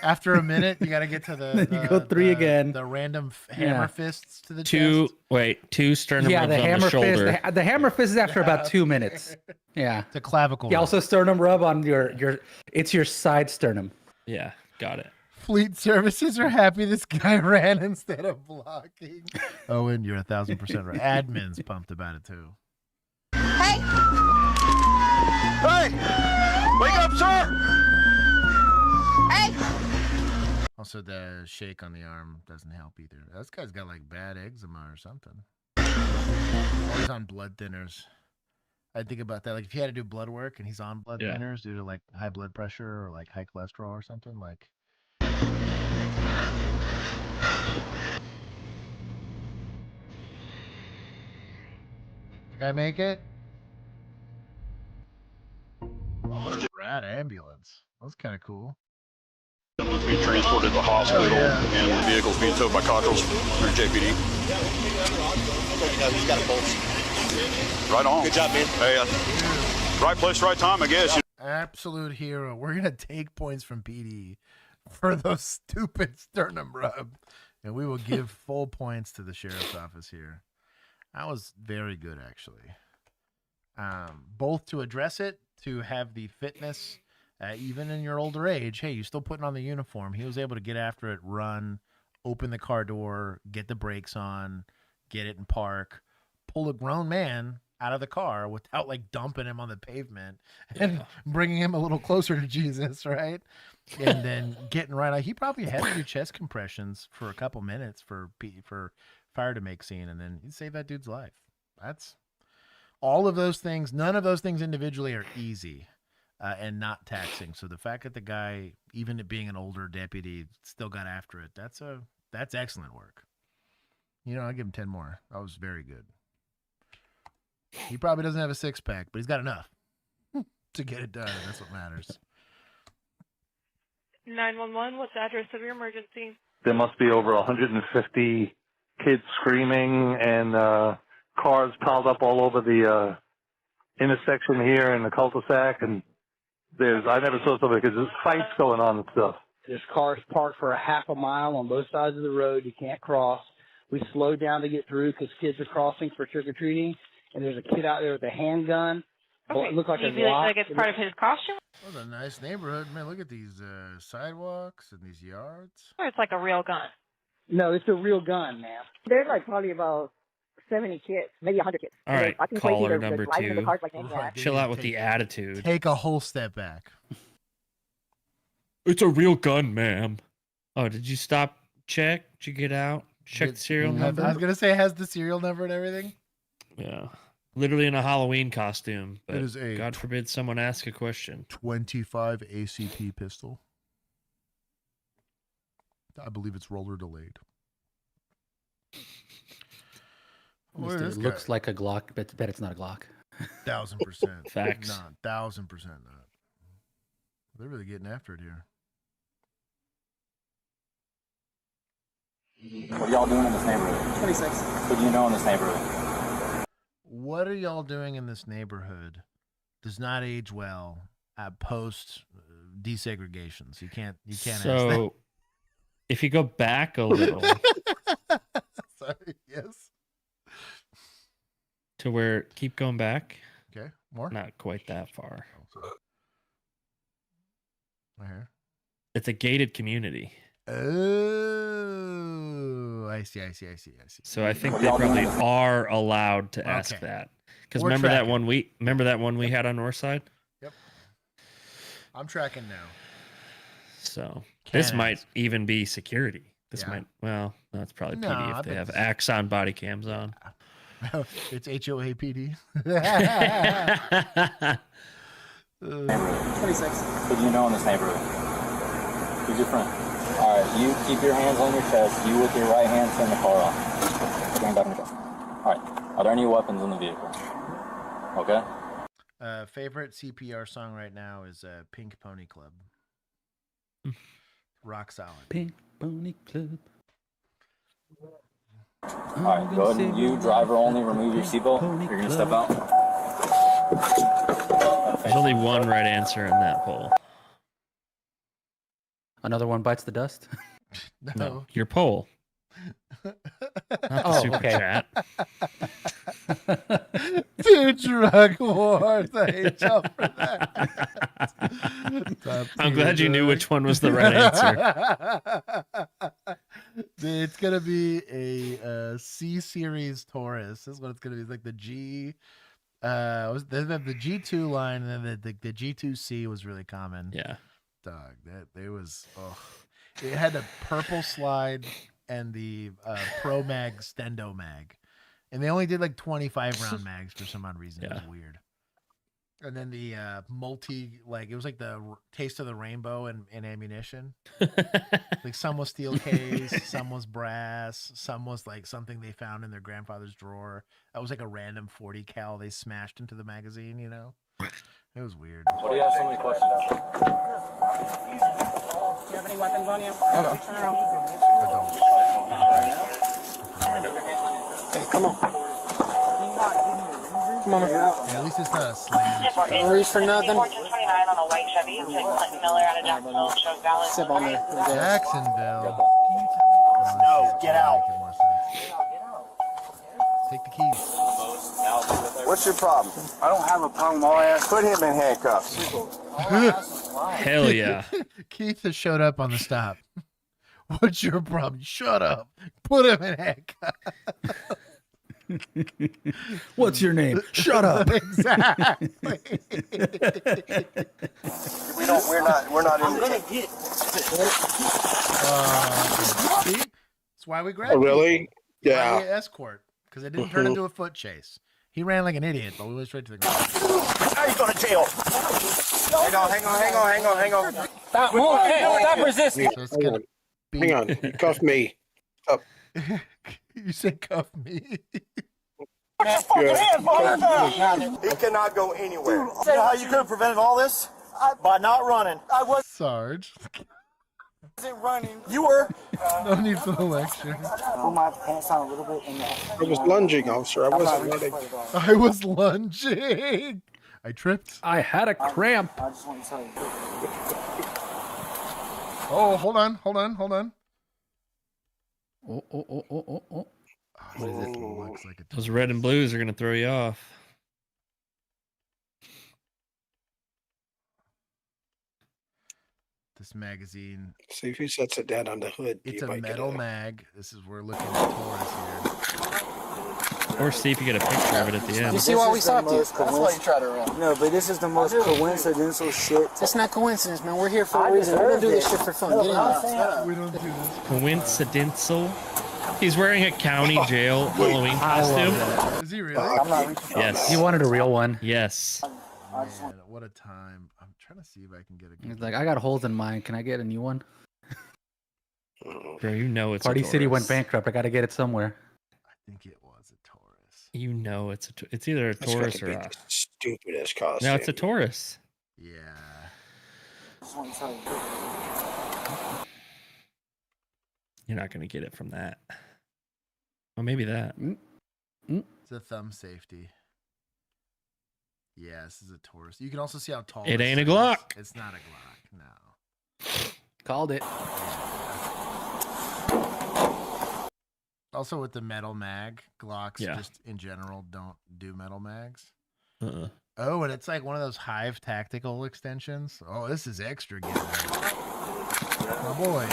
After a minute, you got to get to the. You go 3 again. The random hammer fists to the chest. 2 sternum rubs the on hammer the shoulder. fist. The hammer fist is after about 2 minutes. Yeah. The clavicle. Yeah. Also, sternum rub on your. It's your side sternum. Yeah, got it. Fleet services are happy this guy ran instead of blocking. Owen, you're 1,000% right. Admin's pumped about it too. Hey, wake up, sir. Hey. Also, the shake on the arm doesn't help either. This guy's got like bad eczema or something. Always on blood thinners. I think about that. Like if he had to do blood work and he's on blood thinners due to like high blood pressure or like high cholesterol or something, like. Did I make it? Rad ambulance. That's kind of cool. Being transported to the hospital and the vehicle's being towed by Cottrell's through JPD. He's got a pulse. Right on. Good job, man. Hey, right place, right time, I guess. Absolute hero. We're going to take points from PD for those stupid sternum rub, and we will give full points to the sheriff's office here. That was very good, actually. Both to address it, to have the fitness, even in your older age. Hey, you're still putting on the uniform. He was able to get after it, run, open the car door, get the brakes on, get it in park, pull a grown man out of the car without like dumping him on the pavement and bringing him a little closer to Jesus, right? And then getting right out. He probably had to do chest compressions for a couple minutes for fire to make scene, and then he saved that dude's life. That's all of those things. None of those things individually are easy. and not taxing. So the fact that the guy, even it being an older deputy, still got after it, that's excellent work. You know, I'll give him 10 more. That was very good. He probably doesn't have a six-pack, but he's got enough to get it done. That's what matters. 911, what's the address of your emergency? There must be over 150 kids screaming and cars piled up all over the intersection here in the cul-de-sac. And I never saw something because there's fights going on and stuff. There's cars parked for a half a mile on both sides of the road. You can't cross. We slowed down to get through because kids are crossing for trick-or-treating. And there's a kid out there with a handgun. Okay. It looked like Do you a feel Glock. like it's part of his costume? What a nice neighborhood, man. Look at these sidewalks and these yards. Or it's like a real gun? No, it's a real gun, man. There's like probably about 70 kids, maybe 100 kids. All right, I can caller the number driving of the 2. cars like that. Chill out with the attitude. Take a whole step back. It's a real gun, ma'am. Oh, did you stop? Check? Did you get out? Check the serial number? I was going to say, it has the serial number and everything. Yeah. Literally in a Halloween costume. But It is a God forbid someone ask a question. 25 ACP pistol. I believe it's roller delayed. It looks like a Glock, but bet it's not a Glock. 1,000%. Facts. No, 1,000% not. They're really getting after it here. What are y'all doing in this neighborhood? 26. What do you know in this neighborhood? What are y'all doing in this neighborhood? Does not age well at post desegregations. You can't ask that. So, if you go back a little Sorry, yes. to where, keep going back. Okay, more? Not quite that far. Right here. It's a gated community. Oh, I see. So I think they probably are allowed to ask that. Because remember that one we had on Northside? Yep. I'm tracking now. So this might even be security. This might, well, no, it's probably PD if they have Axon body cams on. It's HOA PD. 26. What do you know in this neighborhood? Who's your friend? All right, you keep your hands on your chest. You with your right hand turn the car off. Put your hand back in the chest. All right. Are there any weapons in the vehicle? Okay. Favorite CPR song right now is Pink Pony Club. Rock solid. Pink Pony Club. All right, go ahead and you, driver only, remove your seatbelt. You're going to step out. There's only one right answer in that poll. Another one bites the dust? No, your poll. Not the super chat. Two drug wars. I hate y'all for that. I'm glad you knew which one was the right answer. It's gonna be a C series Taurus. This is what it's gonna be. It's like the G. They have the G2 line, and then the G2C was really common. Yeah. Dog, it was. Oh, it had the purple slide and the Pro Mag Stendo Mag, and they only did like 25 round mags for some odd reason. It was weird. And then the multi, like it was like the taste of the rainbow and ammunition. Like some was steel case, some was brass, some was like something they found in their grandfather's drawer. That was like a random 40 cal they smashed into the magazine. You know, it was weird. What do you have so many questions? Do you have any weapons on you? Hey, come on. Come on. Yeah, at least it's not a slam. Reach for nothing. 1429 on a white Chevy. It's like Clinton Miller out of Jacksonville. Shows valid. Sip on there. Jacksonville. No, get out. Take the keys. What's your problem? I don't have a problem. All I ask, put him in handcuffs. Hell yeah. Keith has showed up on the stop. What's your problem? Shut up. Put him in handcuffs. What's your name? Shut up. Exactly. We're not in I'm gonna get See? That's why we grabbed Oh, really? people. Why Yeah. we escort. Because it didn't turn into a foot chase. He ran like an idiot, but we went straight to the ground. Now you go to jail. Hang on. Stop moving. Hey, stop resisting. Hang on. You cuff me. Up. You said cuff me. He cannot go anywhere. You know how you could have prevented all this? By not running. I Sarge. wasn't running. You were. No need for the lecture. Pull my pants on a little bit. I was lunging, officer. I wasn't running. I was lunging. I tripped. I had a cramp. I just want to tell you. Oh, hold on. Oh. It looks like Those red and blues are gonna throw you off. This magazine. See if he sets it down on the hood. It's a metal mag. This is we're looking at Taurus here. Or see if you get a picture of it at the end. You see why we stopped you? That's why you try to run. No, but this is the most coincidental shit. It's not coincidence, man. We're here for a reason. We don't do this shit for fun. Get in. We don't do this. Coincidental. He's wearing a county jail Halloween costume. Is he really? I'm not reaching. Yes. He wanted a real one. Yes. Man, what a time. I'm trying to see if I can get a good He's like, I got holes in mine. Can I get a new one? Bro, you know it's Party a City went Taurus. bankrupt. I got to get it somewhere. I think it was a Taurus. You know it's it's either a That's got Taurus to or be a. the stupidest costume. No, it's a Taurus. Yeah. I just want to tell you. You're not gonna get it from that. Well, maybe that. It's a thumb safety. Yeah, this is a Taurus. You can also see how tall It this ain't a is. Glock. It's not a Glock, no. Called it. Also with the metal mag, Glocks Yeah. just in general don't do metal mags. Uh-uh. Oh, and it's like one of those Hive tactical extensions. Oh, this is extra good. Oh boy.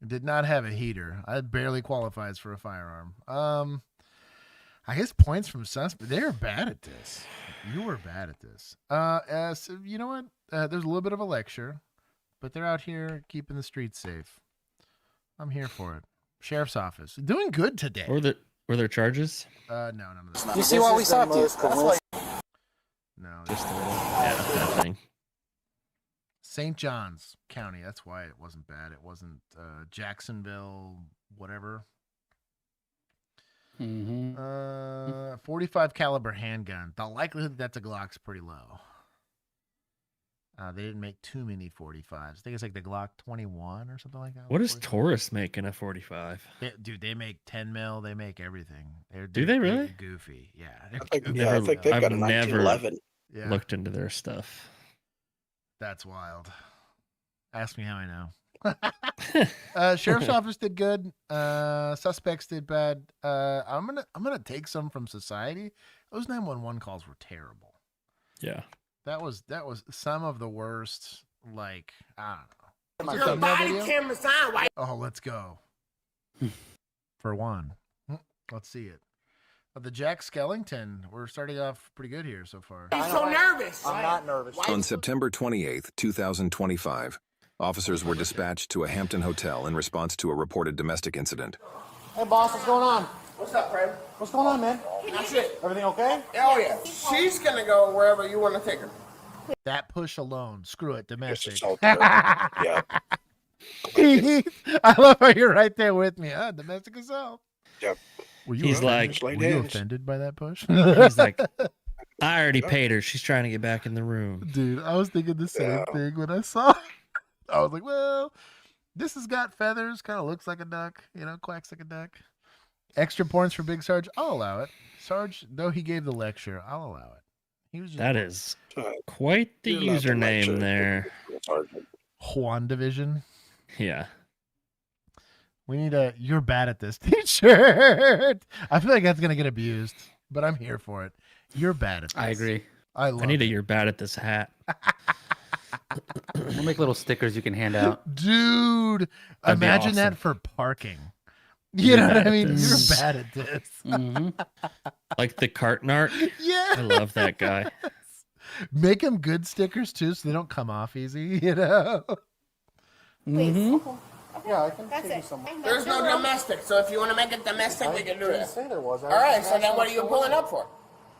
It did not have a heater. It barely qualifies for a firearm. I guess points from suspect. They are bad at this. You were bad at this. So you know what? There's a little bit of a lecture, but they're out here keeping the streets safe. I'm here for it. Sheriff's office doing good today. Were there charges? No, none of this. You see why we stopped you? No, Just a little. Yeah, nothing. St. Johns County. That's why it wasn't bad. It wasn't Jacksonville, whatever. 45 caliber handgun. The likelihood that that's a Glock's pretty low. They didn't make too many 45s. I think it's like the Glock 21 or something like that. What does Taurus make in a 45? Dude, they make 10 mil. They make everything. Do they really? Goofy. Yeah. I think they've got a 1911. Yeah. Looked into their stuff. That's wild. Ask me how I know. Sheriff's office did good. Suspects did bad. I'm gonna take some from society. Those 911 calls were terrible. Yeah. That was some of the worst. Like, I don't know. Your body camera's on. Why? Oh, let's go. For one, let's see it. The Jack Skellington. We're starting off pretty good here so far. He's so nervous. I'm not nervous. On September 28th, 2025, officers were dispatched to a Hampton hotel in response to a reported domestic incident. Hey, boss, what's going on? What's up, Fred? What's going on, man? That's it. Everything okay? Hell yeah. She's gonna go wherever you want to take her. That push alone. Screw it. Domestic. Yeah. I love how you're right there with me. Domestic assault. Yep. Were you He's offended? like, were you offended by that push? He's like, I already paid her. She's trying to get back in the room. Dude, I was thinking the same thing when I saw it. I was like, well, this has got feathers, kind of looks like a duck, quacks like a duck. Extra points for Big Sarge, I'll allow it. Sarge, though he gave the lecture, I'll allow it. He was just That is quite the username there. Juan Division. Yeah. We need a "You're bad at this" t-shirt. I feel like that's gonna get abused, but I'm here for it. You're bad at this. I agree. I need a "You're bad at this" hat. We'll make little stickers you can hand out. Dude, That'd be imagine that awesome. for parking. You know what I mean? You're bad at this. Like the carton art. Yeah. I love that guy. Make them good stickers too, so they don't come off easy. Yeah, I can That's take you it. somewhere. There's no domestic, so if you want to make it domestic, we can do didn't it. say there was. All right, so then what are you pulling up for?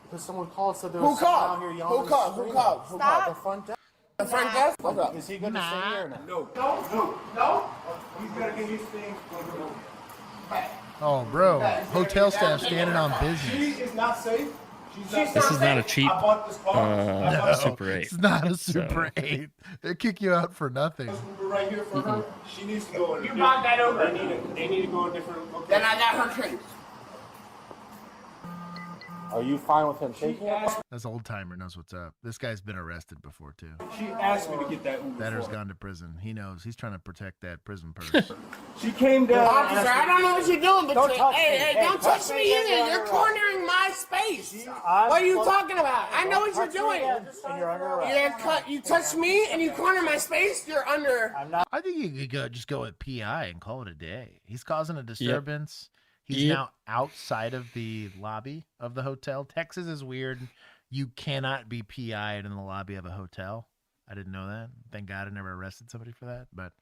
Because someone called said there Who was someone out called? here Who yelling. called? Who called? Who Stop. called? The front desk. The front desk? What's up? Is he going to stay here or not? No. He's got to get his things. Oh, bro. Hotel staff standing on business. She is not safe. This is not a cheap Super 8. It's not a Super 8. They kick you out for nothing. Right here for her. She needs to go in. You bought that over. They need to go in different locations. Then I got her case. Are you fine with him taking it? This old timer knows what's up. This guy's been arrested before too. She asked me to get that Uber. That has gone to prison. He knows. He's trying to protect that prison purse. She came down. Officer, I don't know what you're doing, but Don't touch me. hey, don't touch me either. You're cornering my space. What are you talking about? I know what you're doing. You're under arrest. You touch me and you corner my space, you're under. I think you could just go with PI and call it a day. He's causing a disturbance. He's now outside of the lobby of the hotel. Texas is weird. You cannot be PI'd in the lobby of a hotel. I didn't know that. Thank God I never arrested somebody for that. But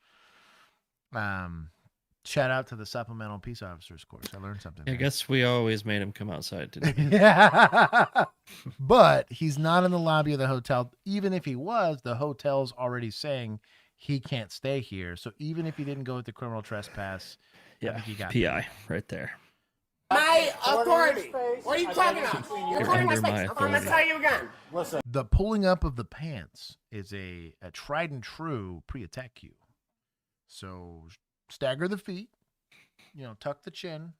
shout out to the supplemental peace officers course. I learned something. I guess we always made him come outside today. Yeah. But he's not in the lobby of the hotel. Even if he was, the hotel's already saying he can't stay here. So even if he didn't go with the criminal trespass, I think he got PI right there. My authority. What are you talking about? You're cornering my space. I'm going to tell you again. Listen. The pulling up of the pants is a tried and true pre-attack cue. So stagger the feet, tuck the chin,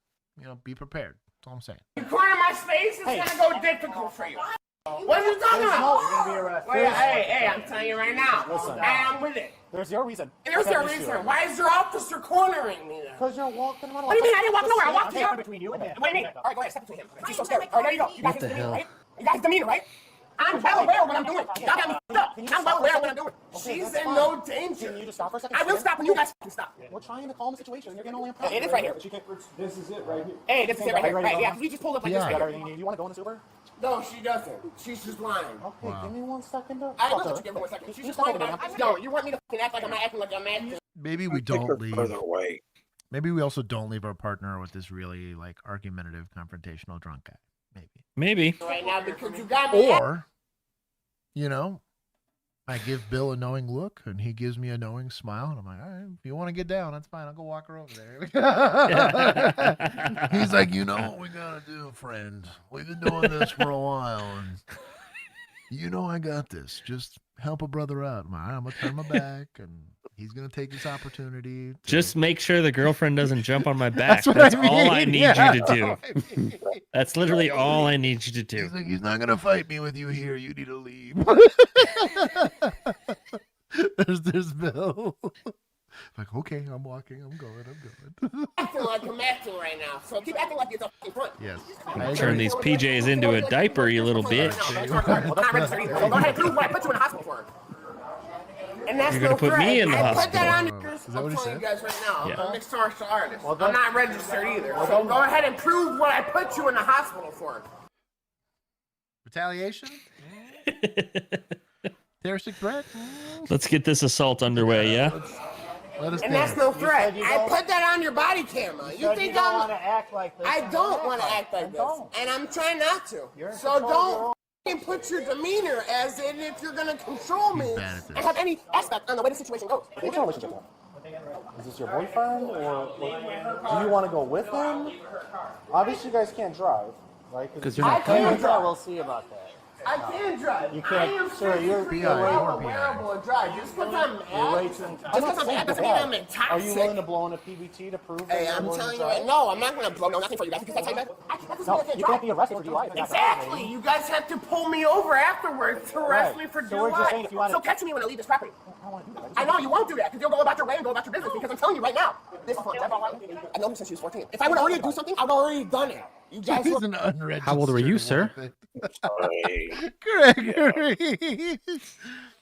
be prepared. That's all I'm saying. You corner my space, it's going to go difficult for you. What are you talking about? You're going to be arrested. Hey, I'm telling you right now. Listen. I'm with it. There's your reason. There's your reason. Why is your officer cornering me then? Because you're walking around. What do you mean? I didn't walk nowhere. I walked here. here. Between you and him. What do you mean? All right, go ahead. Step between him. She's so scary. All right, there you go. You got What the his demeanor, hell? right? You got his demeanor, right? I'm well aware of what I'm doing. Y'all got me f***ed up. I'm well aware of what I'm doing. She's in no danger. Can you just stop for a second? I will stop when you guys stop. We're trying to calm the situation. You're getting only impressed. It is right here. This is it right here. Hey, this is it right here. Right, yeah, we just pulled up like this. Right here. You want to go in this Uber? No, she doesn't. She's just lying. Okay, give me 1 second. I will let you give her 1 second. She's just lying. No, you want me to act like I'm not acting like I'm acting. Maybe we don't leave. Further away. Maybe we also don't leave our partner with this really argumentative, confrontational drunk guy. Maybe. Right now because you got me. Or, I give Bill a knowing look and he gives me a knowing smile. And I'm like, all right, if you want to get down, that's fine. I'll go walk her over there. He's like, you know what we got to do, friend. We've been doing this for a while. And I got this. Just help a brother out. I'm going to turn my back and he's going to take this opportunity. Just make sure the girlfriend doesn't jump on my back. That's all I need you to do. That's literally all I need you to do. He's like, he's not going to fight me with you here. You need to leave. there's Bill. Like, okay, I'm walking. I'm going. Acting like I'm acting right now. So keep acting like you're up in front. Yes. Turn these PJs into a diaper, you little bitch. Go ahead and prove what I put you in the hospital for. And that's You're gonna put me in the I put hospital. that on Is that what he I'm telling said? you guys right now. Yeah. I'm a mixed martial artist. I'm not registered either. So go ahead and prove what I put you in the hospital for. Retaliation? Terroristic threat? Let's get this assault underway, yeah? Let us And know. that's no threat. I put that on your body camera. You think don't I'm... want to act like this. I don't want to act like this. And I'm trying not to. So don't put your demeanor as in if you're going to control me and have any aspect on the way the situation goes. What's your relationship with him? Is this your boyfriend, or do you want to go with him? Obviously, you guys can't drive, right? Because you're not can't drive. We'll see about that. I can drive. You can't, I am sir. You're wearable and drive. Just because I'm mad, doesn't mean I'm intoxicated. Are you willing to blow in a PBT to prove? Hey, that I'm you're telling you willing to right now, I'm not going to blow nothing for you guys because I tell you that. No, you can't be arrested for DUI. Exactly. You guys have to pull me over afterwards to arrest me for So we're just saying if you DUI. want So catch me when I leave this property. I know you won't do that because you'll go about your way and go about your business because I'm telling you right now. This is for I know him since she was 14. If I would already do something, I've already done it. You guys He's an unregistered. How old were you, sir? Gregory.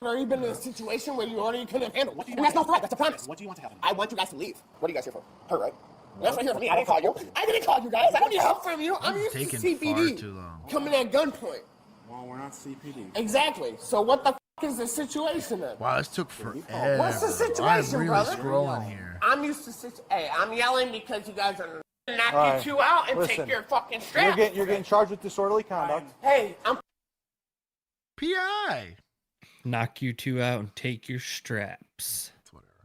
already been in a situation where you already could have handled. And that's no threat. That's a promise. What do you want to happen? I want you guys to leave. What are you guys here for? Her, right? That's right here for me. I didn't call you. I didn't call you guys. I don't need help from you. I'm used to CPD coming at gunpoint. Well, we're not CPD. Exactly. So what the is the situation then? Wow, this took forever. What's the situation, I'm really brother? scrolling here. I'm used to Hey, I'm yelling because you guys are knock you out and take your fucking strap. You're getting charged with disorderly conduct. Hey, I'm PI. knock you two out and take your straps.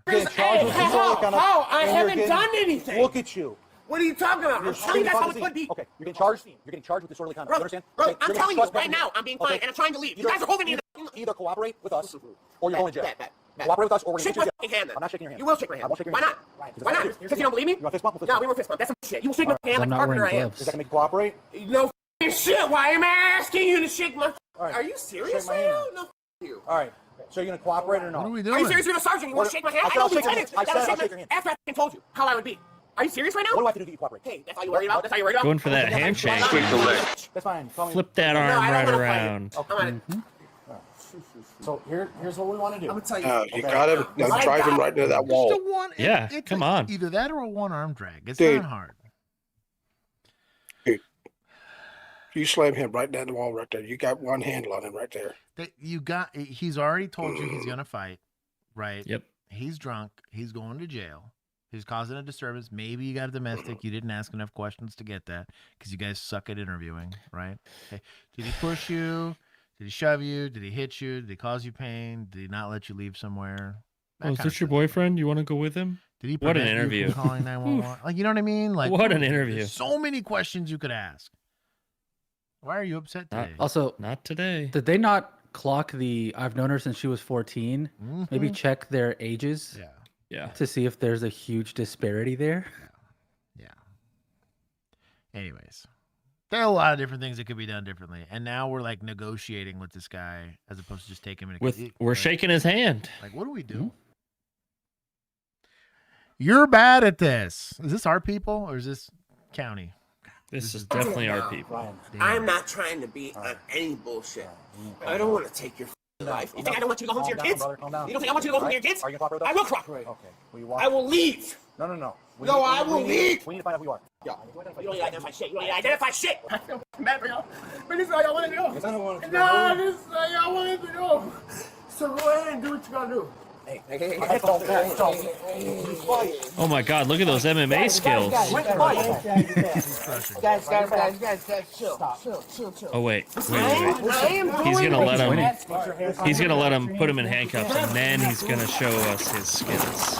How? I haven't done anything. Look at you. What are you talking about? I'm telling you that's how it could be. Okay, you're getting charged. You're getting charged with disorderly conduct. You understand? Bro, Okay, I'm telling you right now, I'm being fine, and I'm trying to leave. You guys are holding me. Either cooperate with us, or you're going to jail. Cooperate with us, or we're going to shake jail. my hand. I'm not shaking your hand. You will shake my hand. I won't shake your Why hand. not? Why not? Because you don't believe me? You want fist bump? No, we won't fist bump. That's some shit. You will shake my hand like a carpenter I am. Is that going to make you cooperate? No shit. Why am I asking you to shake my... Right. Are you serious Shake my right hand. now? No, you. All right. So you're going to cooperate or no? What are we doing? Are you serious? You're a sergeant. You want to shake my hand? I said I'll shake your hand. I said I'll shake your hand. After I told you how I would be. Are you serious right now? What do I have to do to get you cooperate? Hey, that's all you worried about? That's all you worried about? Going for that handshake. That's fine. Flip that arm right around. So here's what we want to do. You gotta drive him right into that wall. Yeah, come on. Either that or a one-arm drag. It's Dude. not hard. Dude, you slam him right down the wall right there. You got one handle on him right there. He's already told you he's gonna fight, right? Yep. He's drunk. He's going to jail. He's causing a disturbance. Maybe you got a domestic. You didn't ask enough questions to get that because you guys suck at interviewing, right? Okay. Did he push you? Did he shove you? Did he hit you? Did he cause you pain? Did he not let you leave somewhere? Oh, is this your boyfriend? You want to go with him? Did he what an prevent you interview. from calling 911? Like, you know what I mean? Like, what an interview. There's so many questions you could ask. Why are you upset today? Also, not today. Did they not clock the? I've known her since she was 14. Maybe check their ages. Yeah. To see if there's a huge disparity there. Yeah. Anyways, there are a lot of different things that could be done differently, and now we're like negotiating with this guy as opposed to just taking him. We're shaking his hand. Like, what do we do? You're bad at this. Is this our people or is this county? This is definitely our people. I'm not trying to be on any bullshit. I don't want to take your life. You think I don't want you to go home to your kids? You don't think I want you to go home to your kids? Are you going to cooperate with us? I will cooperate. Okay. I will leave. No. No, I will leave. We need to find out who you are. Yo, you don't need to identify shit. You don't need to identify shit. I feel bad for y'all. But this is all y'all want to do. Yes, I don't want to. No, this is all y'all want to do. So go ahead and do what you got to do. Hey. Oh my God! Look at those MMA skills. Guys, chill. Oh wait. He's gonna let him. He's gonna let him put him in handcuffs, and then he's gonna show us his skills.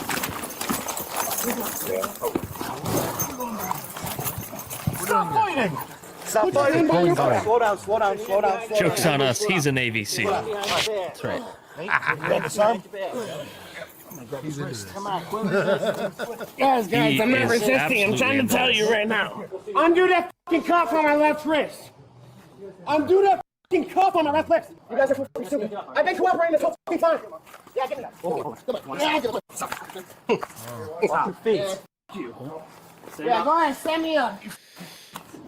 Stop fighting! Stop fighting! Slow down. Joke's on us. He's a Navy SEAL. That's right. Come on. Guys, I'm not resisting. I'm trying to tell you right now. Undo that fucking cuff on my left wrist. Undo that fucking cuff on my left wrist. You guys are fucking stupid. I've been cooperating this whole fucking time. Yeah, give me that. Come on. Yeah, give me that. Wow. Face. Yeah, go ahead. Stand me up.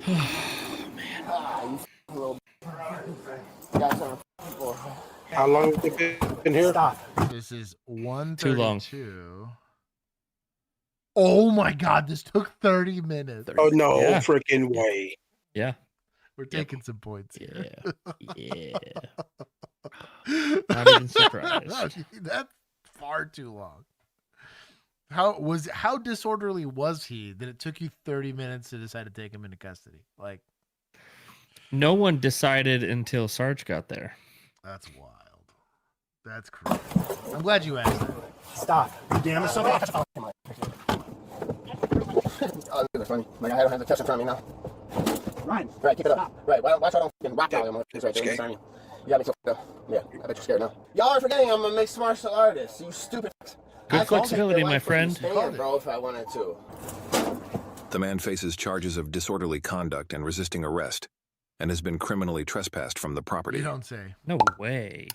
Man. You little. Guys are people. How long have they been here? This is 1:32. Too long. Oh my God, this took 30 minutes. Oh no, freaking way. Yeah. We're taking some points here. Yeah. Not even surprised. That's far too long. How disorderly was he that it took you 30 minutes to decide to take him into custody? Like, no one decided until Sarge got there. That's wild. That's crazy. I'm glad you asked that. Stop. Damn it, somebody. Oh, this is funny. Like, I don't have the test in front of me now. Ryan. Right, keep it up. Right, watch out on rock alley on this right there. You got me so yeah, I bet you're scared now. Y'all are forgetting I'm a mixed martial artist. You stupid. Good flexibility, my friend. Bro, if I wanted to. The man faces charges of disorderly conduct and resisting arrest, and has been criminally trespassed from the property. You don't say. No way.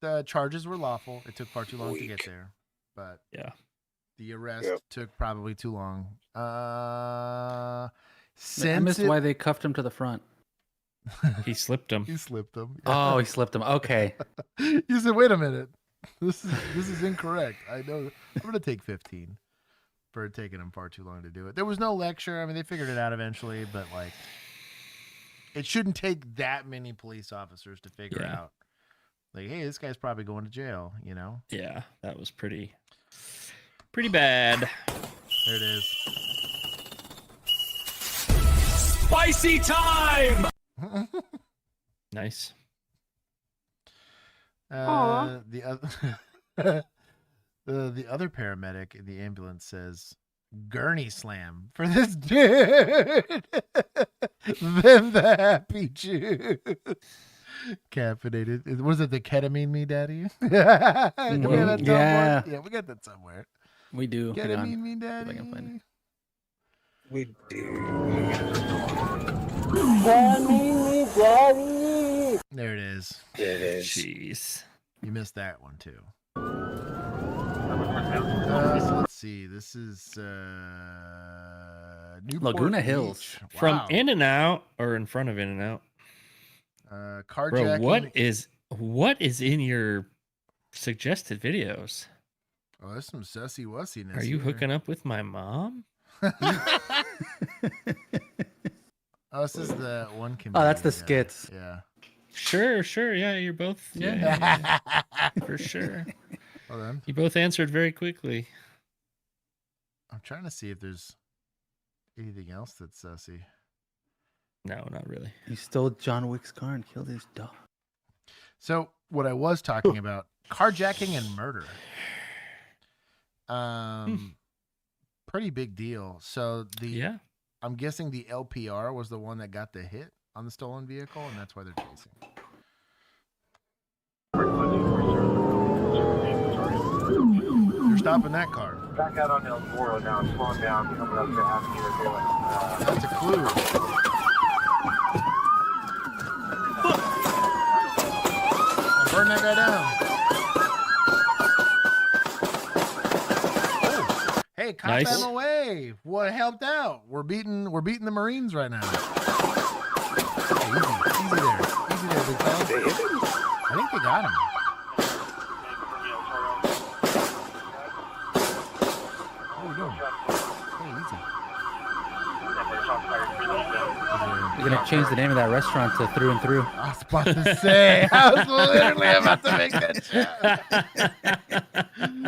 The charges were lawful. It took far too long to get there, but yeah, the arrest took probably too long. I missed why they cuffed him to the front. He slipped him. He slipped him. Yeah. Oh, he slipped him. Okay. You said, "Wait a minute, this is incorrect." I know. I'm gonna take 15 for taking him far too long to do it. There was no lecture. I mean, they figured it out eventually, but like, it shouldn't take that many police officers to figure out. Like, hey, this guy's probably going to jail, you know? Yeah, that was pretty bad. There it is. Spicy time! Nice. The other the other paramedic in the ambulance says, "Gurney slam for this dude." Then the happy Jew. Caffeinated. Was it the ketamine me, daddy? Do we have that Yeah. Yeah, we got that somewhere. We do. Hang on. Ketamine me, See if I daddy. can find it. We do. There it is. There it is. Jeez. You missed that one too. So let's see. This is Newport Laguna Beach. Hills. From Wow. In-N-Out or in front of In-N-Out. Bro, Carjacking. what is in your suggested videos? Oh, there's some sussy wussiness. Are you hooking up with my mom? Oh, this is the one. Oh, that's the skits. Yeah. Sure. Yeah, you're both. Yeah. For sure. Hold on. You both answered very quickly. I'm trying to see if there's anything else that's sussy. No, not really. He stole John Wick's car and killed his dog. So what I was talking about, carjacking and murder. Pretty big deal. So I'm guessing the LPR was the one that got the hit on the stolen vehicle, and that's why they're chasing. They're stopping that car. Back out on El Toro now, slowing down, coming up to Avenue or That's a clue. I'll burn that guy down. Oh. Hey, cop Nice. them away. What helped out? We're beating the Marines right now. Hey, easy there, big fella. I think they got him. What are we doing? Hey, easy. You're gonna change the name of that restaurant to Through and Through. I was about to say. I was literally about to make that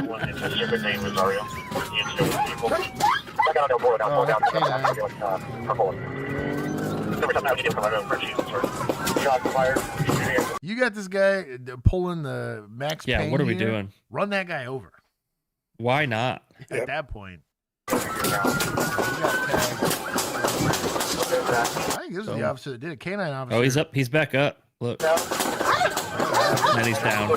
One specific name is Ariel. People. Back out on El Toro now, slow down, purple. Shots fired. You got this guy pulling the Max Yeah, Payne what are we here. doing? Run that guy over. Why not? At that point. I think this is the officer that did it. Canine officer. Oh, he's up. He's back up. Look. And then he's down.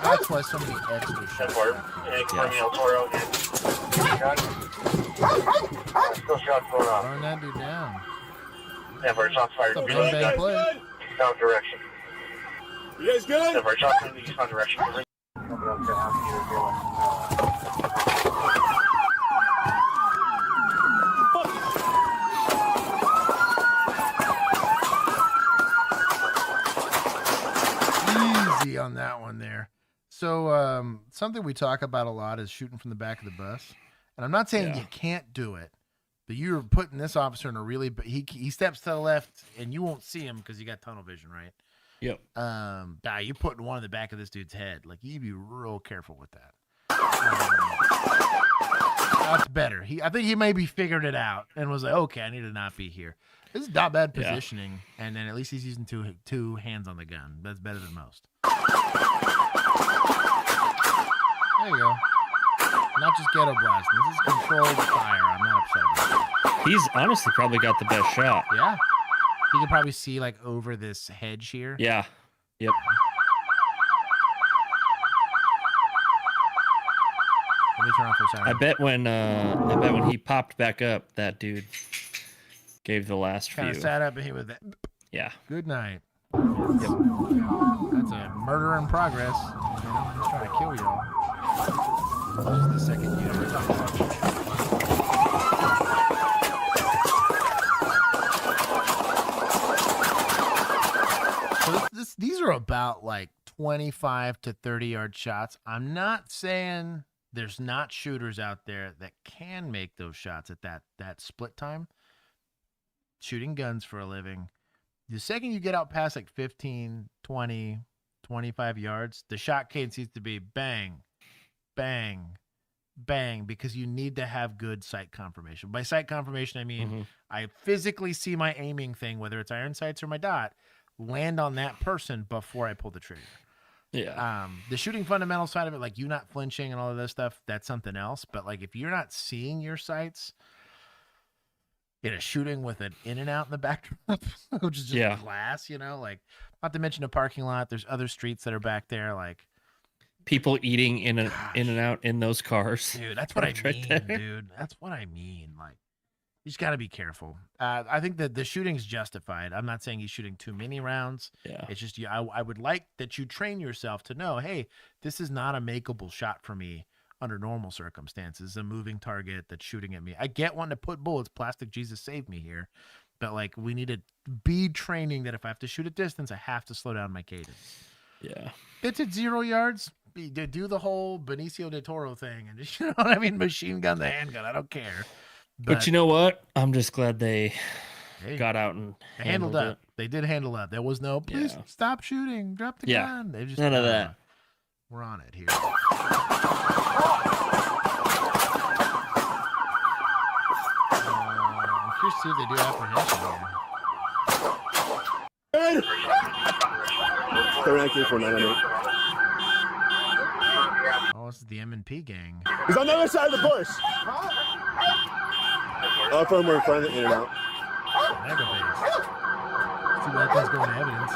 That's why so many extra shots. Still shots going on. Burn that dude down. Never shots fired. That's a bang play. Eastbound direction. You guys good? Never shots in the eastbound direction. Coming up to Avenue Easy on that one there. So something we talk about a lot is shooting from the back of the bus. And I'm not saying you can't do it, but you're putting this officer in a really he steps to the left and you won't see him because you got tunnel vision, right? Yep. You're putting one in the back of this dude's head. Like, you be real careful with that. That's better. I think he maybe figured it out and was like, okay, I need to not be here. This is not bad positioning, and then at least he's using two hands on the gun. That's better than most. There you go. Not just ghetto blasting. This is controlled fire. I'm not upset about it. He's honestly probably got the best shot. Yeah. You can probably see like over this hedge here. Yeah. Yep. Let me turn off for a second. I bet when he popped back up, that dude gave the last few. Kind of sat up here with that. Yeah. Good night. Yep. That's a murder in progress. I'm just trying to kill y'all. This is the second unit we're talking about. So these are about like 25 to 30-yard shots. I'm not saying there's not shooters out there that can make those shots at that split time. Shooting guns for a living. The second you get out past like 15, 20, 25 yards, the shot cadence needs to be bang, bang, bang, because you need to have good sight confirmation. By sight confirmation, I mean I physically see my aiming thing, whether it's iron sights or my dot, land on that person before I pull the trigger. Yeah. The shooting fundamental side of it, like you not flinching and all of this stuff, that's something else. But like if you're not seeing your sights in a shooting with an in and out in the backdrop, which is just glass, like not to mention a parking lot. There's other streets that are back there, like people eating in and out in those cars. Dude, that's what I mean, dude. That's what I mean. Like, you just got to be careful. I think that the shooting's justified. I'm not saying he's shooting too many rounds. Yeah. It's just I would like that you train yourself to know, hey, this is not a makeable shot for me under normal circumstances. A moving target that's shooting at me. I get wanting to put bullets. Plastic Jesus saved me here. But, like, we need to be training that if I have to shoot at distance, I have to slow down my cadence. Yeah. It's at 0 yards. Do the whole Benicio del Toro thing and just, what I mean? Machine gun the handgun. I don't care. But you know what? I'm just glad they got out and handled up. it. They did handle up. There was no, please stop shooting. Drop the gun. They just none of that. We're on it here. I'm curious to see if they do apprehension here. 39K for 900. Oh, this is the M&P gang. He's on the other side of the bush. All from we're in front of the in and out. Mega base. See that thing's going to evidence.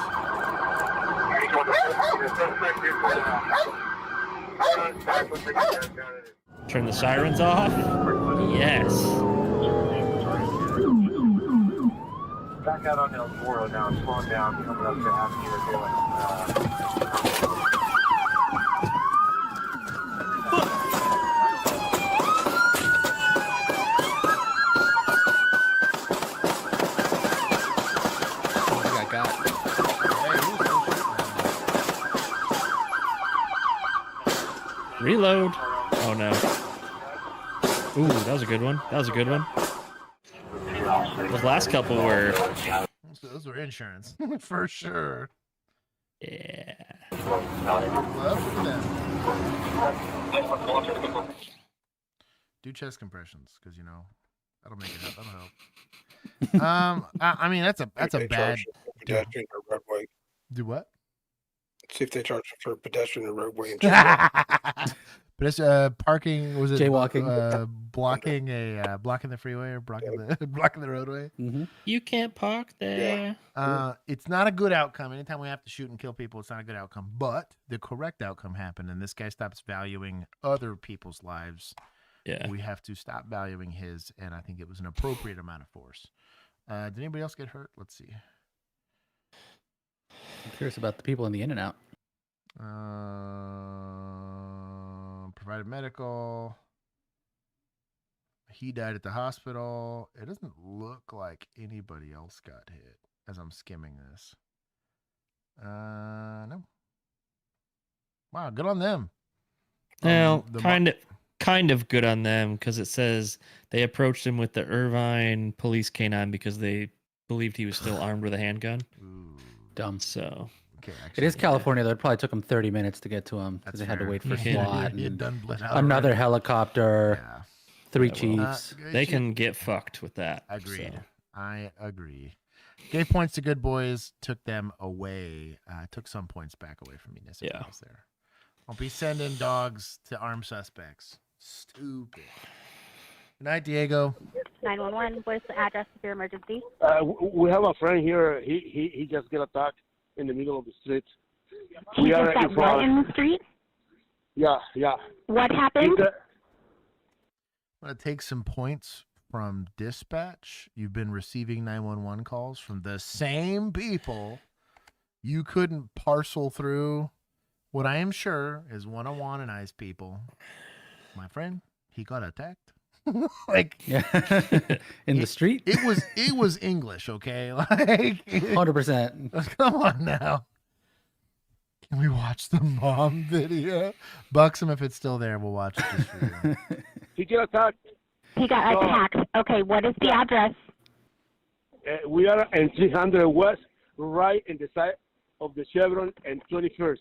Turn the sirens off? Yes. Back out on El Toro now, slowing down, coming up to after you're doing. Reload. Oh no. Ooh, that was a good one. That was a good one. Those last couple were. Those were insurance for sure. Yeah. Do chest compressions because that'll make it help. That'll help. I mean that's a bad. Pedestrian or roadway. Do what? See if they charge for pedestrian or roadway. Parking was it jaywalking? Blocking the freeway or blocking the roadway. Mm-hmm. You can't park there. It's not a good outcome. Anytime we have to shoot and kill people, it's not a good outcome. But the correct outcome happened, and this guy stops valuing other people's lives. Yeah, we have to stop valuing his, and I think it was an appropriate amount of force. Did anybody else get hurt? Let's see. I'm curious about the people in the in and out. Provided medical. He died at the hospital. It doesn't look like anybody else got hit as I'm skimming this. No. Wow, good on them. Well, kind of good on them because it says they approached him with the Irvine police canine because they believed he was still armed with a handgun. Ooh. Dumb. So it is California, though. It probably took them 30 minutes to get to him because they had to wait for SWAT and another helicopter, 3 chiefs. They can get fucked with that. Agreed. So. I agree. Gave points to good boys, took them away, took some points back away from municipalities there. Won't be sending dogs to armed suspects. Stupid. Good night, Diego. 911. What is the address of your emergency? We have a friend here. He just got attacked in the middle of the street. He just got what in the street? Yeah. What happened? I'm going to take some points from dispatch. You've been receiving 911 calls from the same people. You couldn't parcel through what I am sure is one-on-one and eyes people. My friend, he got attacked. In the street. It was English, okay? 100%. Come on now. Can we watch the mom video? Buxom, if it's still there, we'll watch it just for you. He got attacked. He got attacked. Okay, what is the address? We are in 300 West, right in the side of the Chevron and 21st.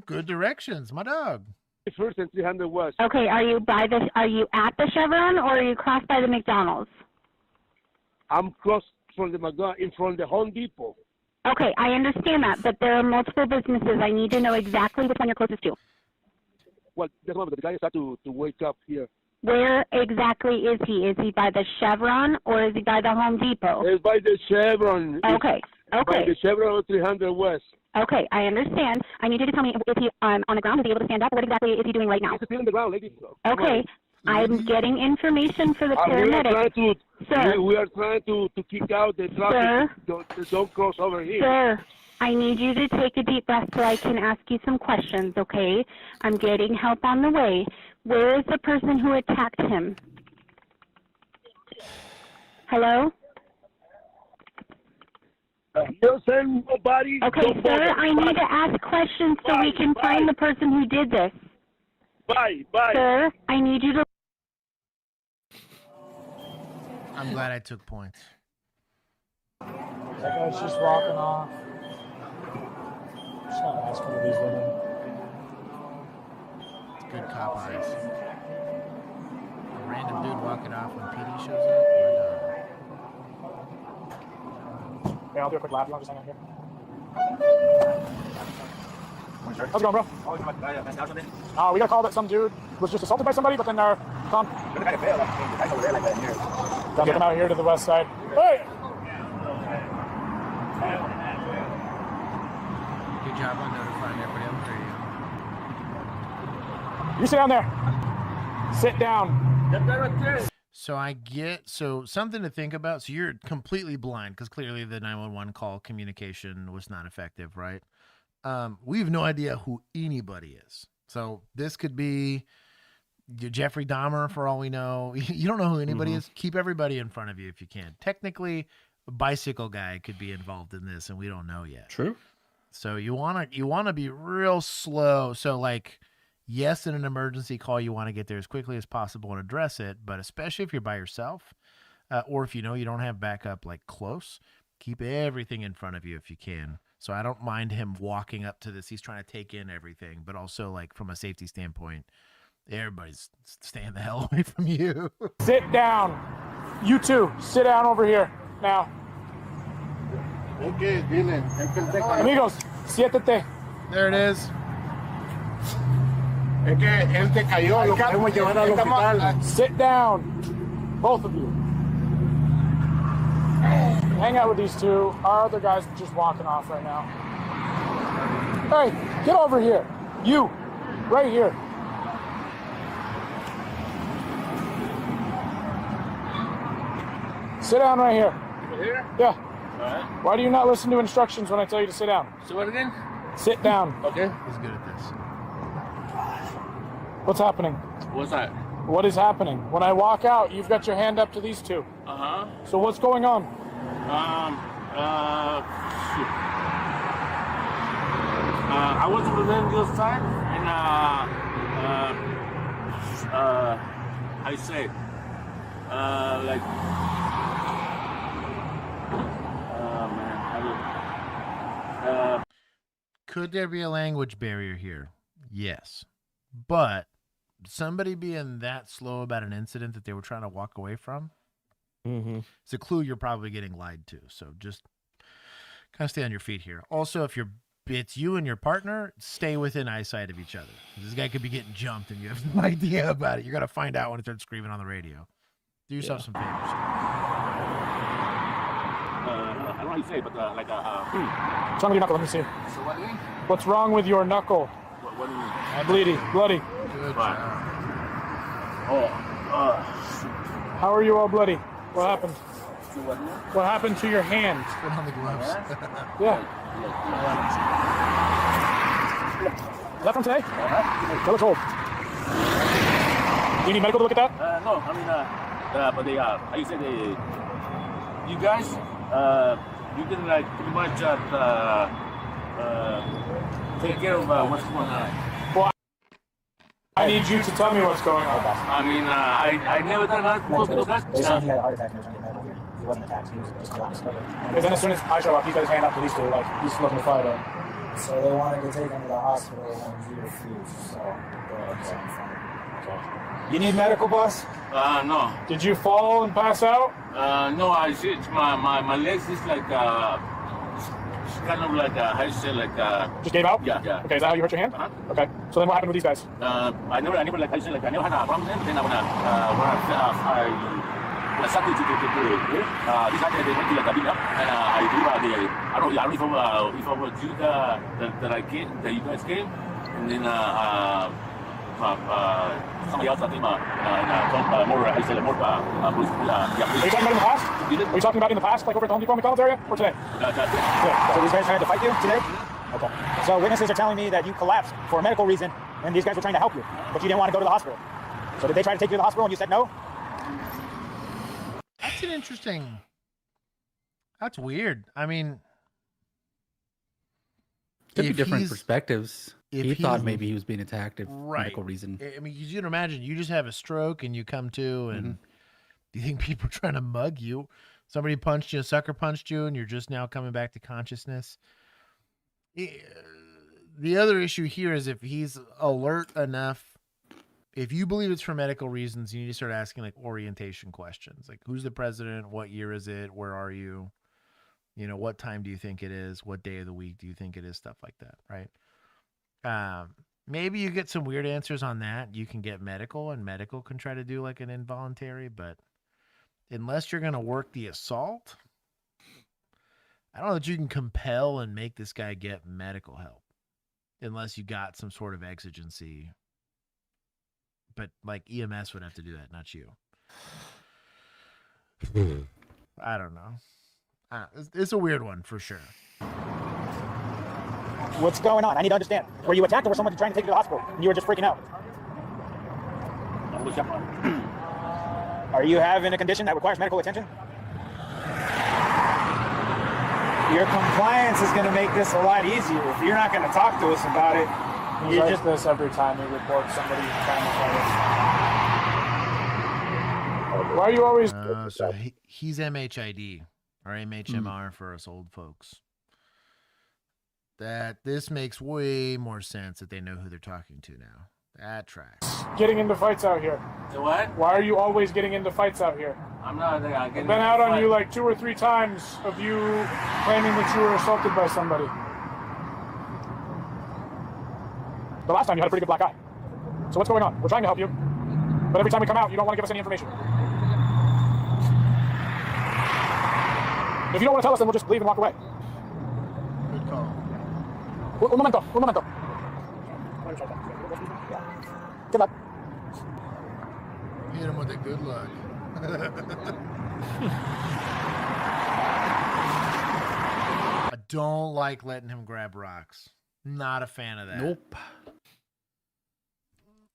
Good directions, my dog. 21st and 300 West. Okay, are you at the Chevron or are you close by the McDonald's? I'm close from the McDonald's in front of the Home Depot. Okay, I understand that, but there are multiple businesses. I need to know exactly which one you're closest to. Well, just a moment. The guy started to wake up here. Where exactly is he? Is he by the Chevron or is he by the Home Depot? It's by the Chevron. Okay. By the Chevron on 300 West. Okay, I understand. I need you to tell me if he on the ground, is he able to stand up? What exactly is he doing right now? He's still on the ground, lady. Okay, I'm getting information for the paramedic. We are trying to kick out the traffic. Don't cross over here. Sir, I need you to take a deep breath so I can ask you some questions, okay? I'm getting help on the way. Where is the person who attacked him? Hello? Don't send nobody. Okay, sir, I need to ask questions so we can find the person who did this. Bye. Sir, I need you to... I'm glad I took points. That guy's just walking off. Just not asking for these women. It's good cop eyes. A random dude walking off when PD shows up. We're done. Yeah, I'll do a quick lap. You want to just hang out here? How's it going, bro? We got a call that some dude was just assaulted by somebody, but then Gotta get them out here to the west side. Hey! Good job on notifying everybody on the radio. You sit down there. Sit down. So something to think about. So you're completely blind because clearly the 911 call communication was not effective, right? We have no idea who anybody is. So this could be Jeffrey Dahmer for all we know. You don't know who anybody is. Keep everybody in front of you if you can. Technically, a bicycle guy could be involved in this and we don't know yet. True. So you want to be real slow. So like, yes, in an emergency call, you want to get there as quickly as possible and address it. But especially if you're by yourself or if you know you don't have backup like close, keep everything in front of you if you can. So I don't mind him walking up to this. He's trying to take in everything, but also like from a safety standpoint, everybody's staying the hell away from you. Sit down. You two, sit down over here now. Okay, Dylan. Amigos, siéntate. There it is. Sit down. Both of you. Hang out with these two. Our other guy's just walking off right now. Hey, get over here. You, right here. Sit down right here. Here? Yeah. All right. Why do you not listen to instructions when I tell you to sit down? So what again? Sit down. Okay. He's good at this. What's happening? What's that? What is happening? When I walk out, you've got your hand up to these two. Uh-huh. So what's going on? I was over there on the other side, and how you say it? Like, man, could there be a language barrier here? Yes. But somebody being that slow about an incident that they were trying to walk away from, it's a clue you're probably getting lied to. So just kind of stay on your feet here. Also, if it's you and your partner, stay within eyesight of each other. This guy could be getting jumped and you have no idea about it. You're going to find out when it starts screaming on the radio. Do yourself some favors. I don't know how you say it, but like What's wrong with your knuckle? Let me see. So what do you mean? What's wrong with your knuckle? What do you mean? Bloody. Good job. How are you all bloody? What happened? So what do you mean? What happened to your hand? Put on the gloves. Yeah. Is that from today? That looks old. Do you need medical to look at that? No, I mean, but they, how you say you guys, you can like pretty much take care of what's going on. Well, I need you to tell me what's going on. I mean, I never done that before. He wasn't attacked, he was just collapsed. Because then as soon as I show up, he's got his hand up to these two, like, he's looking to fight him. So they wanted to take him to the hospital and he refused, so Okay. You need medical, boss? No. Did you fall and pass out? No, I see my legs is like, kind of like how you say like. Just gave out? Yeah. Okay, is that how you hurt your hand? Okay. So then what happened with these guys? I never like how you say like I never had a problem with them. Then when I started to this guy they went to like a beat up, and I don't know if I was you that you guys came, and then somebody else I think more I said more Are you talking about in the past? Are you talking about in the past, like over at the Home Depot McDonald's area, or today? Yeah. So these guys tried to fight you today? Okay. So witnesses are telling me that you collapsed for a medical reason, and these guys were trying to help you, but you didn't want to go to the hospital. So did they try to take you to the hospital and you said no? That's an interesting. That's weird. I mean, could be different perspectives. He thought maybe he was being attacked for right. medical reason. I mean, you can imagine you just have a stroke and you come to, and do you think people are trying to mug you? Somebody punched you, a sucker punched you, and you're just now coming back to consciousness. The other issue here is if he's alert enough. If you believe it's for medical reasons, you need to start asking like orientation questions. Like, who's the president? What year is it? Where are you? You know, what time do you think it is? What day of the week do you think it is? Stuff like that, right? Maybe you get some weird answers on that. You can get medical, and medical can try to do like an involuntary, but unless you're going to work the assault, I don't know that you can compel and make this guy get medical help unless you got some sort of exigency. But like EMS would have to do that, not you. I don't know. It's a weird one for sure. What's going on? I need to understand. Were you attacked or was someone trying to take you to the hospital and you were just freaking out? Are you having a condition that requires medical attention? Your compliance is going to make this a lot easier. If you're not going to talk to us about it, you just this every time you report somebody trying to fight us. Why are you always? So he's MHID or MHMR for us old folks. This makes way more sense that they know who they're talking to now. That tracks. Getting into fights out here. The what? Why are you always getting into fights out here? I'm not. I've been out on you like 2 or 3 times of you claiming that you were assaulted by somebody. The last time you had a pretty good black eye. So what's going on? We're trying to help you, but every time we come out, you don't want to give us any information. If you don't want to tell us, then we'll just leave and walk away. Good call. Un momento. Good luck. Hit him with a good luck. I don't like letting him grab rocks. Not a fan of that. Nope.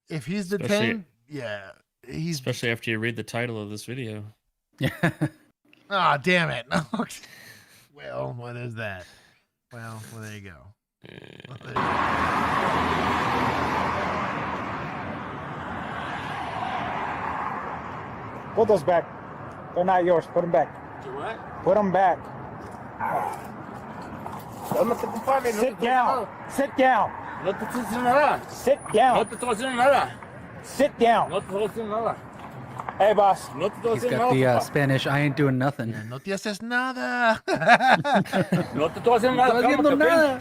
If he's detained, he's especially after you read the title of this video. Ah, damn it. Well, what is that? Well, there you go. Put those back. They're not yours. Put them back. Do what? Put them back. Sit down. Sit down. No te estoy diciendo nada. Sit down. No te estoy diciendo nada. Sit down. No te estoy diciendo nada. Hey, boss. No te estoy He's diciendo got nada. the Spanish, I ain't doing nothing. No te haces nada. No te estoy haciendo nada.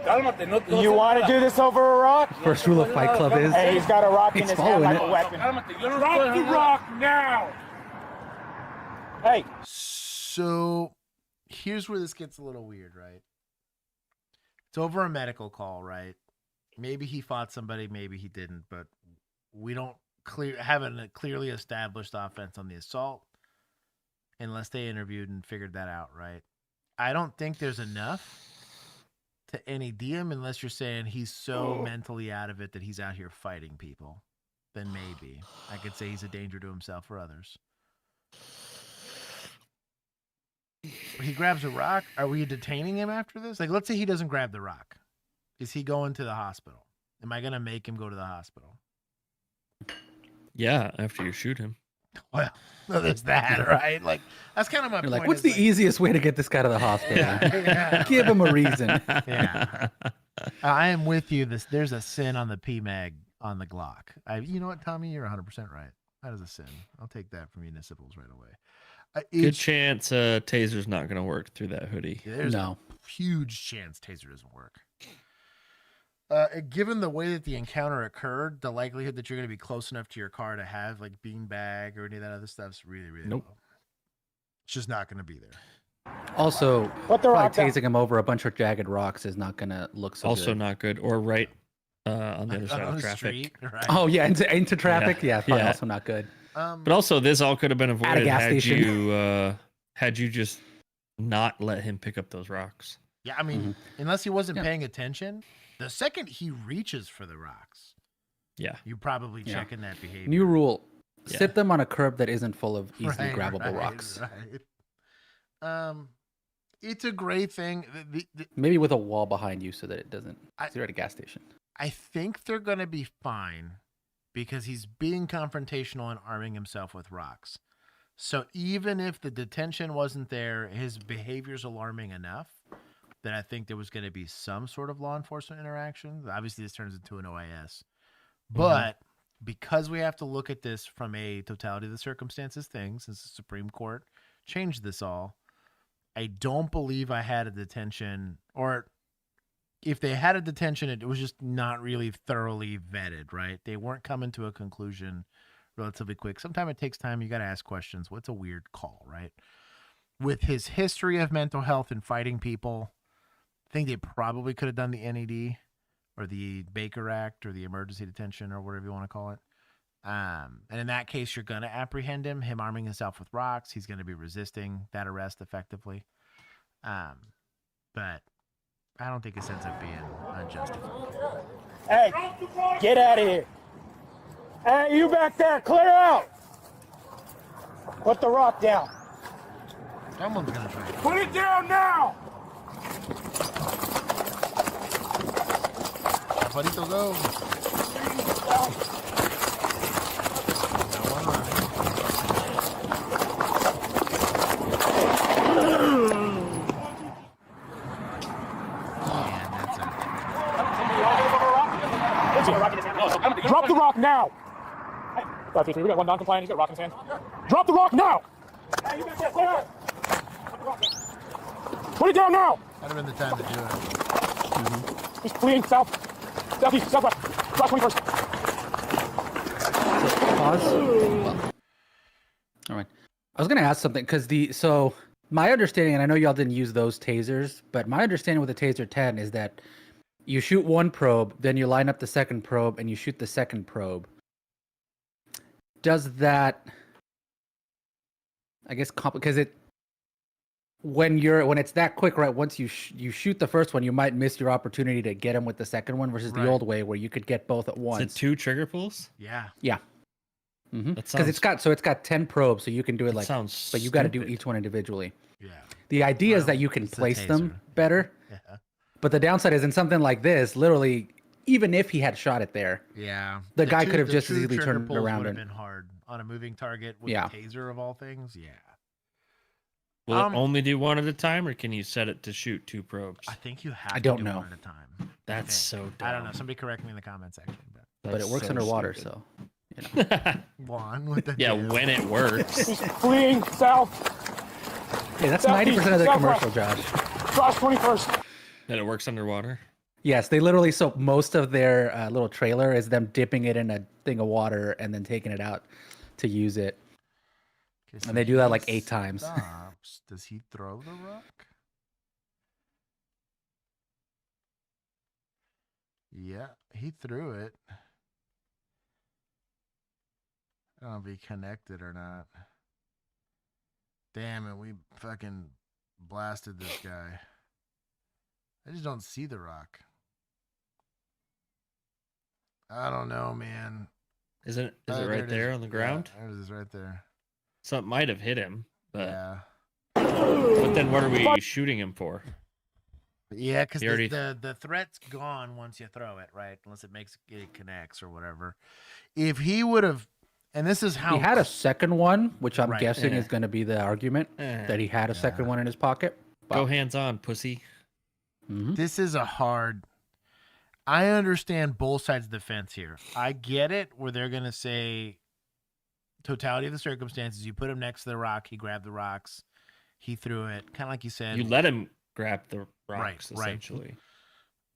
Cálmate, no te estoy You want to do this over a rock? First rule of Fight Club is Hey, he's got a rock in he's his hand like following a weapon. Cálmate, yo no Drop estoy the haciendo rock now. Hey. So here's where this gets a little weird, right? It's over a medical call, right? Maybe he fought somebody, maybe he didn't, but we don't have a clearly established offense on the assault unless they interviewed and figured that out, right? I don't think there's enough to NED him unless you're saying he's so mentally out of it that he's out here fighting people. Then maybe I could say he's a danger to himself or others. He grabs a rock. Are we detaining him after this? Like, let's say he doesn't grab the rock. Is he going to the hospital? Am I going to make him go to the hospital? Yeah, after you shoot him. Well, no, there's that, right? Like, that's kind of my You're point. like, what's the easiest way to get this guy to the hospital? Yeah. Give him a reason. Yeah. I am with you. There's a sin on the PMAG on the Glock. You know what, Tommy? You're 100% right. That is a sin. I'll take that from municipals right away. Good chance taser's not going to work through that hoodie. There's a huge chance taser doesn't work. Given the way that the encounter occurred, the likelihood that you're going to be close enough to your car to have like beanbag or any of that other stuff's really, really low. It's just not going to be there. Also, probably tasing him over a bunch of jagged rocks is not going to look so also good. not good. Or right on the other side of traffic. Street, right? Oh, yeah, into traffic? Yeah, probably also not good. But also, this all could have been At a avoided gas had you just not let him pick up those rocks. Yeah, I mean, unless he wasn't paying attention, the second he reaches for the rocks, you're probably checking that behavior. New rule: sit them on a curb that isn't full of easily grabbable rocks. Right. It's a great thing. Maybe with a wall behind you so that it doesn't. You're at a gas station. I think they're going to be fine because he's being confrontational and arming himself with rocks. So even if the detention wasn't there, his behavior's alarming enough that I think there was going to be some sort of law enforcement interaction. Obviously, this turns into an OIS. But because we have to look at this from a totality of the circumstances thing, since the Supreme Court changed this all, I don't believe I had a detention, or if they had a detention, it was just not really thoroughly vetted, right? They weren't coming to a conclusion relatively quick. Sometimes it takes time. You got to ask questions. What's a weird call, right? With his history of mental health and fighting people, I think they probably could have done the NED or the Baker Act or the emergency detention or whatever you want to call it. And in that case, you're going to apprehend him. Him arming himself with rocks, he's going to be resisting that arrest effectively. But I don't think it ends up being unjustified. Hey, get out of here. Hey, you back there, clear out. Put the rock down. Someone's going to try. Put it down now. Aparito, go. Drop the rock now. 5, 2, 3. We got one non-compliant. He's got a rock in his hand. Drop the rock now. Hey, you back there, clear out. Put it down now. That'd have been the time to do it. He's fleeing south, southeast, southwest. Cross 21st. Pause. All right. I was going to ask something because so my understanding, and I know y'all didn't use those tasers, but my understanding with the Taser 10 is that you shoot one probe, then you line up the second probe, and you shoot the second probe. Does that, I guess, because when it's that quick, right? Once you shoot the first one, you might miss your opportunity to get him with the second one versus the old way where you could get both at once. Is it 2 trigger pulls? Yeah. Yeah. Because it's got 10 probes, so you can do it like. Sounds but you got to do each one individually. Yeah. The idea is that you can place them better. Yeah. But the downside is in something like this, literally, even if he had shot it there, the guy could have just as easily turned around would and have been hard on a moving target with a taser of all things. Yeah. Will it only do one at a time, or can you set it to shoot 2 probes? I think you have I to don't do know. one at a time. That's so dumb. I don't know. Somebody correct me in the comment section. But it works so underwater, stupid. so. Juan with the when it works. He's fleeing south. Hey, that's 90% of the commercial, Josh. Cross 21st. That it works underwater? Yes, they literally, so most of their little trailer is them dipping it in a thing of water and then taking it out to use it. And they do that like 8 times. Stops. Does he throw the rock? Yeah, he threw it. I don't know if he connected or not. Damn it, we fucking blasted this guy. I just don't see the rock. I don't know, man. Is it right there on the ground? Yeah, there it is right there. So it might have hit him, but yeah. But then what are we shooting him for? Yeah, because the threat's gone once you throw it, right? Unless it connects or whatever. If he would have, and this is how he had a second one, which I'm guessing is going to be the argument that he had a second one in his pocket. But go hands on, pussy. This is a hard. I understand both sides of the fence here. I get it where they're going to say totality of the circumstances. You put him next to the rock. He grabbed the rocks. He threw it, kind of like you said. You let him grab the rocks, essentially. Right.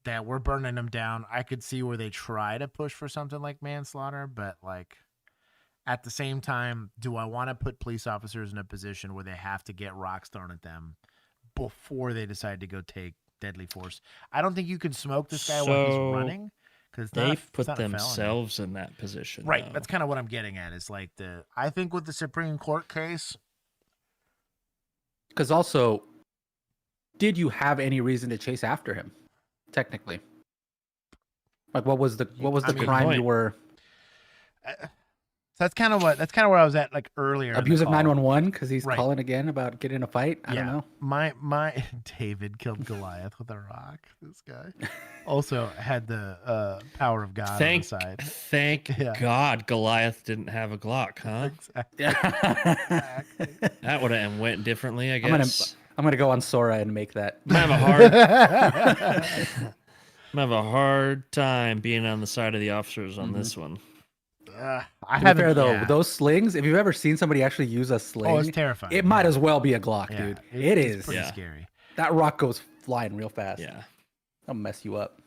That we're burning him down. I could see where they try to push for something like manslaughter, but like at the same time, do I want to put police officers in a position where they have to get rocks thrown at them before they decide to go take deadly force? I don't think you can smoke this guy while he's running. Because they've put themselves in that position, right? Though. That's kind of what I'm getting at. Is like I think with the Supreme Court case, because also, did you have any reason to chase after him? Technically, like what was the crime you were? So that's kind of where I was at like earlier. Abusive 911 because he's calling again about getting in a fight. I don't know. My David killed Goliath with a rock. This guy also had the power of God on his side. Thank God Goliath didn't have a Glock, huh? Exactly. That would have went differently, I guess. I'm gonna go on Sora and make that. I'm gonna have a hard time being on the side of the officers on this one. I haven't. Fair though, those slings. If you've ever seen somebody actually use a sling, it's terrifying. It might as well be a Glock, dude. It's pretty scary. That rock goes flying real fast. Yeah, I'll mess you up.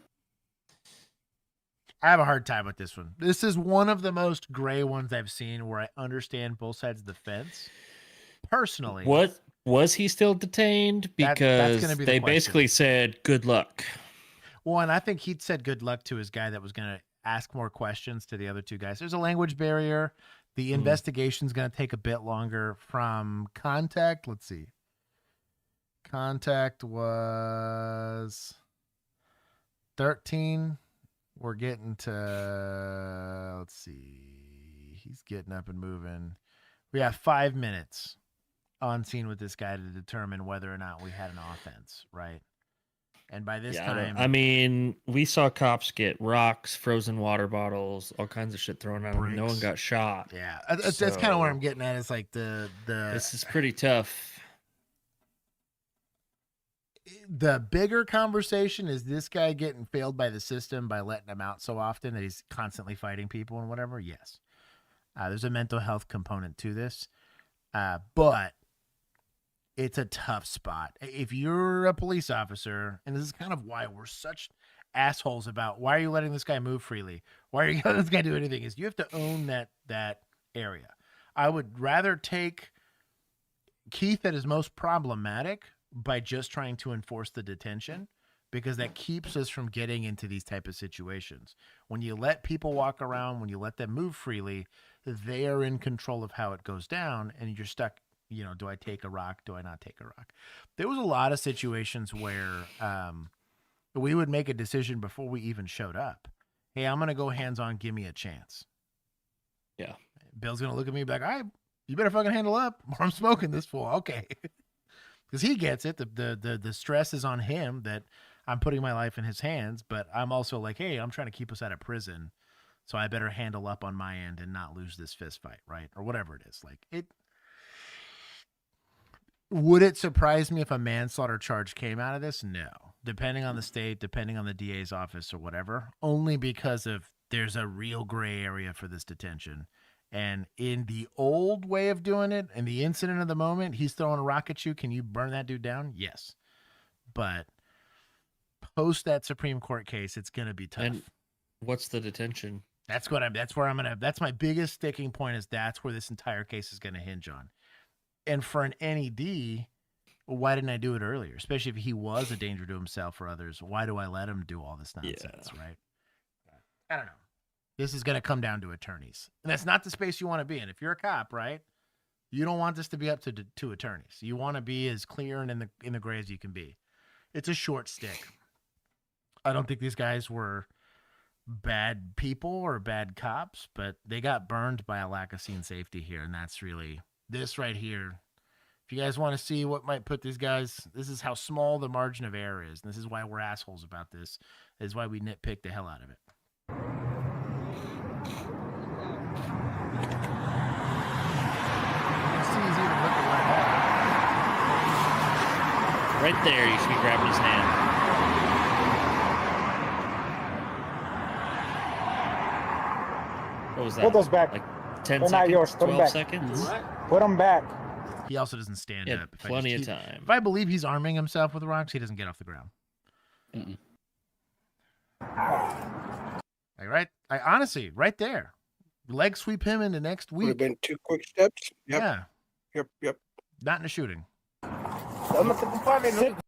I have a hard time with this one. This is one of the most gray ones I've seen where I understand both sides of the fence. Personally, what was he still detained? Because they basically said good luck. Well, and I think he'd said good luck to his guy that was going to ask more questions to the other two guys. There's a language barrier. The investigation's going to take a bit longer from contact. Let's see. Contact was 13. We're getting to, let's see. He's getting up and moving. We have 5 minutes on scene with this guy to determine whether or not we had an offense, right? And by this time, I mean, we saw cops get rocks, frozen water bottles, all kinds of shit thrown at them. No one got shot. Yeah, that's kind of where I'm getting at. It's like the this is pretty tough. The bigger conversation is this guy getting failed by the system by letting him out so often that he's constantly fighting people and whatever. Yes, there's a mental health component to this, but it's a tough spot. If you're a police officer, and this is kind of why we're such assholes about why are you letting this guy move freely? Why are you letting this guy do anything? Is you have to own that area. I would rather take Keith at his most problematic by just trying to enforce the detention, because that keeps us from getting into these type of situations. When you let people walk around, when you let them move freely, they are in control of how it goes down, and you're stuck. You know, do I take a rock? Do I not take a rock? There was a lot of situations where we would make a decision before we even showed up. Hey, I'm going to go hands-on. Give me a chance. Yeah. Bill's going to look at me and be like, all right, you better fucking handle up or I'm smoking this fool. Okay. Because he gets it. The stress is on him that I'm putting my life in his hands, but I'm also like, hey, I'm trying to keep us out of prison, so I better handle up on my end and not lose this fist fight, right? Or whatever it is. Like it. Would it surprise me if a manslaughter charge came out of this? No. Depending on the state, depending on the DA's office or whatever, only because of there's a real gray area for this detention. And in the old way of doing it, in the incident of the moment, he's throwing a rock at you. Can you burn that dude down? Yes. But post that Supreme Court case, it's going to be tough. And what's the detention? That's my biggest sticking point is that's where this entire case is going to hinge on. And for an NED, why didn't I do it earlier? Especially if he was a danger to himself or others. Why do I let him do all this nonsense, right? I don't know. This is going to come down to attorneys. And that's not the space you want to be in. If you're a cop, right, you don't want this to be up to attorneys. You want to be as clear and in the gray as you can be. It's a short stick. I don't think these guys were bad people or bad cops, but they got burned by a lack of scene safety here, and that's really... This right here, if you guys want to see what might put these guys, this is how small the margin of error is. And this is why we're assholes about this. This is why we nitpick the hell out of it. Right there, you should be grabbing his hand. What was that? Hold those back. Like 10 They're seconds, not yours. Put them 12 back. seconds. Put them back. He also doesn't stand Yeah, up. plenty of time. If I believe he's arming himself with rocks, he doesn't get off the ground. Like, honestly, right there. Leg sweep him into next week. Would have been 2 quick steps. Yep. Yeah. Yep. Not in a shooting.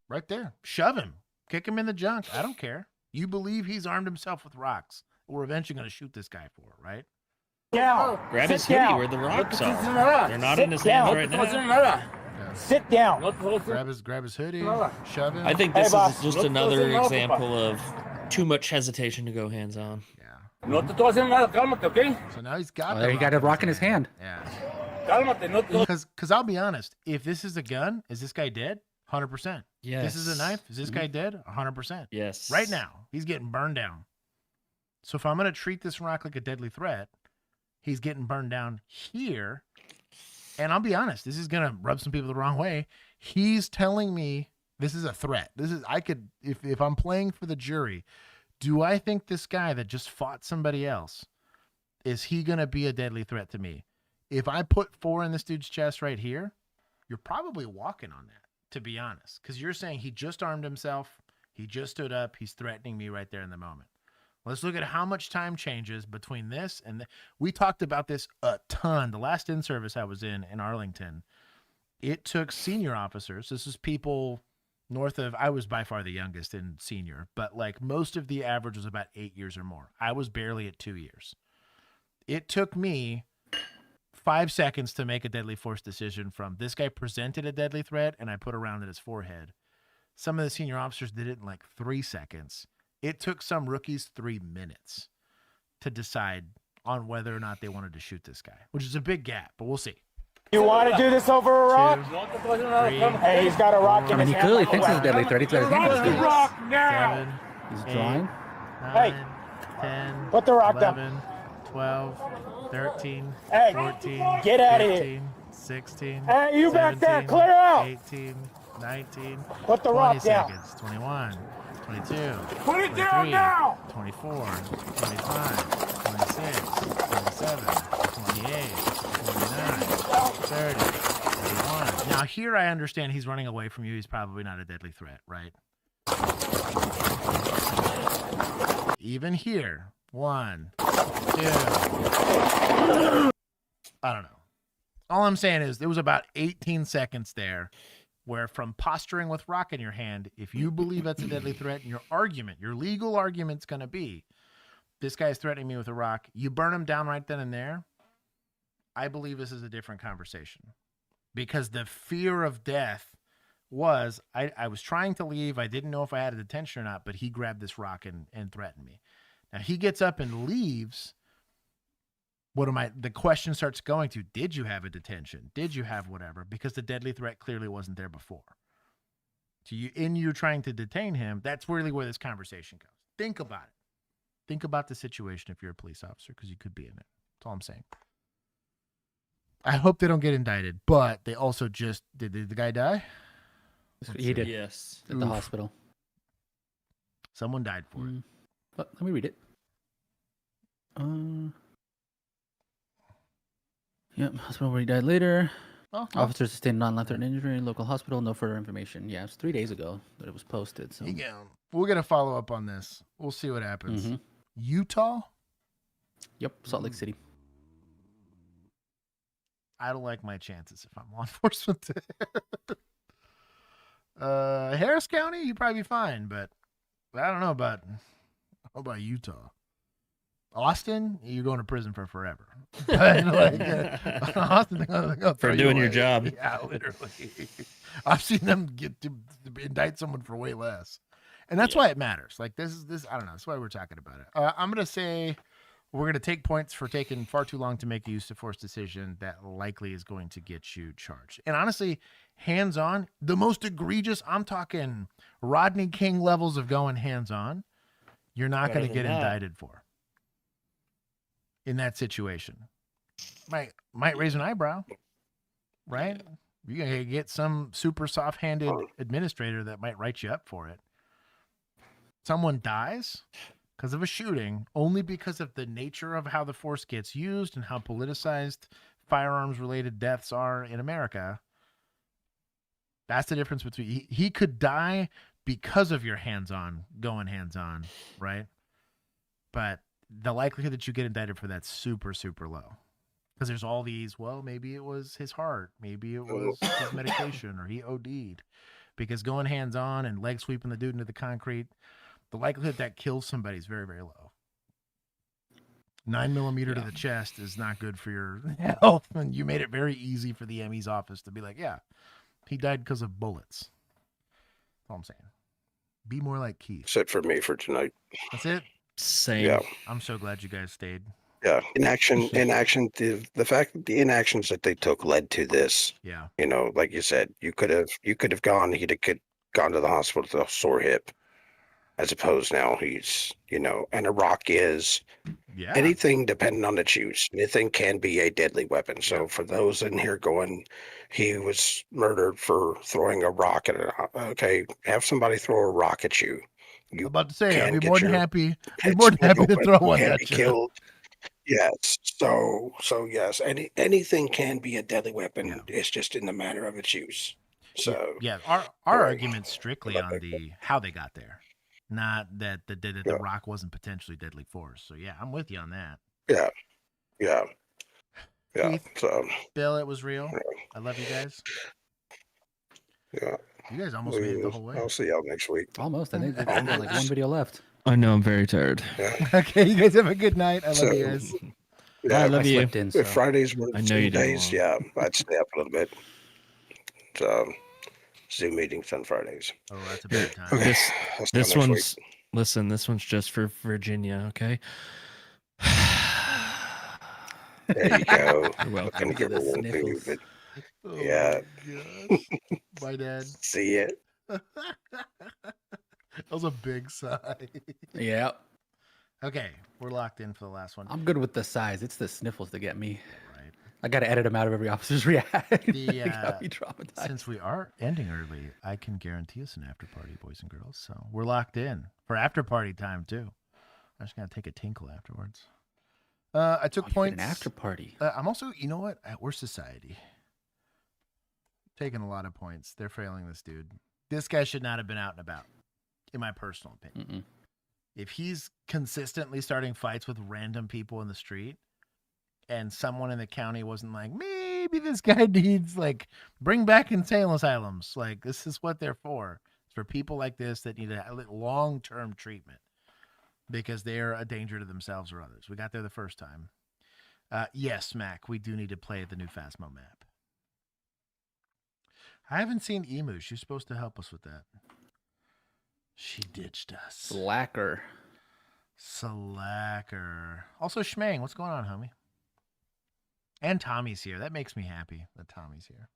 Right there. Shove him. Kick him in the junk. I don't care. You believe he's armed himself with rocks. We're eventually going to shoot this guy for, right? Down. Grab his Sit hoodie down. where the rocks are. They're not in his hands right now. Sit down. Grab his hoodie. Shove him. I think this is just another example of too much hesitation to go hands on. So now he's got. There he got a rock in his hand. Yeah. Because I'll be honest, if this is a gun, is this guy dead? 100%. Yes. This is a knife. Is this guy dead? 100%. Yes. Right now, he's getting burned down. So if I'm going to treat this rock like a deadly threat, he's getting burned down here. And I'll be honest, this is going to rub some people the wrong way. He's telling me this is a threat. If I'm playing for the jury, do I think this guy that just fought somebody else, is he going to be a deadly threat to me? If I put 4 in this dude's chest right here, you're probably walking on that, to be honest. Because you're saying he just armed himself. He just stood up. He's threatening me right there in the moment. Let's look at how much time changes between this and we talked about this a ton. The last in-service I was in Arlington, it took senior officers. This is people north of, I was by far the youngest in senior, but like most of the average was about 8 years or more. I was barely at 2 years. It took me 5 seconds to make a deadly force decision from this guy presented a deadly threat and I put a round at his forehead. Some of the senior officers did it in like 3 seconds. It took some rookies 3 minutes to decide on whether or not they wanted to shoot this guy, which is a big gap, but we'll see. You want to do this over a rock? 2, 3, Hey, he's got a rock in his hand. He clearly thinks it's a deadly threat. He's got his hand. Rock now. 7, He's drawing. 9, 10, Put the rock 11, down. 12, 13, Hey, 14, get out of 15, here. 16, Hey, you back there, 17, clear out. 18, 19, Put the 20 rock down. seconds, 21, 22, Put it 23, down now. 24, 25, 26, 27, 28, 29, 30, 31. Now here I understand he's running away from you. He's probably not a deadly threat, right? Even here, 1, 2. I don't know. All I'm saying is there was about 18 seconds there where from posturing with rock in your hand, if you believe that's a deadly threat and your argument, your legal argument's going to be, this guy's threatening me with a rock, you burn him down right then and there, I believe this is a different conversation. Because the fear of death was, I was trying to leave, I didn't know if I had a detention or not, but he grabbed this rock and threatened me. Now he gets up and leaves. The question starts going to, did you have a detention? Did you have whatever? Because the deadly threat clearly wasn't there before. So you're trying to detain him, that's really where this conversation goes. Think about it. Think about the situation if you're a police officer, because you could be in it. That's all I'm saying. I hope they don't get indicted, but they also did the guy die? He did. Yes. At the hospital. Someone died for it. Let me read it. Yep, hospital where he died later. Oh, Officer sustained non-life-threatening injury in local hospital. No further information. Yeah, it's 3 days ago that it was posted. So Yeah, we're gonna follow up on this. We'll see what happens. Utah? Yep, Salt Lake City. I don't like my chances if I'm law enforcement. Harris County, you'd probably be fine, but I don't know about Utah. Austin, you're going to prison for forever. But Austin, for doing your job. Yeah, literally. I've seen them get to indict someone for way less, and that's why it matters. Like this. I don't know. That's why we're talking about it. I'm gonna say we're gonna take points for taking far too long to make a use of force decision that likely is going to get you charged. And honestly, hands on, the most egregious. I'm talking Rodney King levels of going hands on. You're not going to get indicted for. In that situation, might raise an eyebrow, right? You're gonna get some super soft-handed administrator that might write you up for it. Someone dies, because of a shooting, only because of the nature of how the force gets used and how politicized firearms-related deaths are in America. That's the difference between he could die because of your going hands-on, right? But the likelihood that you get indicted for that's super, super low. Because there's all these, well, maybe it was his heart, maybe it was his medication, or he OD'd. Because going hands-on and leg sweeping the dude into the concrete, the likelihood that kills somebody is very, very low. 9mm to the chest is not good for your health, and you made it very easy for the ME's office to be like, yeah, he died because of bullets. That's all I'm saying. Be more like Keith. That's it for me for tonight. That's it? Same. Yeah. I'm so glad you guys stayed. Yeah. Inaction, the fact that the inactions that they took led to this. Yeah. You know, like you said, you could have gone, he'd have gone to the hospital with a sore hip. As opposed now he's, you know, and a rock is anything depending on its use. Anything can be a deadly weapon. So for those in here going, he was murdered for throwing a rock at okay, have somebody throw a rock at you. I'm about to say, I'd be more than happy. Be more than happy to throw one at you. Killed. Yes. So yes, anything can be a deadly weapon. Yeah. It's just in the manner of its use. So yeah, our argument's strictly on the how they got there. Not that the rock wasn't potentially deadly force. So yeah, I'm with you on that. Yeah. Keith, so Bill, it was real. I love you guys. Yeah. You guys almost made it the whole way. I'll see y'all next week. Almost. I think there's like one video left. I know. I'm very tired. Yeah. Okay, you guys have a good night. I love you guys. Yeah, I love you. If Fridays were I know you days, do. yeah, I'd stay up a little bit. So Zoom meetings on Fridays. Oh, that's a bad time. Okay. This one's listen. This one's just for Virginia. Okay. There you go. You're welcome. Give her one thing, but yeah. My dad. See it. That was a big sigh. Yeah. Okay, we're locked in for the last one. I'm good with the size. It's the sniffles that get me. Right. I got to edit them out of every officer's reaction. Be traumatized. Since we are ending early, I can guarantee us an after party, boys and girls. So we're locked in for after party time too. I'm just gonna take a tinkle afterwards. I took points. An after party. I'm also, you know what? We're society. Taking a lot of points. They're failing this dude. This guy should not have been out and about, in my personal opinion. If he's consistently starting fights with random people in the street and someone in the county wasn't like, maybe this guy needs, like, bring back insane asylums. Like, this is what they're for. It's for people like this that need a long-term treatment because they're a danger to themselves or others. We got there the first time. Yes, Mac, we do need to play the new Phasmo map. I haven't seen Emu. She's supposed to help us with that. She ditched us. Slacker. Also, Schmang, what's going on, homie? And Tommy's here. That makes me happy that Tommy's here.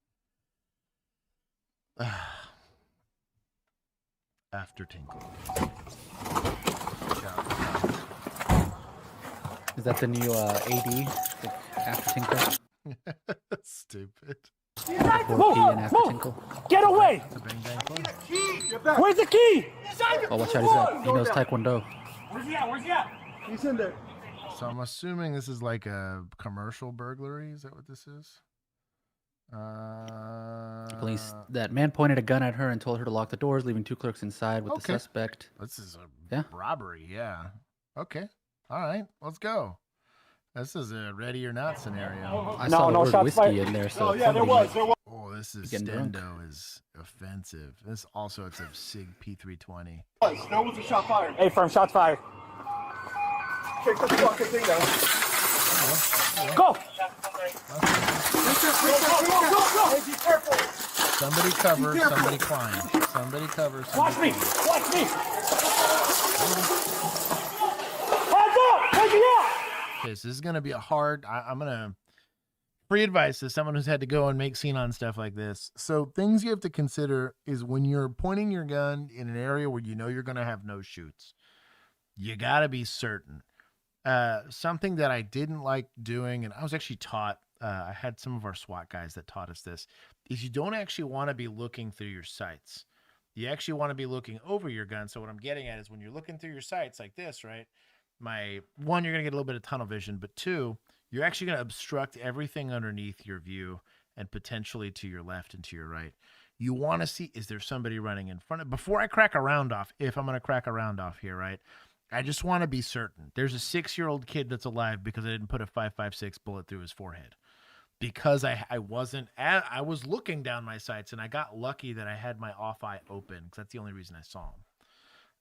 After Tinkle. Is that the new AD? After Tinkle? Stupid. Get away! Where's the key? Oh, watch out. He knows Taekwondo. Where's he at? He's in there. So I'm assuming this is like a commercial burglary. Is that what this is? Police. That man pointed a gun at her and told her to lock the doors, leaving 2 clerks inside with the suspect. This is a robbery. Yeah. Okay. All right. Let's go. This is a ready or not scenario. I saw the word whiskey in there. So there was. Oh, this is Stendo is offensive. This also, it's a SIG P320. There was a shot fired. Hey, firm, shots fired. Check this fucking thing down. Go! Go! Be careful. Somebody cover, somebody climb. Somebody cover, Watch me! Hands up! Take me out! Okay, so this is going to be a hard... I'm going to... Free advice to someone who's had to go and make scene on stuff like this. So things you have to consider is when you're pointing your gun in an area where you know you're going to have no shoots, you got to be certain. Something that I didn't like doing, and I was actually taught, I had some of our SWAT guys that taught us this, is you don't actually want to be looking through your sights. You actually want to be looking over your gun. So what I'm getting at is when you're looking through your sights like this, right? One, you're going to get a little bit of tunnel vision, but two, you're actually going to obstruct everything underneath your view and potentially to your left and to your right. You want to see, is there somebody running in front of, before I crack a round off, if I'm going to crack a round off here, right? I just want to be certain. There's a 6-year-old kid that's alive because I didn't put a 5.56 bullet through his forehead. Because I was looking down my sights, and I got lucky that I had my off eye open because that's the only reason I saw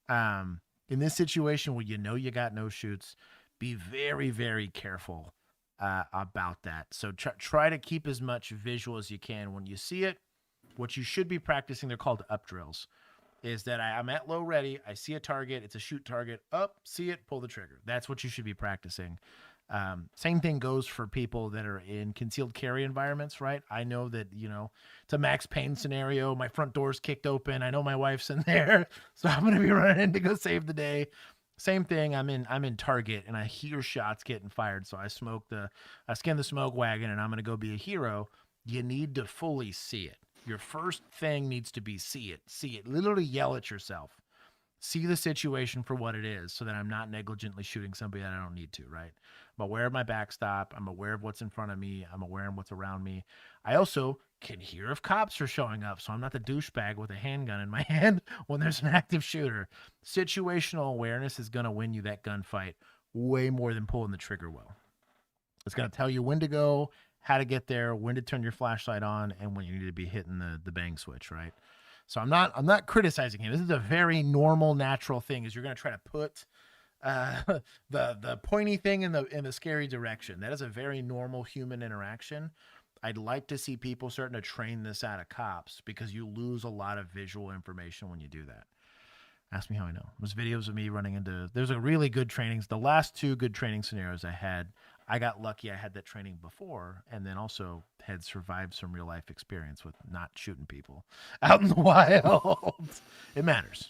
him. In this situation where you know you got no shoots, be very, very careful about that. So try to keep as much visual as you can. When you see it, what you should be practicing, they're called up drills, is that I'm at low ready, I see a target, it's a shoot target, up, see it, pull the trigger. That's what you should be practicing. Same thing goes for people that are in concealed carry environments, right? I know that, it's a Max Payne scenario. My front door's kicked open. I know my wife's in there, so I'm going to be running in to go save the day. Same thing. I'm in Target and I hear shots getting fired. So I scan the smoke wagon and I'm going to go be a hero. You need to fully see it. Your first thing needs to be see it. Literally yell at yourself. See the situation for what it is so that I'm not negligently shooting somebody that I don't need to, right? I'm aware of my backstop. I'm aware of what's in front of me. I'm aware of what's around me. I also can hear if cops are showing up, so I'm not the douchebag with a handgun in my hand when there's an active shooter. Situational awareness is going to win you that gunfight way more than pulling the trigger well. It's going to tell you when to go, how to get there, when to turn your flashlight on, and when you need to be hitting the bang switch, right? So I'm not criticizing him. This is a very normal, natural thing. Is you're going to try to put the pointy thing in the scary direction. That is a very normal human interaction. I'd like to see people starting to train this out of cops because you lose a lot of visual information when you do that. Ask me how I know. There's videos of me running into. There's a really good trainings. The last 2 good training scenarios I had, I got lucky. I had that training before, and then also had survived some real life experience with not shooting people out in the wild. It matters.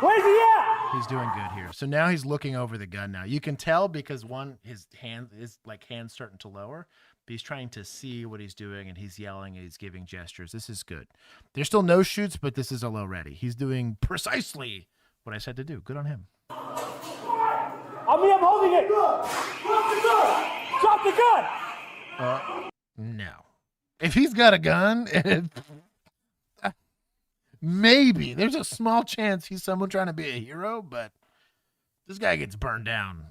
Where's he at? He's doing good here. So now he's looking over the gun. Now you can tell because his hand is hands starting to lower. But he's trying to see what he's doing, and he's yelling and he's giving gestures. This is good. There's still no shoots, but this is a low ready. He's doing precisely what I said to do. Good on him. I'm holding it. Drop the gun. Drop the gun. No. If he's got a gun, maybe there's a small chance he's someone trying to be a hero, but this guy gets burned down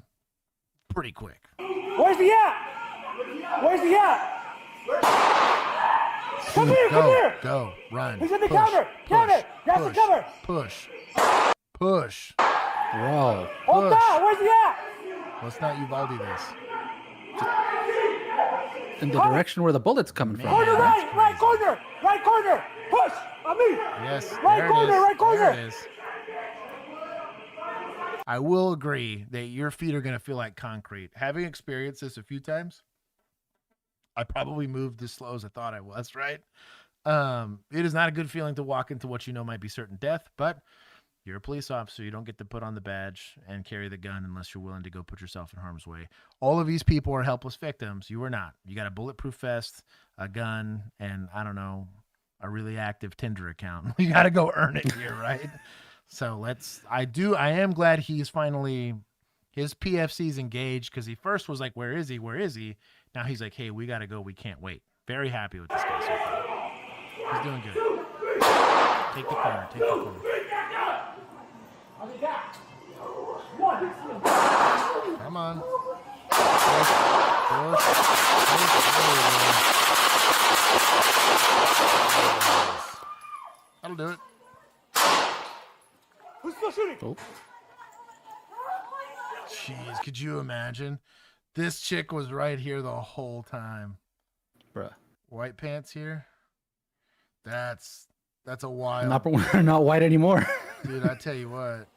pretty quick. Where's he at? Where's he at? Come here. Go, run. He's in the cover. Cover. That's the cover. Push. Bro. Hold on. Where's he at? Let's not Uvalde this. In the direction where the bullet's coming from. Corner right corner. Push on me. Yes. Right corner. There it is. I will agree that your feet are going to feel like concrete. Having experienced this a few times, I probably moved as slow as I thought I was, right? It is not a good feeling to walk into what you know might be certain death, but you're a police officer. You don't get to put on the badge and carry the gun unless you're willing to go put yourself in harm's way. All of these people are helpless victims. You are not. You got a bulletproof vest, a gun, and I don't know, a really active Tinder account. You got to go earn it here, right? So I am glad he's finally, his PFC's engaged because he first was like, where is he? Now he's like, hey, we got to go. We can't wait. Very happy with this guy so far. He's doing good. Take the corner. Come on. That'll do it. Who's still shooting? Oh. Jeez, could you imagine? This chick was right here the whole time. Bruh. White pants here? That's a wild. Not white anymore. Dude, I tell you what.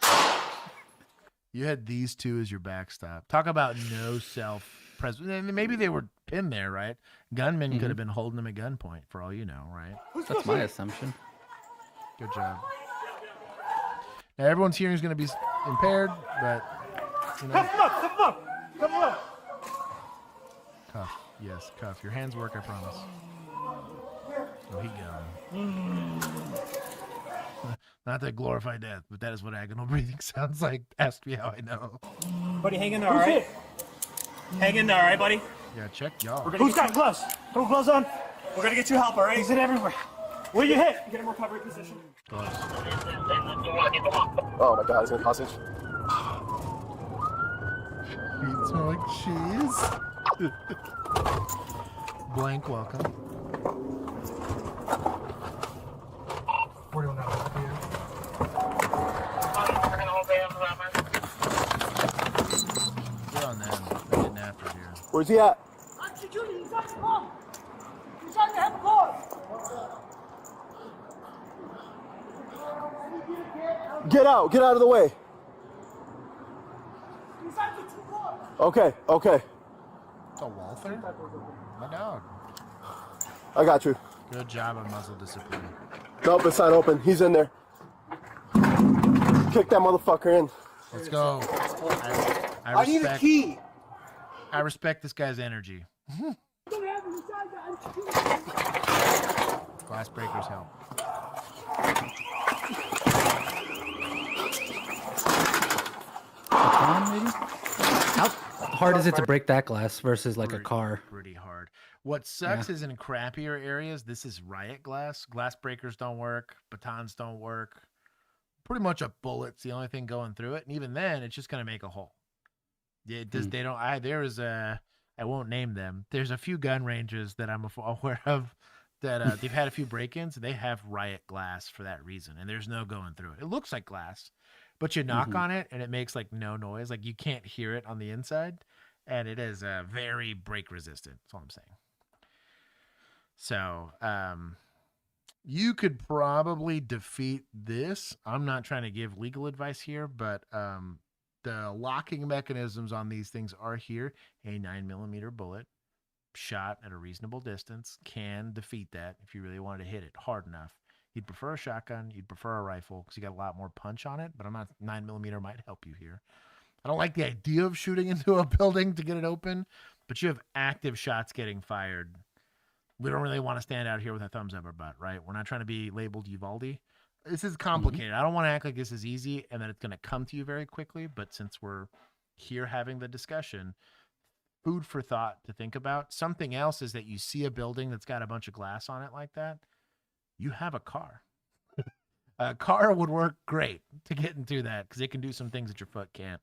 You had these two as your backstop. Talk about no self-preservation. Maybe they were pinned there, right? Gunmen could have been holding them at gunpoint, for all you know, right? That's my assumption. Good job. Now, everyone's hearing is going to be impaired, but, you know. Cuff him up. Cuff. Yes, cuff. Your hands work, I promise. Oh, he gone. Not that glorified death, but that is what agonal breathing sounds like. Ask me how I know. Buddy, hang in there, all right? Hang in there, all right, buddy? Yeah, check y'all. Who's got gloves? Put gloves on. We're gonna get you help, all right? He's in everywhere. Where you hit? Get him recovery position. Gloves. Oh my God, he's in hostage. Feet smell like cheese. Blank welcome. 41 hours. We're on them. They're getting after it here. Where's he at? He's at the car. He's at the car. Get out of the way. He's at the car. Okay. It's a Walther? My dog. I got you. Good job on muzzle discipline. Nope, it's not open. He's in there. Kick that motherfucker in. Let's go. I need a key. I respect this guy's energy. Glass breakers help. Maybe? How hard is it to break that glass versus like a car? Pretty hard. What sucks is in crappier areas, this is riot glass. Glass breakers don't work. Batons don't work. Pretty much a bullet's the only thing going through it. And even then, it's just going to make a hole. It does, They don't. I won't name them. There's a few gun ranges that I'm aware of that they've had a few break-ins. They have riot glass for that reason. And there's no going through it. It looks like glass, but you knock on it and it makes like no noise. Like you can't hear it on the inside. And it is very break resistant. That's all I'm saying. So, you could probably defeat this. I'm not trying to give legal advice here, but the locking mechanisms on these things are here. A 9mm bullet shot at a reasonable distance can defeat that if you really wanted to hit it hard enough. You'd prefer a shotgun. You'd prefer a rifle because you got a lot more punch on it, but 9mm might help you here. I don't like the idea of shooting into a building to get it open, but you have active shots getting fired. We don't really want to stand out here with our thumbs up our butt, right? We're not trying to be labeled Uvalde. This is complicated. I don't want to act like this is easy and that it's going to come to you very quickly. But since we're here having the discussion, food for thought to think about. Something else is that you see a building that's got a bunch of glass on it like that. You have a car. A car would work great to get into that because it can do some things that your foot can't.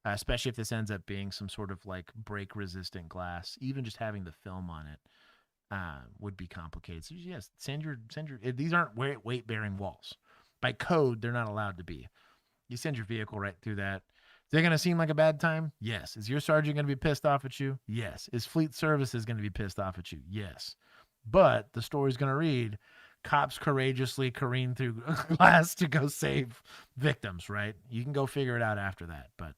Especially if this ends up being some sort of like break resistant glass. Even just having the film on it would be complicated. So yes, send your. These aren't weight bearing walls. By code, they're not allowed to be. You send your vehicle right through that. Is it going to seem like a bad time? Yes. Is your sergeant going to be pissed off at you? Yes. Is Fleet Services going to be pissed off at you? Yes. But the story's going to read, cops courageously careen through glass to go save victims, right? You can go figure it out after that. But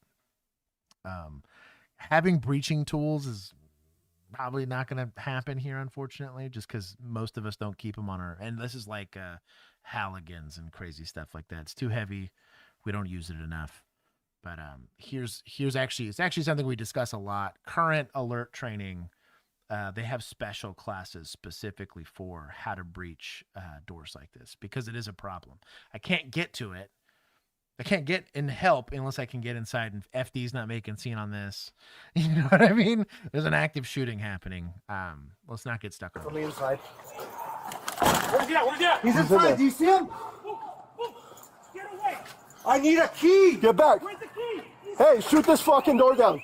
having breaching tools is probably not going to happen here, unfortunately, just because most of us don't keep them on our, and this is like Halligans and crazy stuff like that. It's too heavy. We don't use it enough. But here's actually, it's actually something we discuss a lot. Current alert training, they have special classes specifically for how to breach doors like this because it is a problem. I can't get to it. I can't get in help unless I can get inside, and FD's not making scene on this. You know what I mean? There's an active shooting happening. Let's not get stuck on it. From the inside. Where's he at? Where's he at? He's inside. Do you see him? Get away! I need a key. Get back. Where's the key? Hey, shoot this fucking door down.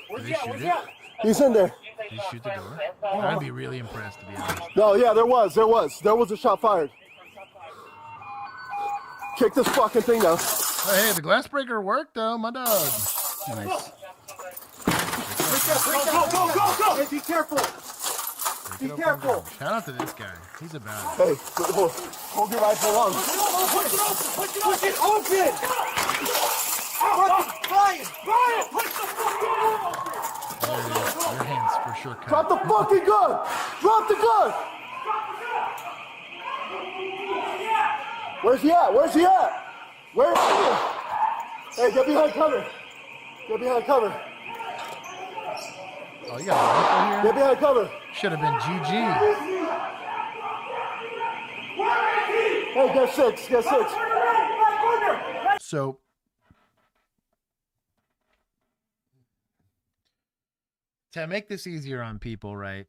Where's he at? Where's he at? He's in there. Did you shoot the door? I'd be really impressed, to be honest. No, yeah, there was a shot fired. Kick this fucking thing down. Hey, the glass breaker worked though, my dog. Nice. Go. Hey, be careful. Be careful. Shout out to this guy. He's about it. Hey, hold your rifle on. Push it open! Brian! Push the fucking open! Your hands for sure cut. Drop the fucking gun! Drop the gun! Where's he at? Where is he? Hey, get behind cover. Oh, you got a rifle here? Get behind cover. Should have been GG. Hey, get 6, get 6. So to make this easier on people, right?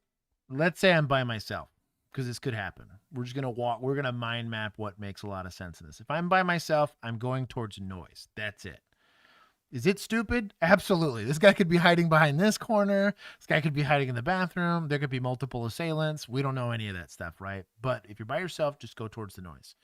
Let's say I'm by myself, because this could happen. We're just gonna walk. We're gonna mind map what makes a lot of sense in this. If I'm by myself, I'm going towards noise. That's it. Is it stupid? Absolutely. This guy could be hiding behind this corner. This guy could be hiding in the bathroom. There could be multiple assailants. We don't know any of that stuff, right? But if you're by yourself, just go towards the noise.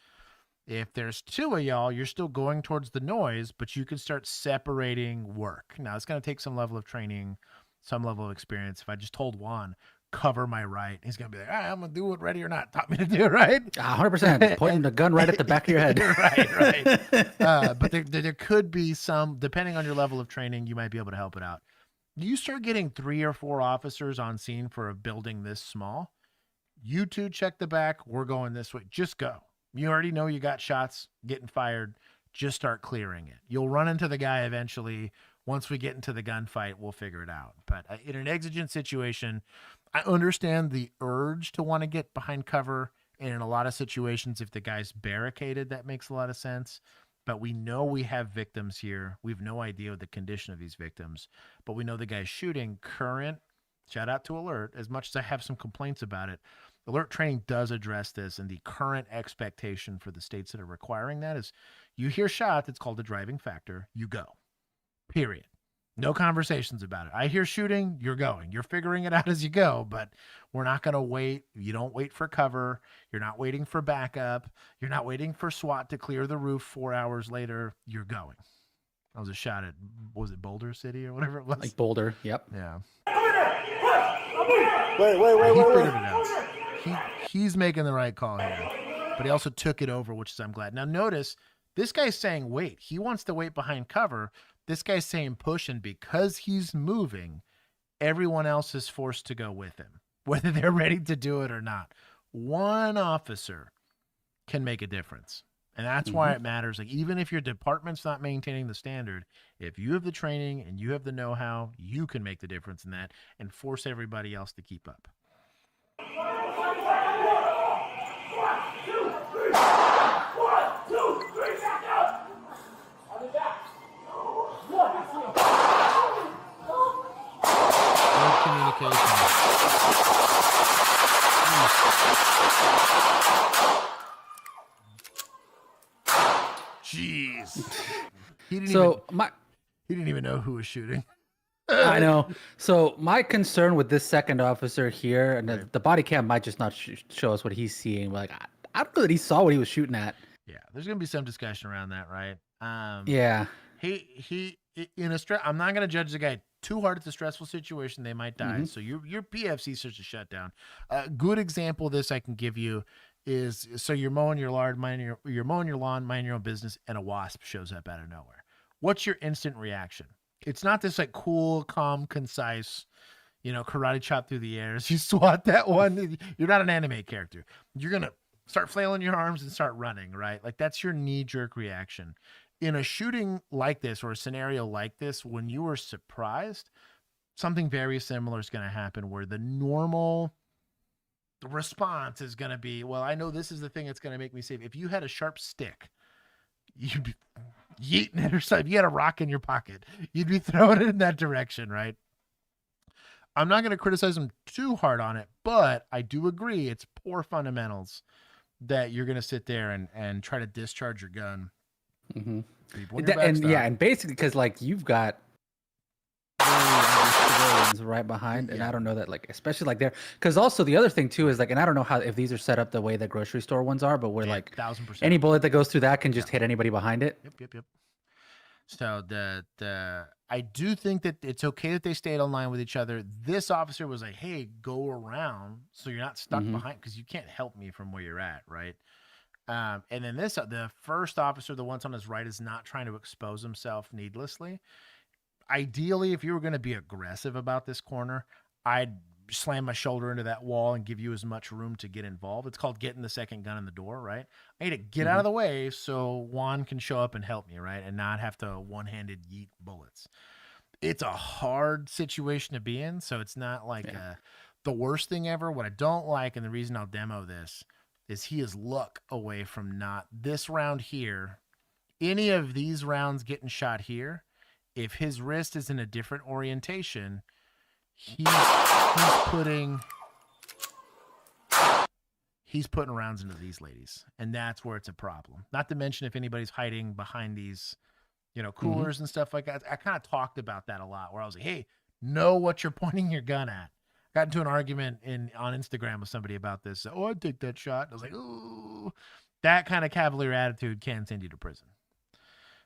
If there's two of y'all, you're still going towards the noise, but you can start separating work. Now, it's going to take some level of training, some level of experience. If I just told Juan, cover my right, he's going to be like, I'm going to do it ready or not. Taught me to do it, right? 100%. Pointing the gun right at the back of your head. right. But there could be some, depending on your level of training, you might be able to help it out. You start getting 3 or 4 officers on scene for a building this small. You two check the back. We're going this way. Just go. You already know you got shots getting fired. Just start clearing it. You'll run into the guy eventually. Once we get into the gunfight, we'll figure it out. But in an exigent situation, I understand the urge to want to get behind cover. And in a lot of situations, if the guy's barricaded, that makes a lot of sense. But we know we have victims here. We have no idea the condition of these victims. But we know the guy's shooting current. Shout out to Alert. As much as I have some complaints about it, Alert training does address this, and the current expectation for the states that are requiring that is you hear shot, it's called a driving factor, you go. Period. No conversations about it. I hear shooting, you're going. You're figuring it out as you go, but we're not going to wait. You don't wait for cover. You're not waiting for backup. You're not waiting for SWAT to clear the roof 4 hours later. You're going. That was a shot at, was it Boulder City or whatever it was? Like Boulder, yep. Yeah. Wait. He's making the right call here, but he also took it over, which is I'm glad. Now notice this guy's saying wait. He wants to wait behind cover. This guy's saying push, and because he's moving, everyone else is forced to go with him, whether they're ready to do it or not. One officer can make a difference, and that's why it matters. Like even if your department's not maintaining the standard, if you have the training and you have the know-how, you can make the difference in that and force everybody else to keep up. Jeez. He didn't even know who was shooting. I know. So my concern with this second officer here, and the body cam might just not show us what he's seeing. Like I don't know that he saw what he was shooting at. Yeah, there's gonna be some discussion around that, right? Yeah. He in a stress. I'm not gonna judge the guy too hard. It's a stressful situation. They might die. So your PFC starts to shut down. A good example of this I can give you is so you're mowing your lawn, you're mowing your lawn, minding your own business, and a wasp shows up out of nowhere. What's your instant reaction? It's not this like cool, calm, concise, karate chop through the air. You swat that one. You're not an anime character. You're going to start flailing your arms and start running, right? Like that's your knee-jerk reaction. In a shooting like this or a scenario like this, when you are surprised, something very similar is going to happen where the normal response is going to be, well, I know this is the thing that's going to make me safe. If you had a sharp stick, you'd be yeeting it or something. If you had a rock in your pocket, you'd be throwing it in that direction, right? I'm not going to criticize him too hard on it, but I do agree it's poor fundamentals that you're going to sit there and try to discharge your gun. And basically because like you've got civilians right behind, and I don't know that like especially like there because also the other thing too is like, and I don't know how if these are set up the way that grocery store ones are, but we're like 1000%. Any bullet that goes through that can just hit anybody behind it. Yep. So I do think that it's okay that they stayed online with each other. This officer was like, hey, go around so you're not stuck behind, because you can't help me from where you're at, right? And then the first officer, the one on his right, is not trying to expose himself needlessly. Ideally, if you were going to be aggressive about this corner, I'd slam my shoulder into that wall and give you as much room to get involved. It's called getting the second gun in the door, right? I need to get out of the way so Juan can show up and help me, right? And not have to one-handed yeet bullets. It's a hard situation to be in, so it's not like the worst thing ever. What I don't like, and the reason I'll demo this, is he is luck away from not this round here. Any of these rounds getting shot here, if his wrist is in a different orientation, he's putting rounds into these ladies, and that's where it's a problem. Not to mention if anybody's hiding behind these, coolers and stuff like that. I kind of talked about that a lot, where I was like, hey, know what you're pointing your gun at. Got into an argument on Instagram with somebody about this. Oh, I'd take that shot. I was like, ooh, that kind of cavalier attitude can send you to prison.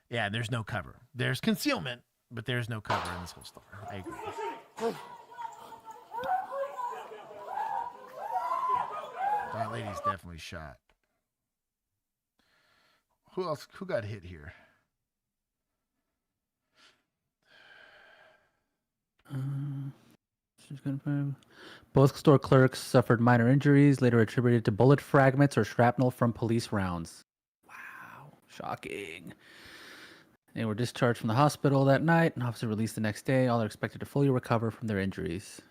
Yeah, there's no cover. There's concealment, but there's no cover in this whole story. I agree. That lady's definitely shot. Who else? Who got hit here? Both store clerks suffered minor injuries, later attributed to bullet fragments or shrapnel from police rounds. Wow, shocking. They were discharged from the hospital that night, and officer released the next day. All are expected to fully recover from their injuries.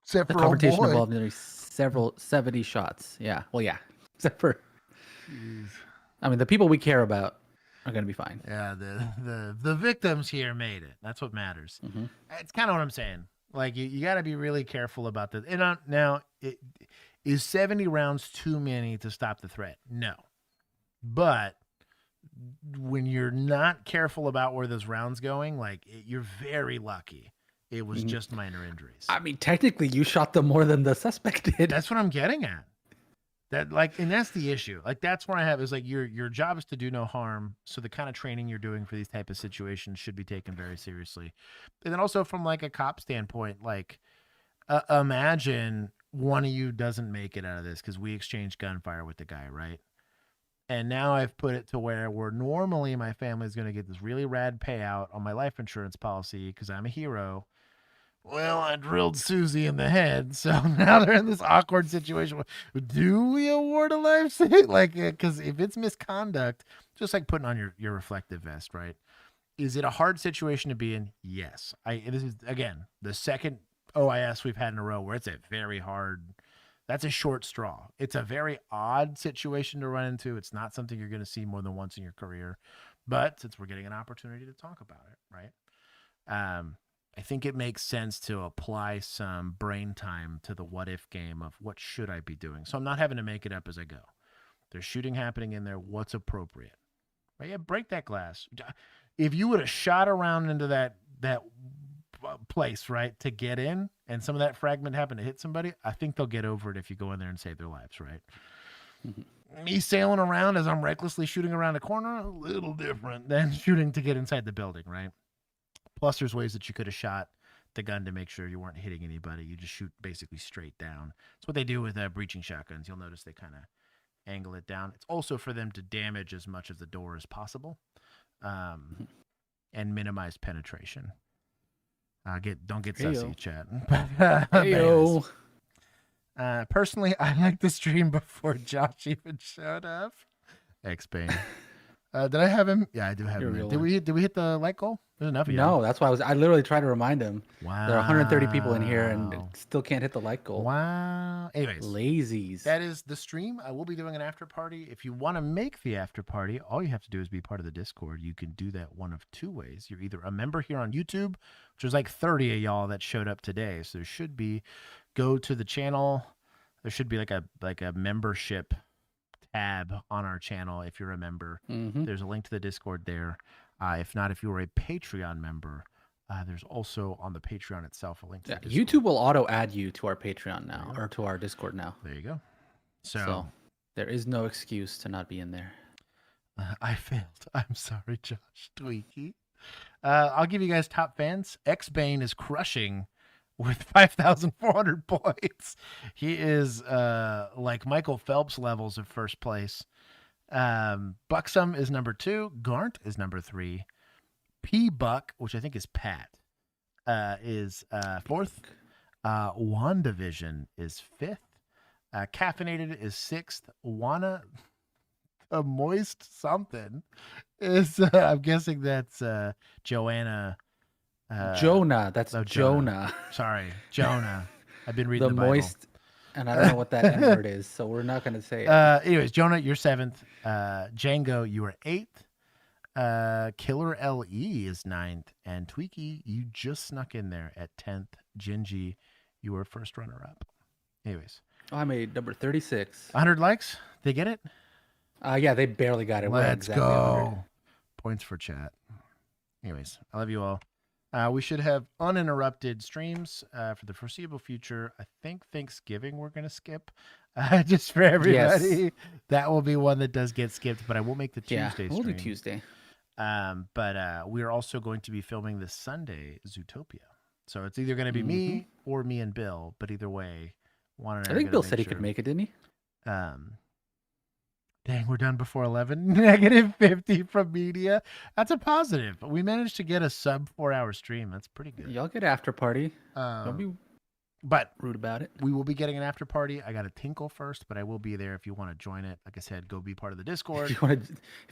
Except the for confrontation involved nearly 70 shots. Yeah, well, yeah. Except for, I mean, the people we care about are going to be fine. Yeah, the victims here made it. That's what matters. Mm-hmm. It's kind of what I'm saying. Like, you got to be really careful about this. And now, is 70 rounds too many to stop the threat? No. But when you're not careful about where those rounds going, you're very lucky. It was just minor injuries. I mean, technically, you shot them more than the suspect did. That's what I'm getting at. And that's the issue. That's where I have is your job is to do no harm. So the kind of training you're doing for these type of situations should be taken very seriously. And then also from a cop standpoint, imagine one of you doesn't make it out of this because we exchanged gunfire with the guy, right? And now I've put it to where normally my family is going to get this really rad payout on my life insurance policy because I'm a hero. Well, I drilled Susie in the head, so now they're in this awkward situation. Do we award a life sentence? Because if it's misconduct, just like putting on your reflective vest, right? Is it a hard situation to be in? Yes. This is, again, the second OIS we've had in a row where it's a very hard, that's a short straw. It's a very odd situation to run into. It's not something you're going to see more than once in your career. But since we're getting an opportunity to talk about it, right? I think it makes sense to apply some brain time to the what if game of what should I be doing. So I'm not having to make it up as I go. There's shooting happening in there. What's appropriate? Right? Yeah, break that glass. If you would have shot around into that place, right, to get in, and some of that fragment happened to hit somebody, I think they'll get over it if you go in there and save their lives, right? Mm-hmm. Me sailing around as I'm recklessly shooting around a corner, a little different than shooting to get inside the building, right? Plus, there's ways that you could have shot the gun to make sure you weren't hitting anybody. You just shoot basically straight down. That's what they do with breaching shotguns. You'll notice they kind of angle it down. It's also for them to damage as much of the door as possible and minimize penetration. Don't get sussy, chat. Heyo. Personally, I like the stream before Josh even showed up. X-Bane. Did I have him? Yeah, I do have him. Did we hit the like goal? There's enough of you. No, that's why I literally tried to remind him. Wow. There are 130 people in here and still can't hit the like goal. Wow. Anyways. Lazies. That is the stream. I will be doing an after party. If you want to make the after party, all you have to do is be part of the Discord. You can do that one of two ways. You're either a member here on YouTube, which was 30 of y'all that showed up today. So there should be, go to the channel. There should be a membership tab on our channel if you're a member. Mm-hmm. There's a link to the Discord there. If not, if you were a Patreon member, there's also on the Patreon itself a link to the Discord. YouTube will auto add you to our Patreon now, or to our Discord now. There you go. So there is no excuse to not be in there. I failed. I'm sorry, Josh Tweaky. I'll give you guys top fans. X-Bane is crushing with 5,400 points. He is like Michael Phelps levels of first place. Buxom is number 2. Garnt is number 3. P Buck, which I think is Pat, is 4th. WandaVision is 5th. Caffeinated is 6th. Wanna a moist something is I'm guessing that's Joanna. Jonah. That's oh, Jonah. Sorry, Jonah. I've been reading the Bible. Moist. And I don't know what that N word is, so we're not going to say it. Anyways, Jonah, you're 7th. Django, you are 8th. Killer LE is 9th. And Tweaky, you just snuck in there at 10th. Gingy, you were first runner-up. Anyways. Oh, I made number 36. 100 likes? They get it? Yeah, they barely got it. Let's exactly go. 100. Points for chat. Anyways, I love you all. We should have uninterrupted streams for the foreseeable future. I think Thanksgiving we're going to skip just for everybody. Yes. That will be one that does get skipped, but I will make the Tuesday we'll stream. Do Tuesday. But we're also going to be filming this Sunday Zootopia. So it's either going to be me or me and Bill, but either way, I think Bill said he could make it, didn't he? Dang, we're done before 11. Negative 50 from media. That's a positive. We managed to get a sub 4-hour stream. That's pretty good. Y'all get after party. Don't be rude about it. We will be getting an after party. I got to tinkle first, but I will be there if you want to join it. Like I said, go be part of the Discord. If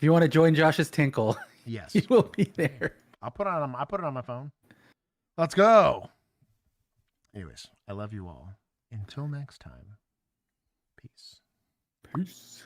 you want to join Josh's tinkle, yes, you will be there. I'll put it on my phone. Let's go. Anyways, I love you all. Until next time. Peace. Peace.